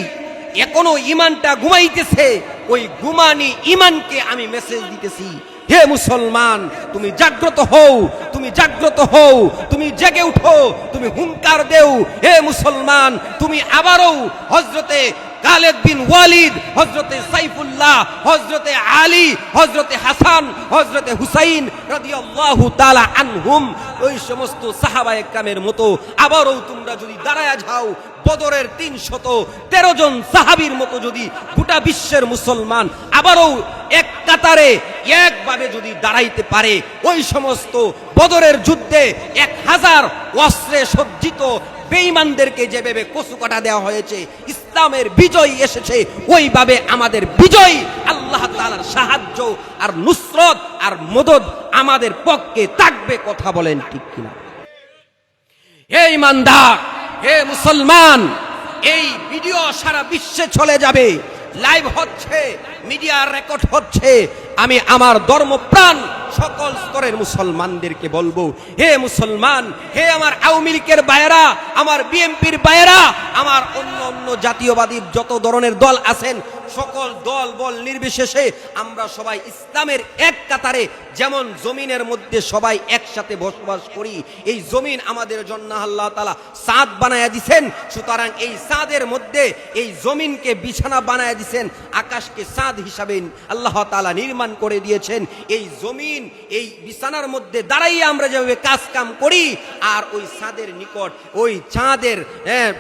এখনো ইমানটা ঘুমাইতেছে, ওই ঘুমানি ইমানকে আমি মেসেজ দিতেছি। হে মুসলমান, তুমি জাগ্রত হও, তুমি জাগ্রত হও, তুমি জেগে উঠো, তুমি হুঙ্কার দেও। হে মুসলমান, তুমি আবারও হযরতে খালিদ বিন ওয়ালিদ, হযরতে সাইফুল্লাহ, হযরতে আলী, হযরতে হাসান, হযরতে হুসাইন রাদিয়াল্লাহু তাআলা আনহুম, ওই সমস্ত সাহাবায়ে কেরামের মতো আবারও তোমরা যদি দাঁড়ায়া যাও, বদরের 313 জন সাহাবীর মতো যদি গোটা বিশ্বের মুসলমান আবারও এক কাতারে একভাবে যদি দাঁড়াইতে পারে, ওই সমস্ত বদরের যুদ্ধে 1000 অস্ত্রে সজ্জিত বেঈমানদেরকে যেভাবে কচুকাটা দেওয়া হয়েছে, ইসলামের বিজয় এসেছে, ওইভাবে আমাদের বিজয় আল্লাহ তাআলার সাহায্য আর নুসরত আর মদদ আমাদের পক্ষে থাকবে। কথা বলেন ঠিক কিনা? হে ইমানদার, হে মুসলমান, এই ভিডিও সারা বিশ্বে চলে যাবে, লাইভ হচ্ছে, মিডিয়া রেকর্ড হচ্ছে। আমি আমার ধর্মপ্রাণ সকল স্তরের মুসলমানদেরকে বলবো, হে মুসলমান, হে আমার আওয়ামী লীগের ভাইয়েরা, আমার বিএনপির ভাইয়েরা, আমার অন্য অন্য জাতীয়বাদী যত ধরনের দল আছেন, সকল দল বল নির্বিশেষে আমরা সবাই ইসলামের এক কাতারে, যেমন জমিনের মধ্যে সবাই একসাথে বসবাস করি, এই জমিন আমাদের জন্য আল্লাহ তাআলা ছাদ বানায়া দিয়েছেন, সুতরাং এই ছাদের মধ্যে এই জমিনকে বিছানা বানায়া দিয়েছেন, আকাশকে ছাদ হিসাবে আল্লাহ তাআলা নির্মাণ করে দিয়েছেন। এই জমিন, এই বিছানার মধ্যে দাঁড়াইয়া আমরা যেভাবে কাজ কাম করি, আর ওই ছাদের নিকট, ওই চাঁদের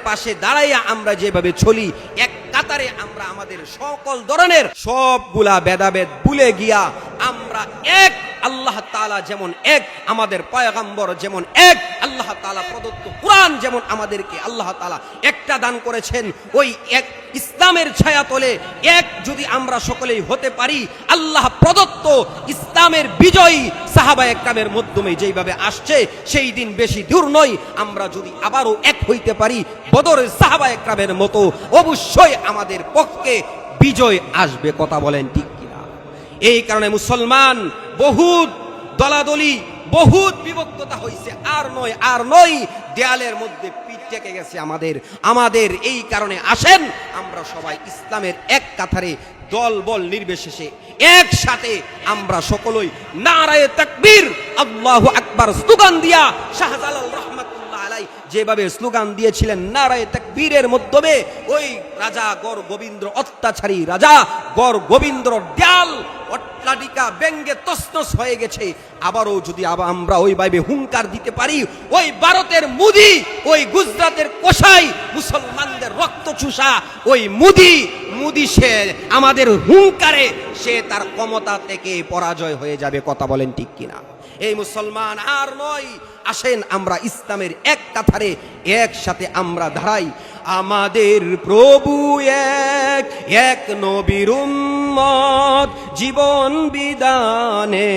পাশে দাঁড়াইয়া আমরা যেভাবে চলি, এক কাতারে আমরা আমাদের সকল ধরনের সবগুলা ভেদাভেদ ভুলে গিয়া আমরা এক, আল্লাহ তাআলা যেমন এক, আমাদের পয়গম্বর যেমন এক, আল্লাহ তাআলা প্রদত্ত কোরআন যেমন আমাদেরকে আল্লাহ তাআলা একটা দান করেছেন, ওই এক ইসলামের ছায়াতলে এক যদি আমরা সকলেই হতে পারি, আল্লাহ প্রদত্ত ইসলামের বিজয়ী সাহাবায়ে কেরামের মাধ্যমে যেইভাবে আসছে, সেই দিন বেশি দূর নয়, আমরা যদি আবারও এক হইতে পারি বদরের সাহাবায়ে কেরামের মতো, অবশ্যই আমাদের পক্ষে বিজয় আসবে। কথা বলেন ঠিক কিনা? এই কারণে মুসলমান, বহুত দলাদলি, বহুত বিভক্ততা হইছে, আর নয় দেয়ালের মধ্যে পিঠ টেকে গেছে আমাদের এই কারণে আসেন আমরা সবাই ইসলামের এক কাতারে দল বল নির্বিশেষে একসাথে আমরা সকলেই নারায়ে তাকবীর আল্লাহু আকবার স্লোগান দিয়া শাহজালাল রহমাতুল্লাহ আলাই যেভাবে স্লোগান দিয়েছিলেন নারায়ে তাকবীরের মাধ্যমে ওই রাজা গড় গোবিন্দ অত্যাচারী রাজা গড় গোবিন্দর দেয়াল অট্টালিকা ব্যঙ্গে তছনছ হয়ে গেছে আবারও যদি আমরা ওইভাবে হুঙ্কার দিতে পারি ওই ভারতের মুদি ওই গুজরাটের কোষাই মুসলমানদের রক্ত চুষা ওই মুদি সে আমাদের হুঙ্কারে সে তার ক্ষমতা থেকে পরাজয় হয়ে যাবে কথা বলেন ঠিক কিনা এই মুসলমান আর নয় আসেন আমরা ইসলামের এক কাতারে একসাথে আমরা দাঁড়াই আমাদের প্রভু এক নবীর উম্মত জীবন বিধানে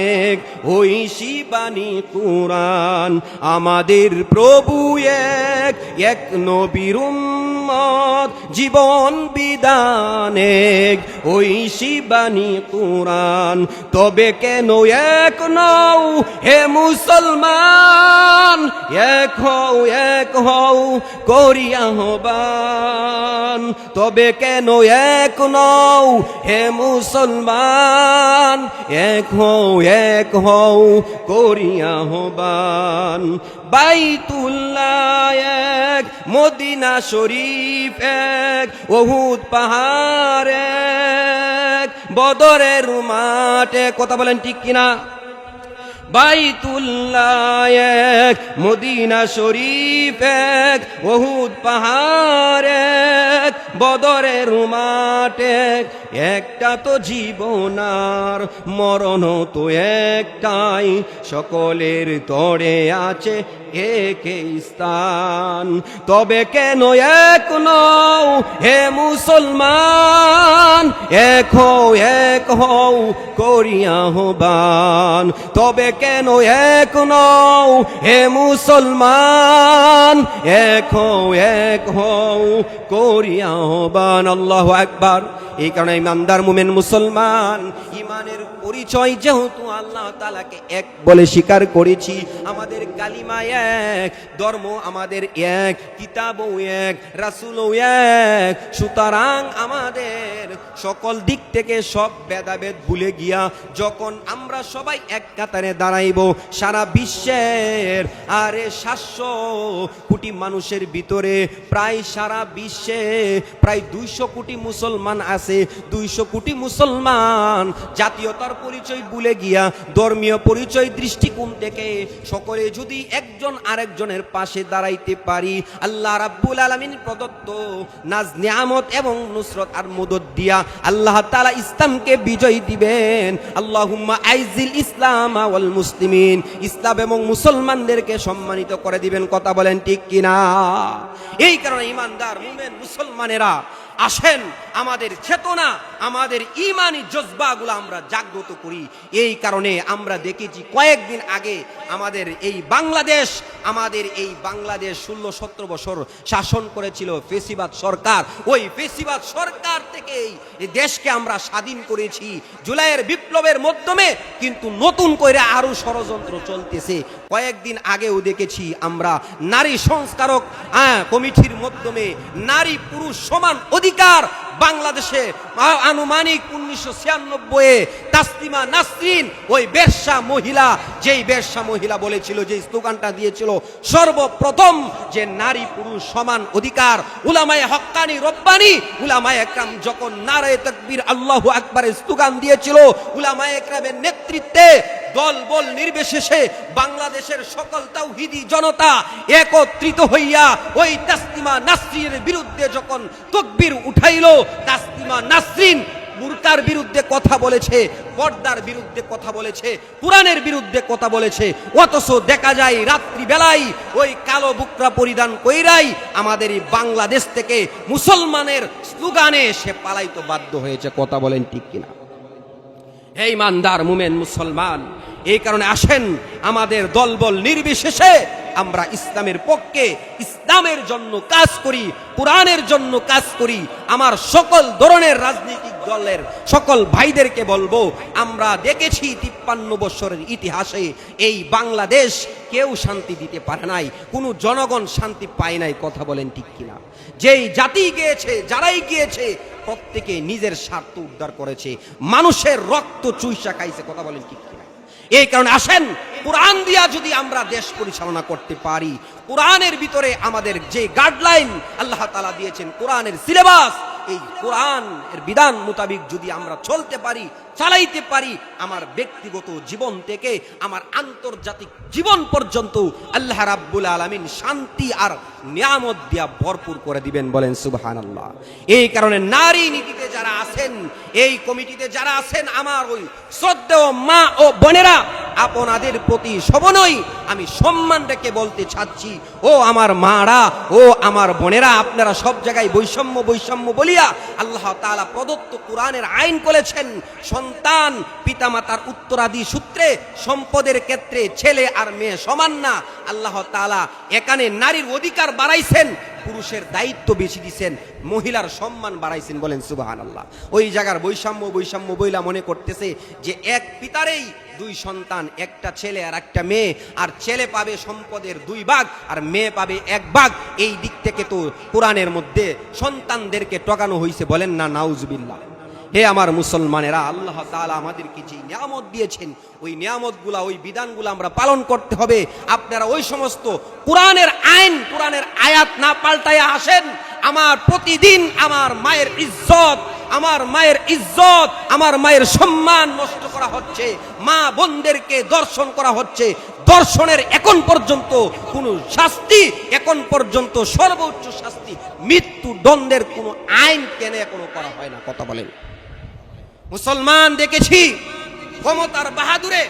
ওই শিবানী কুরআন আমাদের প্রভু এক নবীর উম্মত জীবন বিধানে ওই শিবানী কুরআন তবে কেন এক নও হে মুসলমান এক হও করিয়া আহ্বান তবে কেন এক নও হে মুসলমান এক হও করিয়া আহ্বান বাইতুল্লাহ এক মদিনা শরীফ এক উহুদ পাহাড় এক বদরের মাঠে কথা বলেন ঠিক কিনা বাইতুল্লাহ এক মদিনা শরীফ এক উহুদ পাহাড় এক বদরের মাঠ এক একটা তো জীবন আর মরণ তো একটাই সকলের তরে আছে একই স্থান তবে কেন এক নও হে মুসলমান এক হও করিয়া আহ্বান তবে কেন এক নও হে মুসলমান এক হও করিয়া আহ্বান আল্লাহু আকবার এই কারণে ইমানদার মুমিন মুসলমান ইমানের পরিচয় যেহেতু আল্লাহ তাআলাকে এক বলে স্বীকার করেছি আমাদের কালিমা এক ধর্ম আমাদের এক কিতাবও এক রাসূলও এক সুতরাং আমাদের সকল দিক থেকে সব ভেদাভেদ ভুলে গিয়া যখন আমরা সবাই এক কাতারে দাঁড়াইব সারা বিশ্বের আরে 700 কোটি মানুষের ভিতরে প্রায় সারা বিশ্বে প্রায় 200 কোটি মুসলমান আছে 200 কোটি মুসলমান জাতীয়তার পরিচয় ভুলে গিয়া ধর্মীয় পরিচয় দৃষ্টিকোণ থেকে সকলে যদি একজন আরেকজনের পাশে দাঁড়াইতে পারি আল্লাহ রাব্বুল আলামিন প্রদত্ত নাজ নিয়ামত এবং নুসরত আর মদদ দিয়া আল্লাহ তাআলা ইসলামকে বিজয় দিবেন আল্লাহুম্মা আইজিল ইসলাম ওয়াল মুসলিমিন ইসলাম এবং মুসলমানদেরকে সম্মানিত করে দিবেন কথা বলেন ঠিক কিনা এই কারণে ঈমানদার মুমিন মুসলমানেরা আসেন আমাদের চেতনা আমাদের ঈমানি জজবাগুলো আমরা জাগ্রত করি এই কারণে আমরা দেখেছি কয়েকদিন আগে আমাদের এই বাংলাদেশ 16-17 বছর শাসন করেছিল ফেসিবাদ সরকার ওই ফেসিবাদ সরকার থেকে এই দেশকে আমরা স্বাধীন করেছি জুলাইয়ের বিপ্লবের মাধ্যমে কিন্তু নতুন করে আরো ষড়যন্ত্র চলতেছে কয়েকদিন আগেও দেখেছি আমরা নারী সংস্কারক কমিটির মাধ্যমে নারী পুরুষ সমান অধিকার বাংলাদেশে আনুমানিক 1996 তাসলিমা নাসরিন ওই বেশ্যা মহিলা বলেছিল যে স্লোগানটা দিয়েছিল সর্বপ্রথম যে নারী পুরুষ সমান অধিকার উলামায়ে হক্কানি রব্বানি উলামায়ে একরাম যখন নারায়ে তাকবীর আল্লাহু আকবারের স্লোগান দিয়েছিল উলামায়ে একরামের নেতৃত্বে দল বল নির্বিশেষে বাংলাদেশের সকল তাওহীদি জনতা একত্রিত হইয়া ওই তাসলিমা নাসরিনের বিরুদ্ধে যখন তাকবীর উঠাইলো তাসলিমা নাসরিন বুরকার বিরুদ্ধে কথা বলেছে পর্দার বিরুদ্ধে কথা বলেছে কোরআনের বিরুদ্ধে কথা বলেছে অথচ দেখা যায় রাত্রি বেলায় ওই কালো বুকরা পরিধান কইরাই আমাদের এই বাংলাদেশ থেকে মুসলমানের স্লোগানে সে পালাইতে বাধ্য হয়েছে কথা বলেন ঠিক কিনা হে ঈমানদার মুমিন মুসলমান এই কারণে আসেন আমাদের দলবল নির্বিশেষে আমরা ইসলামের পক্ষে ইসলামের জন্য কাজ করি কোরআনের জন্য কাজ করি আমার সকল ধরনের রাজনৈতিক দলের সকল ভাইদেরকে বলবো, আমরা দেখেছি 53 বছরের ইতিহাসে এই বাংলাদেশ কেউ শান্তি দিতে পারে নাই, কোনো জনগণ শান্তি পায় নাই। কথা বলেন ঠিক কিনা? যেই জাতি গিয়েছে, যারাই গিয়েছে, প্রত্যেকে নিজের স্বার্থ উদ্ধার করেছে, মানুষের রক্ত চুইসা খাইছে। কথা বলেন ঠিক কিনা? এই কারণে আসেন, কোরআন দিয়া যদি আমরা দেশ পরিচালনা করতে পারি, কোরআনের ভিতরে আমাদের যে গাইডলাইন আল্লাহ তাআলা দিয়েছেন, কোরআনের সিলেবাস, এই কোরআন এর বিধান মোতাবেক যদি আমরা চলতে পারি, চালাইতে পারি, আমার ব্যক্তিগত জীবন থেকে আমার আন্তর্জাতিক জীবন পর্যন্ত আল্লাহ রাব্বুল আলামিন শান্তি আর নিয়ামত দিয়া ভরপুর করে দিবেন। বলেন সুবহানাল্লাহ। এই কারণে নারী নীতিতে যারা আছেন, এই কমিটিতে যারা আছেন, আমার ওই শ্রদ্ধেয় মা ও বোনেরা, আপনাদের প্রতি সবনই আমি সম্মান রেখে বলতে চাচ্ছি, ও আমার মারা, ও আমার বোনেরা, আপনারা সব জায়গায় বৈষম্য বৈষম্য বলিয়া আল্লাহ তাআলা প্রদত্ত কোরআনের আইন করেছেন, সন্তান পিতামাতার উত্তরাদি সূত্রে সম্পদের ক্ষেত্রে ছেলে আর মেয়ে সমান না। আল্লাহ তাআলা এখানে নারীর অধিকার বাড়াইছেন, পুরুষের দায়িত্ব বেশি দিয়েছেন, মহিলার সম্মান বাড়াইছেন। বলেন সুবহানাল্লাহ। ওই জায়গার বৈষম্য বৈষম্য বইলা মনে করতেছে যে এক পিতারেই দুই সন্তান, একটা ছেলে আর একটা মেয়ে, আর ছেলে পাবে সম্পদের 2 ভাগ আর মেয়ে পাবে 1 ভাগ। এই দিক থেকে তো কোরআনের মধ্যে সন্তানদেরকে টকানো হয়েছে। বলেন না নাউজুবিল্লাহ। হে আমার মুসলমানেরা, আল্লাহ তাআলা আমাদেরকে যে নিয়ামত দিয়েছেন, ওই নিয়ামতগুলা, ওই বিধানগুলো আমরা পালন করতে হবে। আপনারা ওই সমস্ত কোরআনের আইন, কোরআনের আয়াত না পাল্টায়া আসেন। আমার প্রতিদিন আমার মায়ের ইজ্জত, আমার মায়ের ইজ্জত, আমার মায়ের সম্মান নষ্ট করা হচ্ছে, মা বোনদেরকে দর্শন করা হচ্ছে। দর্শনের এখন পর্যন্ত কোন শাস্তি, এখন পর্যন্ত সর্বোচ্চ শাস্তি মৃত্যুদণ্ডের কোন আইন কেন এখনো করা হয় না। কথা বলেন। মুসলমান দেখেছি ক্ষমতার বাহাদুরে,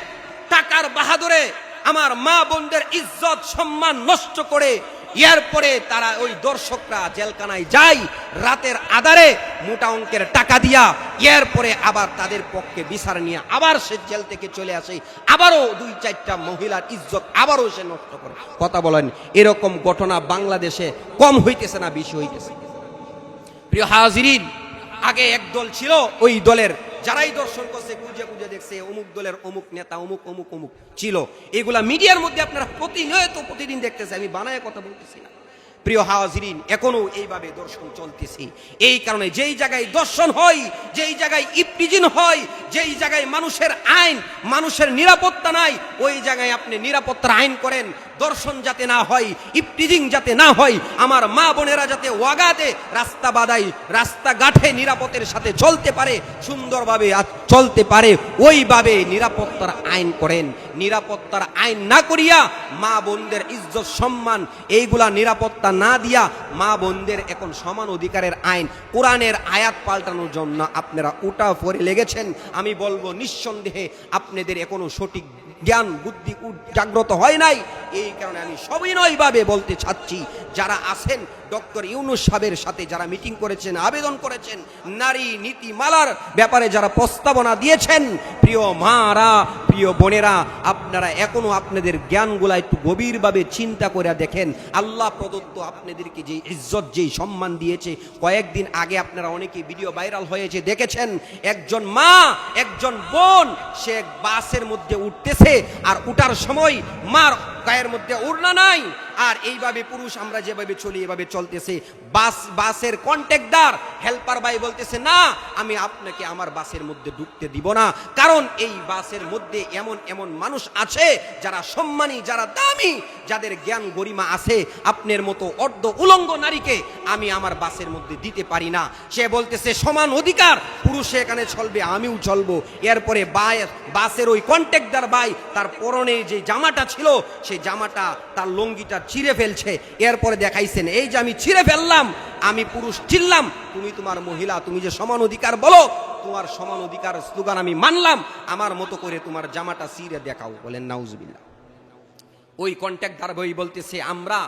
টাকার বাহাদুরে আমার মা বোনদের ইজ্জত সম্মান নষ্ট করে এরপরে তারা ওই দর্শকরা জেলখানায় যায় রাতের আধারে মোটা অঙ্কের টাকা দিয়া, এরপরে আবার তাদের পক্ষে বিচার নিয়ে আবার সে জেল থেকে চলে আসে, আবারও 2-4টা মহিলার ইজ্জত আবারও সে নষ্ট করে। কথা বলেন, এরকম ঘটনা বাংলাদেশে কম হইতেছে না বেশি হইতেছে? প্রিয় হাজিরিন, আগে এক দল ছিল, ওই দলের যারাই দর্শন করছে খুঁজে খুঁজে দেখছে অমুক দলের অমুক নেতা অমুক অমুক অমুক ছিল। এগুলা মিডিয়ার মধ্যে আপনারা প্রতিনিয়ত প্রতিদিন দেখতেছে, আমি বানায় কথা বলতেছি না। প্রিয় হাজিরিন, এখনো এইভাবে দর্শন চলতেছে। এই কারণে যেই জায়গায় দর্শন হয়, যেই জায়গায় ইফতিজিন হয়, যেই জায়গায় মানুষের আইন, মানুষের নিরাপত্তা নাই, ওই জায়গায় আপনি নিরাপত্তার আইন করেন। দর্শন যাতে না হয়, ইফতিজিং যাতে না হয়, আমার মা বোনেরা যাতে ওয়াগাতে রাস্তা বাদাই, রাস্তাঘাটে নিরাপত্তার সাথে চলতে পারে, সুন্দরভাবে চলতে পারে, ওইভাবে নিরাপত্তার আইন করেন। নিরাপত্তার আইন না করিয়া মা বোনদের ইজ্জত সম্মান এইগুলা নিরাপত্তা না দিয়া মা বোনদের এখন সমান অধিকারের আইন, কোরআনের আয়াত পাল্টানোর জন্য আপনারা উঠা পড়ে লেগেছেন। আমি বলবো নিঃসন্দেহে আপনাদের এখনো সঠিক জ্ঞান বুদ্ধি জাগ্রত হয় নাই। এই কারণে আমি সবিনয়ভাবে বলতে চাচ্ছি, যারা আছেন ডক্টর ইউনূস সাহেবের সাথে যারা মিটিং করেছেন, আবেদন করেছেন, নারী নীতিমালার ব্যাপারে যারা প্রস্তাবনা দিয়েছেন, প্রিয় মারা, প্রিয় বোনেরা, আপনারা এখনো আপনাদের জ্ঞানগুলা একটু গভীরভাবে চিন্তা করে দেখেন। আল্লাহ প্রদত্ত আপনাদেরকে যে ইজ্জত, যেই সম্মান দিয়েছে, কয়েকদিন আগে আপনারা অনেকে ভিডিও ভাইরাল হয়েছে দেখেছেন, একজন মা, একজন বোন, সে বাসের মধ্যে উঠতেছে, আর উঠার সময় মার গায়ের মধ্যে ওড়না নাই, আর এইভাবে পুরুষ আমরা যেভাবে চলি এভাবে চলতেছে। বাসের কন্ট্রাক্টর হেল্পার ভাই বলতেছে, না আমি আপনাকে আমার বাসের মধ্যে ঢুকতে দিব না, কারণ এই বাসের মধ্যে এমন এমন মানুষ আছে যারা সম্মানী, যারা দামি, যাদের জ্ঞান গরিমা আছে, আপনার মতো অর্ধ উলঙ্গ নারীকে আমি আমার বাসের মধ্যে দিতে পারি না। সে বলতেছে সমান অধিকার, পুরুষে এখানে চলবে, আমিও চলবো। এরপরে বাসের ওই কন্ট্রাক্টর ভাই তার পরনে যে জামাটা ছিল, সেই জামাটা, তার লুঙ্গিটা ছিঁড়ে ফেলছে। এরপরে দেখাইছেন, এই যে আমি ছিঁড়ে ফেললাম, আমি পুরুষ চিনলাম, তুমি তোমার মহিলা, তুমি যে সমান অধিকার বলো, তোমার সমান অধিকার স্লোগান আমি মানলাম, আমার মতো করে তোমার জামাটা ছিঁড়ে দেখাও। বলেন নাউজুবিল্লাহ। ওই কন্ট্রাক্টর ভাই বলতেছে, আমরা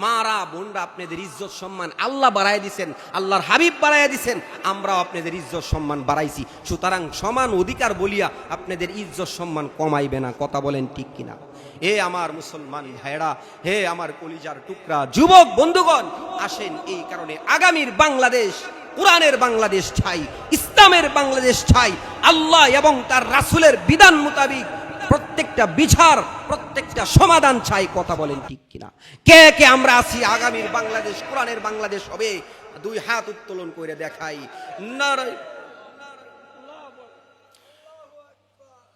মারা বোনরা আপনাদের ইজ্জত সম্মান আল্লাহ বাড়ায় দিছেন, আল্লাহর হাবিব বাড়ায় দিছেন, আমরাও আপনাদের ইজ্জত সম্মান বাড়াইছি, সুতরাং সমান অধিকার বলিয়া আপনাদের ইজ্জত সম্মান কমাইবে না। কথা বলেন ঠিক কিনা? হে আমার মুসলমান ভাইরা, হে আমার কলিজার টুকরা যুবক বন্ধুগণ, আসেন এই কারণে আগামীর বাংলাদেশ কোরআনের বাংলাদেশ চাই, ইসলামের বাংলাদেশ চাই, আল্লাহ এবং তার রাসূলের বিধান মোতাবেক প্রত্যেকটা বিচার, প্রত্যেকটা সমাধান চাই। কথা বলেন ঠিক কিনা? কে কে আমরা আছি আগামীর বাংলাদেশ কোরআনের বাংলাদেশ হবে? দুই হাত উত্তোলন করে দেখাই। নারায়ে।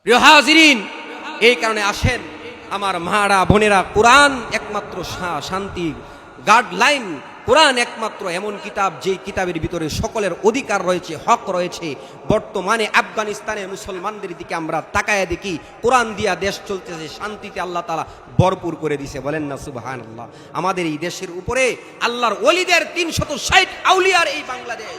প্রিয় হাজিরিন, এই কারণে আসেন আমার মারা বোনেরা, কোরআন একমাত্র শান্তি গাইডলাইন। কোরআন একমাত্র এমন কিতাব যে কিতাবের ভিতরে সকলের অধিকার রয়েছে, হক রয়েছে। বর্তমানে আফগানিস্তানের মুসলমানদের দিকে আমরা তাকায় দেখি, কোরআন দিয়া দেশ চলতেছে, শান্তিতে আল্লাহ তাআলা ভরপুর করে দিছে। বলেন না সুবহানাল্লাহ। আমাদের এই দেশের উপরে আল্লাহর ওলিদের ৩৬০ আউলিয়ার এই বাংলাদেশ,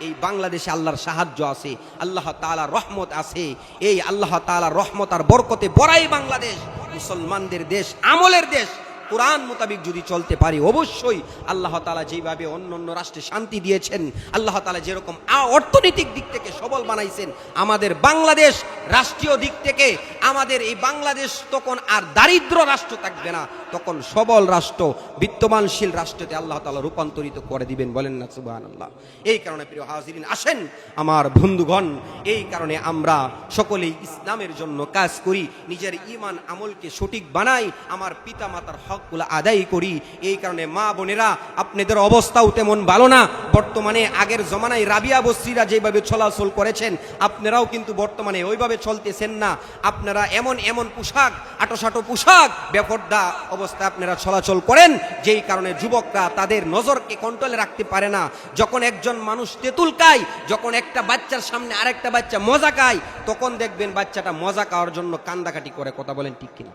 এই বাংলাদেশে আল্লাহর সাহায্য আছে, আল্লাহ তাআলার রহমত আছে। এই আল্লাহ তাআলার রহমত আর বরকতে বড়াই বাংলাদেশ মুসলমানদের দেশ, আমলের দেশ। কোরআন মোতাবেক যদি চলতে পারি, অবশ্যই আল্লাহ তাআলা যেভাবে অন্য অন্য রাষ্ট্রে শান্তি দিয়েছেন, আল্লাহ তাআলা যেরকম অর্থনৈতিক দিক থেকে সবল বানাইছেন, আমাদের বাংলাদেশ রাষ্ট্রীয় দিক থেকে আমাদের এই বাংলাদেশ তখন আর দারিদ্র রাষ্ট্র থাকবে না, তখন সবল রাষ্ট্র, বিত্তমানশীল রাষ্ট্রতে আল্লাহ তাআলা রূপান্তরিত করে দিবেন। বলেন না সুবহানাল্লাহ। এই কারণে প্রিয় হাজিরিন, আসেন আমার বন্ধুগণ, এই কারণে আমরা সকলেই ইসলামের জন্য কাজ করি, নিজের ঈমান আমলকে সঠিক বানাই, আমার পিতা মাতার হকগুলো আদায় করি। এই কারণে মা বোনেরা, আপনাদের অবস্থাও তেমন ভালো না। বর্তমানে আগের জমানায় রাবিয়া বসরিরা যেভাবে চলাচল করেছেন, আপনারাও কিন্তু বর্তমানে ওইভাবে চলতেছেন না। আপনারা এমন এমন পোশাক, আটোসাটো পোশাক, বেপরদা অবস্থায় আপনারা চলাচল করেন, যেই কারণে যুবকরা তাদের নজরকে কন্ট্রোলে রাখতে পারে না। যখন একজন মানুষ তেঁতুল খায়, যখন একটা বাচ্চার সামনে আরেকটা বাচ্চা মজা খায়, তখন দেখবেন বাচ্চাটা মজা খাওয়ার জন্য কান্দাকাটি করে। কথা বলেন ঠিক কিনা?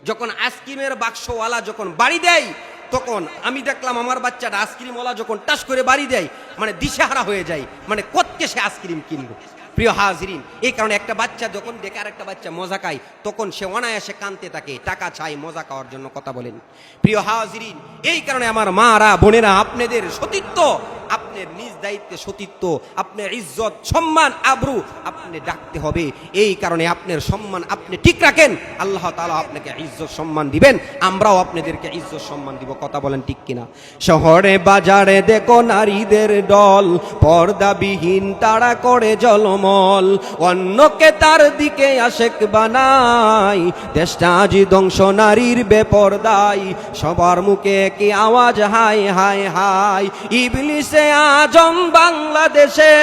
যখন আইসক্রিমের বাক্সওয়ালা যখন বাড়ি দেয়, তখন আমি দেখলাম আমার বাচ্চাটা আইসক্রিমওয়ালা যখন টাস করে বাড়ি দেয়, মানে দিশেহারা হয়ে যায়, মানে কোত্থেকে সে আইসক্রিম কিনবো। প্রিয় হাজিরিন, এই কারণে একটা বাচ্চা যখন দেখে আর একটা বাচ্চা মজা খায়, তখন সে অনায়াসে কানতে থাকে, টাকা চাই মজা খাওয়ার জন্য। কথা বলেন প্রিয় হাজিরিন, এই কারণে আমার মারা বোনেরা, আপনাদের সতীত্ব, আপনার নিজ দায়িত্বে সতীত্ব, আপনার ইজ্জত সম্মান আবরু আপনি ডাকতে হবে। এই কারণে আপনার সম্মান আপনি ঠিক রাখেন, আল্লাহ তাআলা আপনাকে ইজ্জত সম্মান দিবেন, আমরাও আপনাদেরকে ইজ্জত সম্মান দিব। কথা বলেন ঠিক কিনা? শহরে বাজারে দেখো নারীদের দল, পর্দাবিহীন তারা করে জলমল, অন্যকে তার দিকে আশেক বানাই, দেশটা আজ ধ্বংস নারীর বেপরদাই, সবার মুখে কি আওয়াজ হাই হাই হাই, ইবলিসে আজম বাংলাদেশে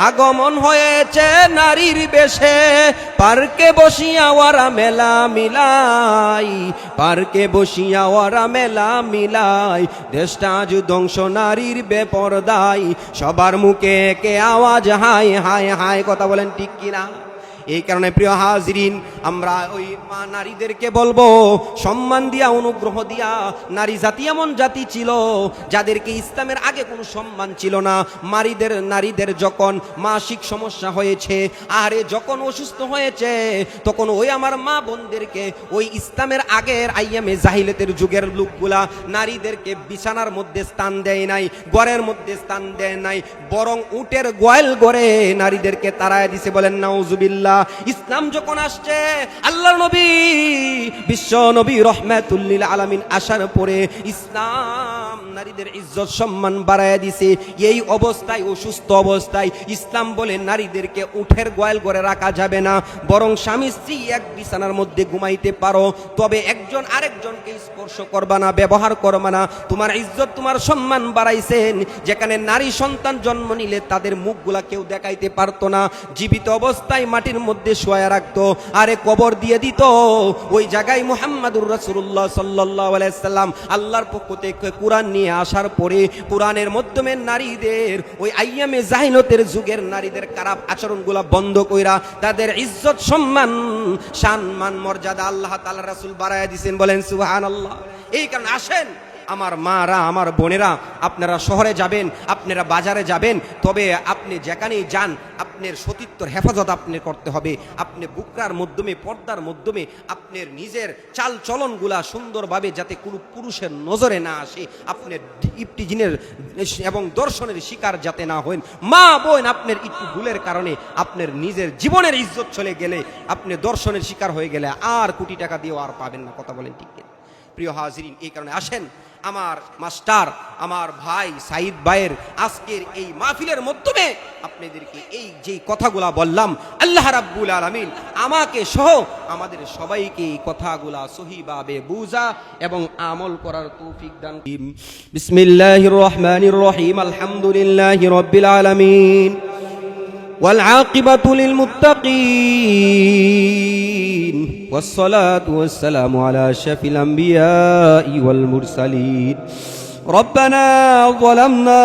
আগমন হয়েছে নারীর বেশে, পার্কে বসিয়া ওরা মেলা মিলাই, পার্কে বসিয়া ওরা মেলা মিলাই, দেশটা আজ ধ্বংস নারীর বেপরদাই, সবার মুখে কে আওয়াজ হাই হাই হাই। কথা বলেন ঠিক কিনা? এই কারণে প্রিয় হাজিরিন, আমরা ওই মা নারীদেরকে বলবো, সম্মান দিয়া, অনুগ্রহ দিয়া। নারী জাতি এমন জাতি ছিল যাদেরকে ইসলামের আগে কোনো সম্মান ছিল না। নারীদের যখন মাসিক সমস্যা হয়েছে, আরে যখন অসুস্থ হয়েছে, তখন ওই আমার মা বোনদেরকে ওই ইসলামের আগের আইয়ামে জাহিলিয়াতের যুগের লোকগুলা নারীদেরকে বিছানার মধ্যে স্থান দেয় নাই, ঘরের মধ্যে স্থান দেয় নাই, বরং উটের গোয়াল করে নারীদেরকে তাড়ায় দিছে। বলেন নাউজুবিল্লাহ। ইসলাম যখন আসছে, আল্লাহর নবী, বিশ্ব নবী রহমাতুল লিল আলামিন আসার পরে ইসলাম নারীদের ইজ্জত সম্মান বাড়ায় দিছে। এই অবস্থায়, অসুস্থ অবস্থায় ইসলাম বলে নারীদেরকে উঠের গোয়াল করে রাখা যাবে না, বরং স্বামী স্ত্রী এক বিছানার মধ্যে ঘুমাইতে পারো, তবে একজন আরেকজনকে স্পর্শ করবা না, ব্যবহার করবা না। তোমার ইজ্জত, তোমার সম্মান বাড়াইছেন। যেখানে নারী সন্তান জন্ম নিলে তাদের মুখগুলা কেউ দেখাইতে পারতো না, জীবিত অবস্থায় মাটির মধ্যে শোয়া রাখতো, আরে কবর দিয়ে দিত। ওই জায়গায় মুহাম্মাদুর রাসূলুল্লাহ সাল্লাল্লাহু আলাইহি সাল্লাম আল্লাহর পক্ষ থেকে কোরআন নিয়ে আসার পরে, কোরআনের মাধ্যমে নারীদের ওই আইয়ামে জাহিলিয়াতের যুগের নারীদের খারাপ আচরণগুলা বন্ধ কইরা তাদের ইজ্জত সম্মান সম্মান মর্যাদা আল্লাহ তাআলার রাসূল বাড়ায়া দিয়েছেন। বলেন সুবহানাল্লাহ। এই কারণে আসেন আমার মারা, আমার বোনেরা, আপনারা শহরে যাবেন, আপনারা বাজারে যাবেন, তবে আপনি যেখানেই যান আপনার সতীত্বর হেফাজত আপনি করতে হবে। আপনি বুকরার মাধ্যমে, পর্দার মাধ্যমে আপনার নিজের চাল চলনগুলা সুন্দরভাবে যাতে কোনো পুরুষের নজরে না আসে, আপনার ইফতিজিনের এবং দর্শনের শিকার যাতে না হন। মা বোন, আপনার একটু ভুলের কারণে আপনার নিজের জীবনের ইজ্জত চলে গেলে, আপনি দর্শনের শিকার হয়ে গেলে আর কোটি টাকা দিয়েও আর পাবেন না। কথা বলেন ঠিক কিনা? প্রিয় হাজিরিন, এই কারণে আসেন আমার মাস্টার, আমার ভাই সাইদ ভাইয়ের আজকের এই মাহফিলের মাধ্যমে আপনাদেরকে এই যে কথাগুলা বললাম, আল্লাহ রাব্বুল আলামিন আমাকে সহ আমাদের সবাইকে এই কথাগুলা সহিভাবে বুঝা এবং আমল করার তৌফিক দান করুন। বিসমিল্লাহির রহমানির রহিম, আলহামদুলিল্লাহি রাব্বিল আলামিন, والعاقبة للمتقين والصلاة والسلام على أشرف الأنبياء والمرسلين. ربنا ظلمنا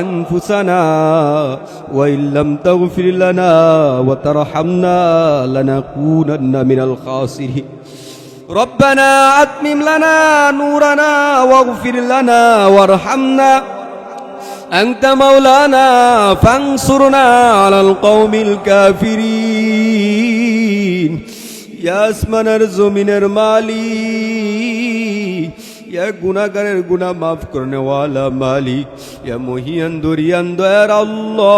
أنفسنا وإن لم تغفر لنا وترحمنا لنكونن من الخاسرين. ربنا أتمم لنا نورنا واغفر لنا وارحمنا أنت مولانا فانصرنا على القوم الكافرين. يا আসমানের জমিনের মালিক, ইয়া গুনাহগারের গুনাহ মাফ করনে ওয়ালা মালিক, ইয়া মহিয়ান দরিয়ান দয়ার আল্লাহ,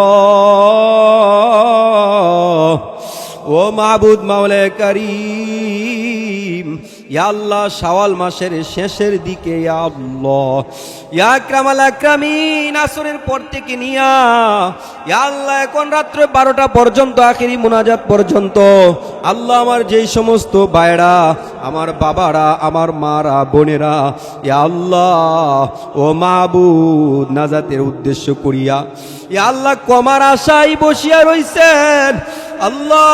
ও মাবুদ মাওলা কারীম, ইয়া আল্লাহ শাওয়াল মাসের শেষের দিকে ইয়া আল্লাহ, ইয়া আকরামাল আকরামিন, আসরের পর থেকে নিয়া ইয়া আল্লাহ এখন রাত্র 12টা পর্যন্ত আখেরি মুনাজাত পর্যন্ত আল্লাহ আমার যেই সমস্ত ভাইরা, আমার বাবারা, আমার মারা, বোনেরা ইয়া আল্লাহ ও মাবুদ নাজাতের উদ্দেশ্য করিয়া ইয়া আল্লাহ কমার আশায় বসিয়া রইছেন, আল্লাহ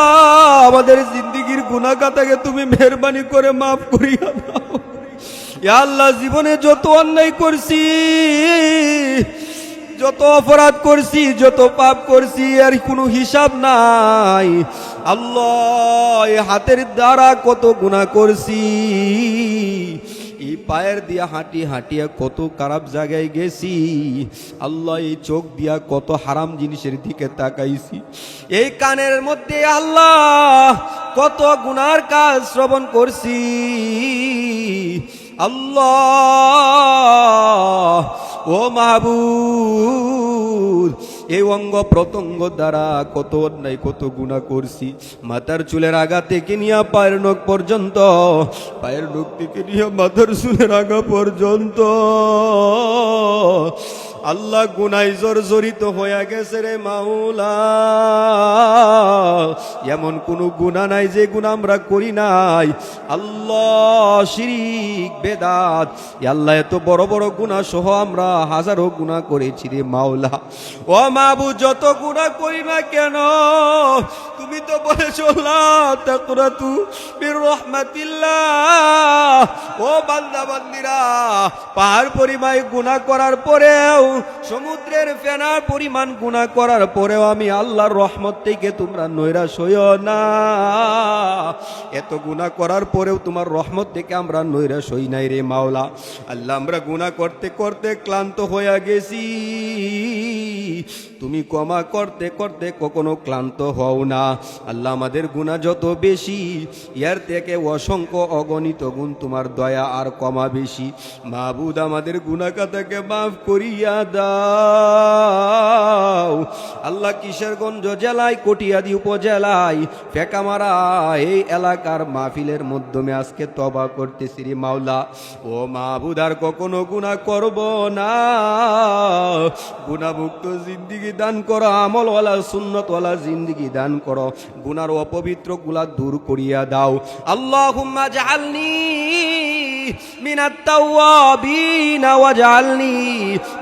আমাদের জিন্দেগীর গুনাহ খাতাকে তুমি মেহেরবানি করে মাফ করিয়া দাও। ইয়া আল্লাহ জীবনে যত অন্যায় করছি, যত অপরাধ করছি, যত পাপ করছি আর কোনো হিসাব নাই। আল্লাহ এই হাতের দ্বারা কত গুনাহ করছি, এই পায়ের দিয়া হাঁটি হাঁটিয়া কত খারাপ জায়গায় গেছি, আল্লাহ এই চোখ দিয়া কত হারাম জিনিসের দিকে তাকাইছি, এই কানের মধ্যে আল্লাহ কত গুনার কাজ শ্রবণ করছি। আল্লাহ ও মাহবুব এই অঙ্গ প্রত্যঙ্গ দ্বারা কত অন্যায় কত গুনাহ করছি, মাথার চুলের আগা থেকে নিয়ে পায়ের নখ পর্যন্ত, পায়ের নখ থেকে নিয়ে মাথার চুলের আগা পর্যন্ত আল্লাহ গুনায় জর্জরিত হয়ে গেছে রে মাওলা। এমন কোন গুনাহ নাই যে গুনাহ আমরা করি নাই। আল্লাহ শিরিক বেদাত আল্লাহ এত বড় বড় গুনাহ সহ আমরা হাজারো গুনাহ করেছি রে মাওলা। ও মাবুদ যত গুনাহ করি না কেন তুমি তো বলেছো লা তাকরাতু মির রাহমাতিল্লাহ। ও বান্দা বান্দিরা পাহাড় পরিমাণ গুনাহ করার পরেও, সমুদ্রের ফেনার পরিমাণ গুনাহ করার পরেও আমি আল্লাহর রহমত থেকে তোমরা নৈরাশ হইও না। এত গুনাহ করার পরেও তোমার রহমত থেকে আমরা নৈরাশ হই নাই রে মাওলা। আল্লাহ আমরা গুনাহ করতে করতে ক্লান্ত হয়ে গেছি, তুমি ক্ষমা করতে করতে কখনো ক্লান্ত হও না। আল্লাহ আমাদের গুনাহ যত বেশি এর থেকে অসংখ্য অগণিত গুণ তোমার দয়া আর ক্ষমা বেশি। মাবুদ আমাদের গুনাহ খাতাকে মাফ করিয়া দাও। আল্লাহ কিশোরগঞ্জ জেলায় কটিয়াদি উপজেলায় ফেকামারা এই এলাকার মাহফিলের মাধ্যমে আজকে তওবা করতেছি রে মাওলা। ও মাবুদ আর কখনো গুনাহ করব না। গুনাহমুক্ত জিন্দেগি দান করো, আমলওয়ালা সুন্নতওয়ালা জিন্দেগি দান করো, গুনার অপবিত্র গুলা দূর করিয়া দাও। আল্লাহুম্মা জাআলনি মিনাত তাওয়াবিন ওয়াজআলনি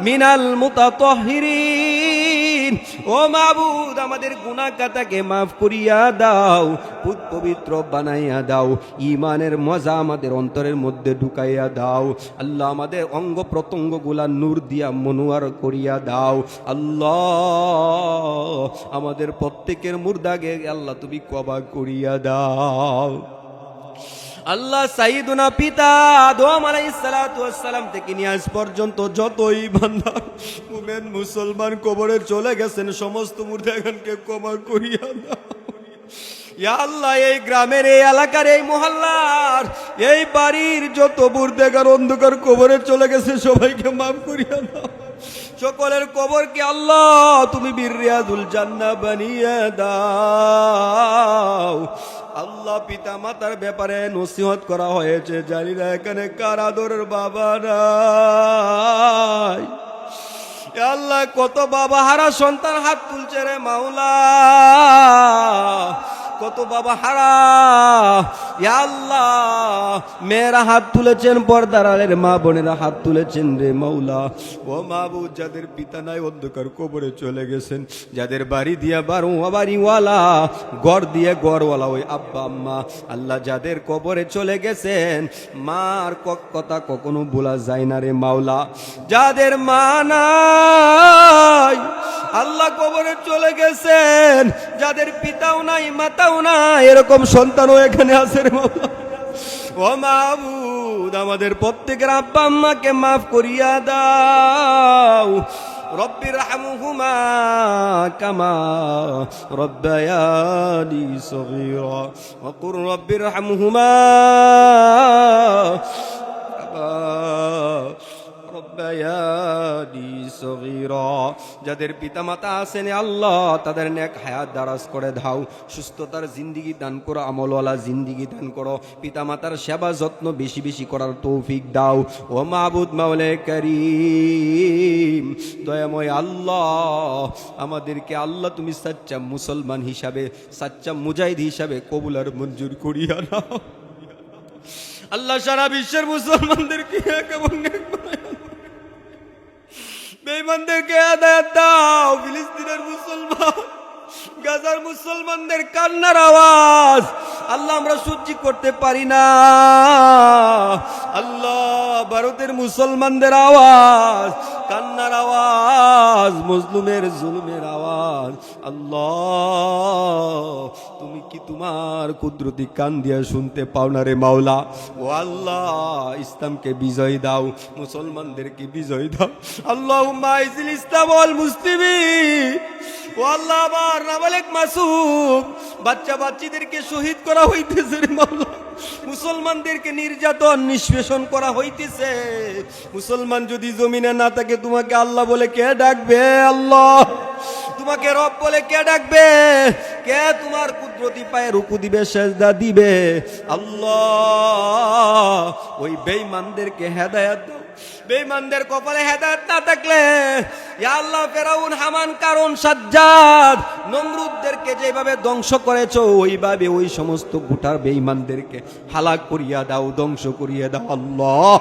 মিনাল মুতাতাহহিরিন। ও মাবুদ আমাদের গুনাহ খাতাকে মাফ করিয়া দাও, পবিত্র বানাইয়া দাও, ঈমানের মজা আমাদের অন্তরের মধ্যে ঢুকাইয়া দাও। আল্লাহ আমাদের অঙ্গ প্রত্যঙ্গ গুলা নূর দিয়া মনোয়ার করিয়া দাও। আল্লাহ আমাদের প্রত্যেকের মুর্দাকে আল্লাহ তুমি কবা করিয়া দাও। আল্লাহ সাইয়্যিদুনা পিতা আদম আলাইহিস সালাতু ওয়াস সালাম থেকে নিয়ে আজ পর্যন্ত যতই বান্দা মুমিন মুসলমান কবরে চলে গেছেন সমস্ত মুর্দাগানকে ক্ষমা করিয়া দাও। ইয়া আল্লাহ এই গ্রামের এই এলাকার এই মহল্লার এই বাড়ির যত মুর্দাগান অন্ধকার কবরে চলে গেছে সবাইকে মাফ করিয়া দাও। সকলের কবরকে আল্লাহ তুমি বিরিয়াজুল জান্নাহ বানিয়ে দাও। আল্লাহ পিতা মাতার ব্যাপারে নসিহত করা হয়েছে, জানি না এখানে কার আদরের বাবা নাই। আল্লাহ কত বাবা হারা সন্তান হাত তুলছে রে মাওলা, কত বাবা হারা। ইয়া আল্লাহ মেয়েরা হাত তুলেছেন, পর্দার আড়ালের মা বোনেরা হাত তুলেছেন রে মাওলা। ও মাবুদ, যাদের পিতা নাই অন্ধকার কবরে চলে গেছেন, যাদের বাড়ি দিয়া বাড়িওয়ালা, ঘর দিয়ে ঘরওয়ালা ওই আব্বা আম্মা, আল্লাহ যাদের কবরে চলে গেছেন, মার কথা কখনো ভোলা যায় না রে মাওলা। যাদের মা নাই আল্লাহ কবরে চলে গেছেন, যাদের পিতাও নাই মাতাও নাই, এরকম সন্তানও এখানে আছে রে মাওলা। ও মাবুদ, আমাদের প্রত্যেকের আব্বা আম্মাকে মাফ করিয়া দাও। রব্বির রহমহুমা কামা রব্বায়ানি সগীরা ওয়া কুর রব্বির রহমহুমা কামা রব্বায়ানি সগীরা। যাদের পিতামাতা আছেন আল্লাহ তাদের নেক হায়াত দারাজ করে দাও, সুস্থতার জিন্দিগি দান করো, আমলওয়ালা জিন্দিগি দান করো, পিতামাতার সেবা যত্ন বেশি বেশি করার তৌফিক দাও। ও মাবুদ মাওলা করিম, দয়াময় আল্লাহ, আমাদেরকে আল্লাহ তুমি সাচ্চা মুসলমান হিসাবে, সাচ্চা মুজাহিদ হিসাবে কবুল আর মঞ্জুর করিয়া নাও। আল্লাহ সারা বিশ্বের মুসলমানদেরকে এক এবং এক বানায়া দাও, বেঈমানদেরকে হেদায়েত দাও। ফিলিস্তিনের মুসলমান, গাজার মুসলমানদের কান্নার আওয়াজ আল্লাহ আমরা সহ্য করতে পারি না। আল্লাহ ভারতের মুসলমানদের আওয়াজ, কান্নার আওয়াজ, মজলুমের জুলুমের আওয়াজ, আল্লাহ তুমি কি তোমার কুদরতি কান দিয়া শুনতে পাও না রে মাওলা? ও আল্লাহ ইসলামকে বিজয় দাও, মুসলমানদেরকে বিজয় দাও। আল্লাহুম্মা আইজিল ইসলাম ওয়াল মুসলিমিন। ও আল্লাহ, আবার নাবালেক মাসুম বাচ্চা বাচ্চাদেরকে শহীদ করা হইতেছে রে মাওলা, মুসলমানদেরকে নির্যাতন নিষ্পেষণ করা হইতেছে। মুসলমান যদি জমিনে না থাকে তোমাকে আল্লাহ বলে কে ডাকবে? আল্লাহ তোমাকে রব বলে কে ডাকবে? কে তোমার কুদরতি পায়ে রুকু দিবে, সেজদা দিবে? আল্লাহ ওই বেঈমানদেরকে হেদায়েত দাও। বেঈমানদের কপালে হেদায়েত না থাকলে ইয়া আল্লাহ ফেরাউন, হামান, কারুন, সাজ্জাদ, নমরুদদেরকে যেভাবে ধ্বংস করেছো ওইভাবে ওই সমস্ত গোটার বেঈমানদেরকে হালাক করিয়া দাও, ধ্বংস করিয়া দাও। আল্লাহ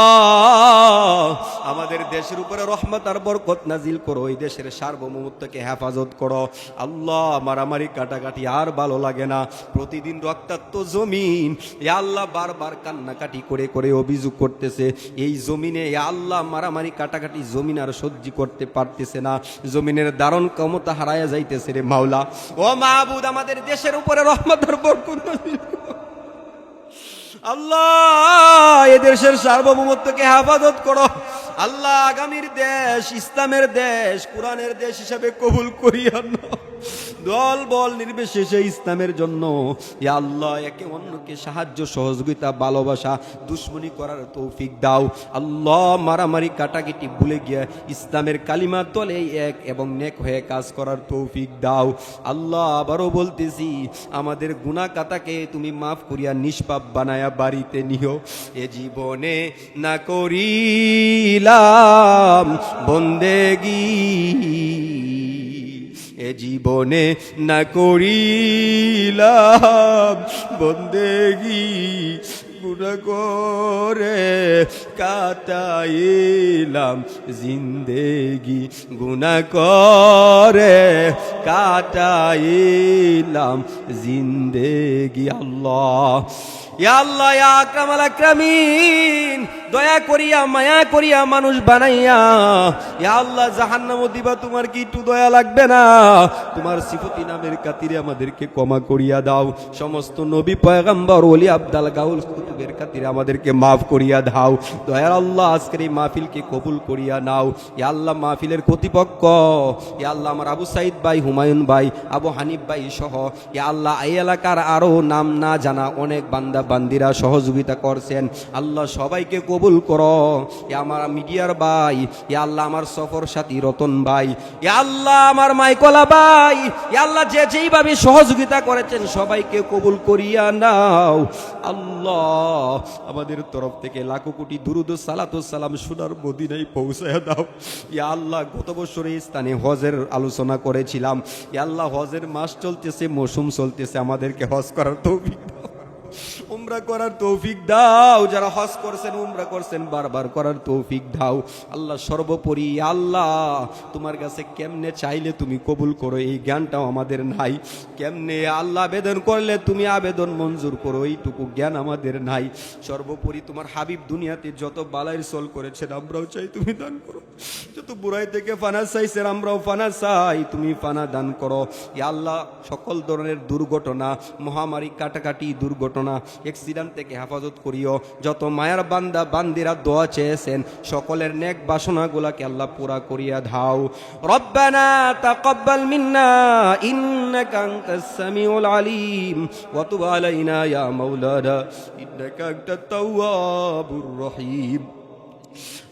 আল্লাহ আমাদের দেশের উপরে রহমত আর বরকত নাজিল করো, এই দেশের সার্বভৌমত্বকে হেফাজত করো। আল্লাহ মারামারি কাটাকাটি আর ভালো লাগে না, প্রতিদিন রক্তাক্ত জমিন। ইয়া আল্লাহ বারবার কান্নাকাটি করে করে অভিযোগ করতেছে এই জমিনে ইয়া আল্লাহ মারামারি কাটাকাটি জমিন আর সহ্য করতে পারতেছে না, জমিনের ধারণ ক্ষমতা হারায়া যাইতেছে রে মাওলা। ও মাহবুদ, আমাদের দেশের উপরে রহমত আর বরকত নাজিল করো। আল্লাহ এ দেশের সার্বভৌমত্বকে হেফাজত করো। আল্লাহ আগামীর দেশ ইসলামের দেশ, কোরআনের দেশ হিসাবে কবুল করিয়া নাও। দল বল নির্বিশেষে ইসলামের জন্য ইয়া আল্লাহ একে অন্যকে সাহায্য সহযোগিতা ভালোবাসা দুশ্মনী করার তৌফিক দাও। আল্লাহ মারামারি কাটাকাটি ভুলে গিয়া ইসলামের কালিমা তলে এক এবং নেক হয়ে কাজ করার তৌফিক দাও। আল্লাহ আবারও বলতেছি আমাদের গুনাহ কাটাকে তুমি মাফ করিয়া নিষ্পাপ বানায়া বাড়িতে নিও। এ জীবনে না করিলাম বন্দেগী, এ জীবনে না করিলাম বন্দেগী, গুনাহ করে কাটাইলাম জিন্দেগি, গুনাহ করে কাটাইলাম জিন্দেগি। আল্লাহ ইয়া আল্লাহ ইয়া আকরামাল আকরামিন, দয়া করিয়া মায়া করিয়া মানুষ বানাইয়া ইয়া আল্লাহ জাহান্নামে দিবা, তোমার কি একটু দয়া লাগবে না? তোমার সিফতি নামের খাতিরে আমাদেরকে ক্ষমা করিয়া দাও। সমস্ত নবী পয়গম্বর ওলি আব্দাল গাউল কুতুবের খাতিরে আমাদেরকে মাফ করিয়া দাও। দয়ার আল্লাহ আজকের এই মাহফিলকে কবুল করিয়া নাও। ইয়া আল্লাহ মাহফিলের কর্তৃপক্ষ ইয়া আল্লাহ আমার আবু সাইদ ভাই, হুমায়ুন ভাই, আবু হানিফ ভাই সহ ইয়া আল্লাহ এই এলাকার আরো নাম না জানা অনেক বান্দা বান্দিরা সহযোগিতা করছেন। আল্লাহ সবাইকে কবুল কবুল করো। এ আমার মিডিয়ার ভাই, এ আল্লাহ আমার সফর সাথী রতন ভাই, এ আল্লাহ আমার মাইকলা ভাই, এ আল্লাহ যে যেইভাবে সহযোগিতা করেছেন সবাইকে কবুল করিয়া নাও। আল্লাহ আমাদের তরফ থেকে লাখো কোটি দুরুদ ও সালাত ও সালাম সোনার মদিনায় পৌঁছায়া দাও। ইয়া আল্লাহ গত বছর এই স্থানে হজের আলোচনা করেছিলাম। ইয়া আল্লাহ হজের মাস চলতেছে, মৌসুম চলতেছে, আমাদেরকে হজ করার তৌফিক দাও, উমরা করার তৌফিক দাও। যারা হজ করছেন উমরা করছেন বারবার করার তৌফিক দাও। আল্লাহ সর্বোপরি আল্লাহ তোমার কাছে কেমনে চাইলে তুমি কবুল করো এই জ্ঞানটাও আমাদের নাই। কেমনে আল্লাহ আবেদন করলে তুমি আবেদন মঞ্জুর করো এইটুকু জ্ঞান আমাদের নাই। সর্বোপরি তোমার হাবিব দুনিয়াতে যত বালাইর সোল করেছেন আমরাও চাই তুমি দান করো। যত বুড়াই থেকে ফানা চাইছেন আমরাও ফানা চাই, তুমি ফানা দান করো। ইয়া আল্লাহ সকল ধরনের দুর্ঘটনা, মহামারী, কাটাকাটি দুর্ঘটনা, অ্যাক্সিডেন্ট থেকে হেফাজত করিও। যত মায়ার বান্দা বান্দিরা দোয়া চেয়েছেন সকলের নেক বাসনাগুলাকে আল্লাহ পুরা করিয়া দাও। রব্বানা তাকাব্বাল মিন্না ইন্নাকা আনতাস সামিউল আলিম ওয়া তুব আলাইনা ইয়া মাওলানা ইন্নাকা আনতাত তাওয়াবুর রহিম।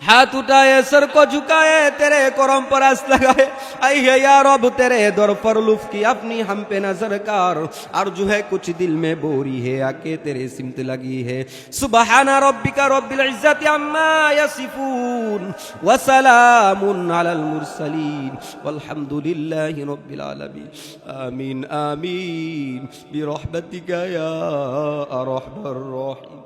हाथ उठाए सर को झुकाए तेरे करम पर आस लगाए, आई है या रब तेरे दर पर लुफ की अपनी हम पे नजर कर। अर्जू है कुछ दिल में बोरी है आके तेरे सिमत लगी है। सुबहाना रब्बिका रब्बिल इज्जति अम्मा यसिफून व सलामुन अलल मुरसलीन वल्हम्दुलिल्लाहि रब्बिल आलमीन। आमीन आमीन बिरहमतिका या अरहमर राहिम।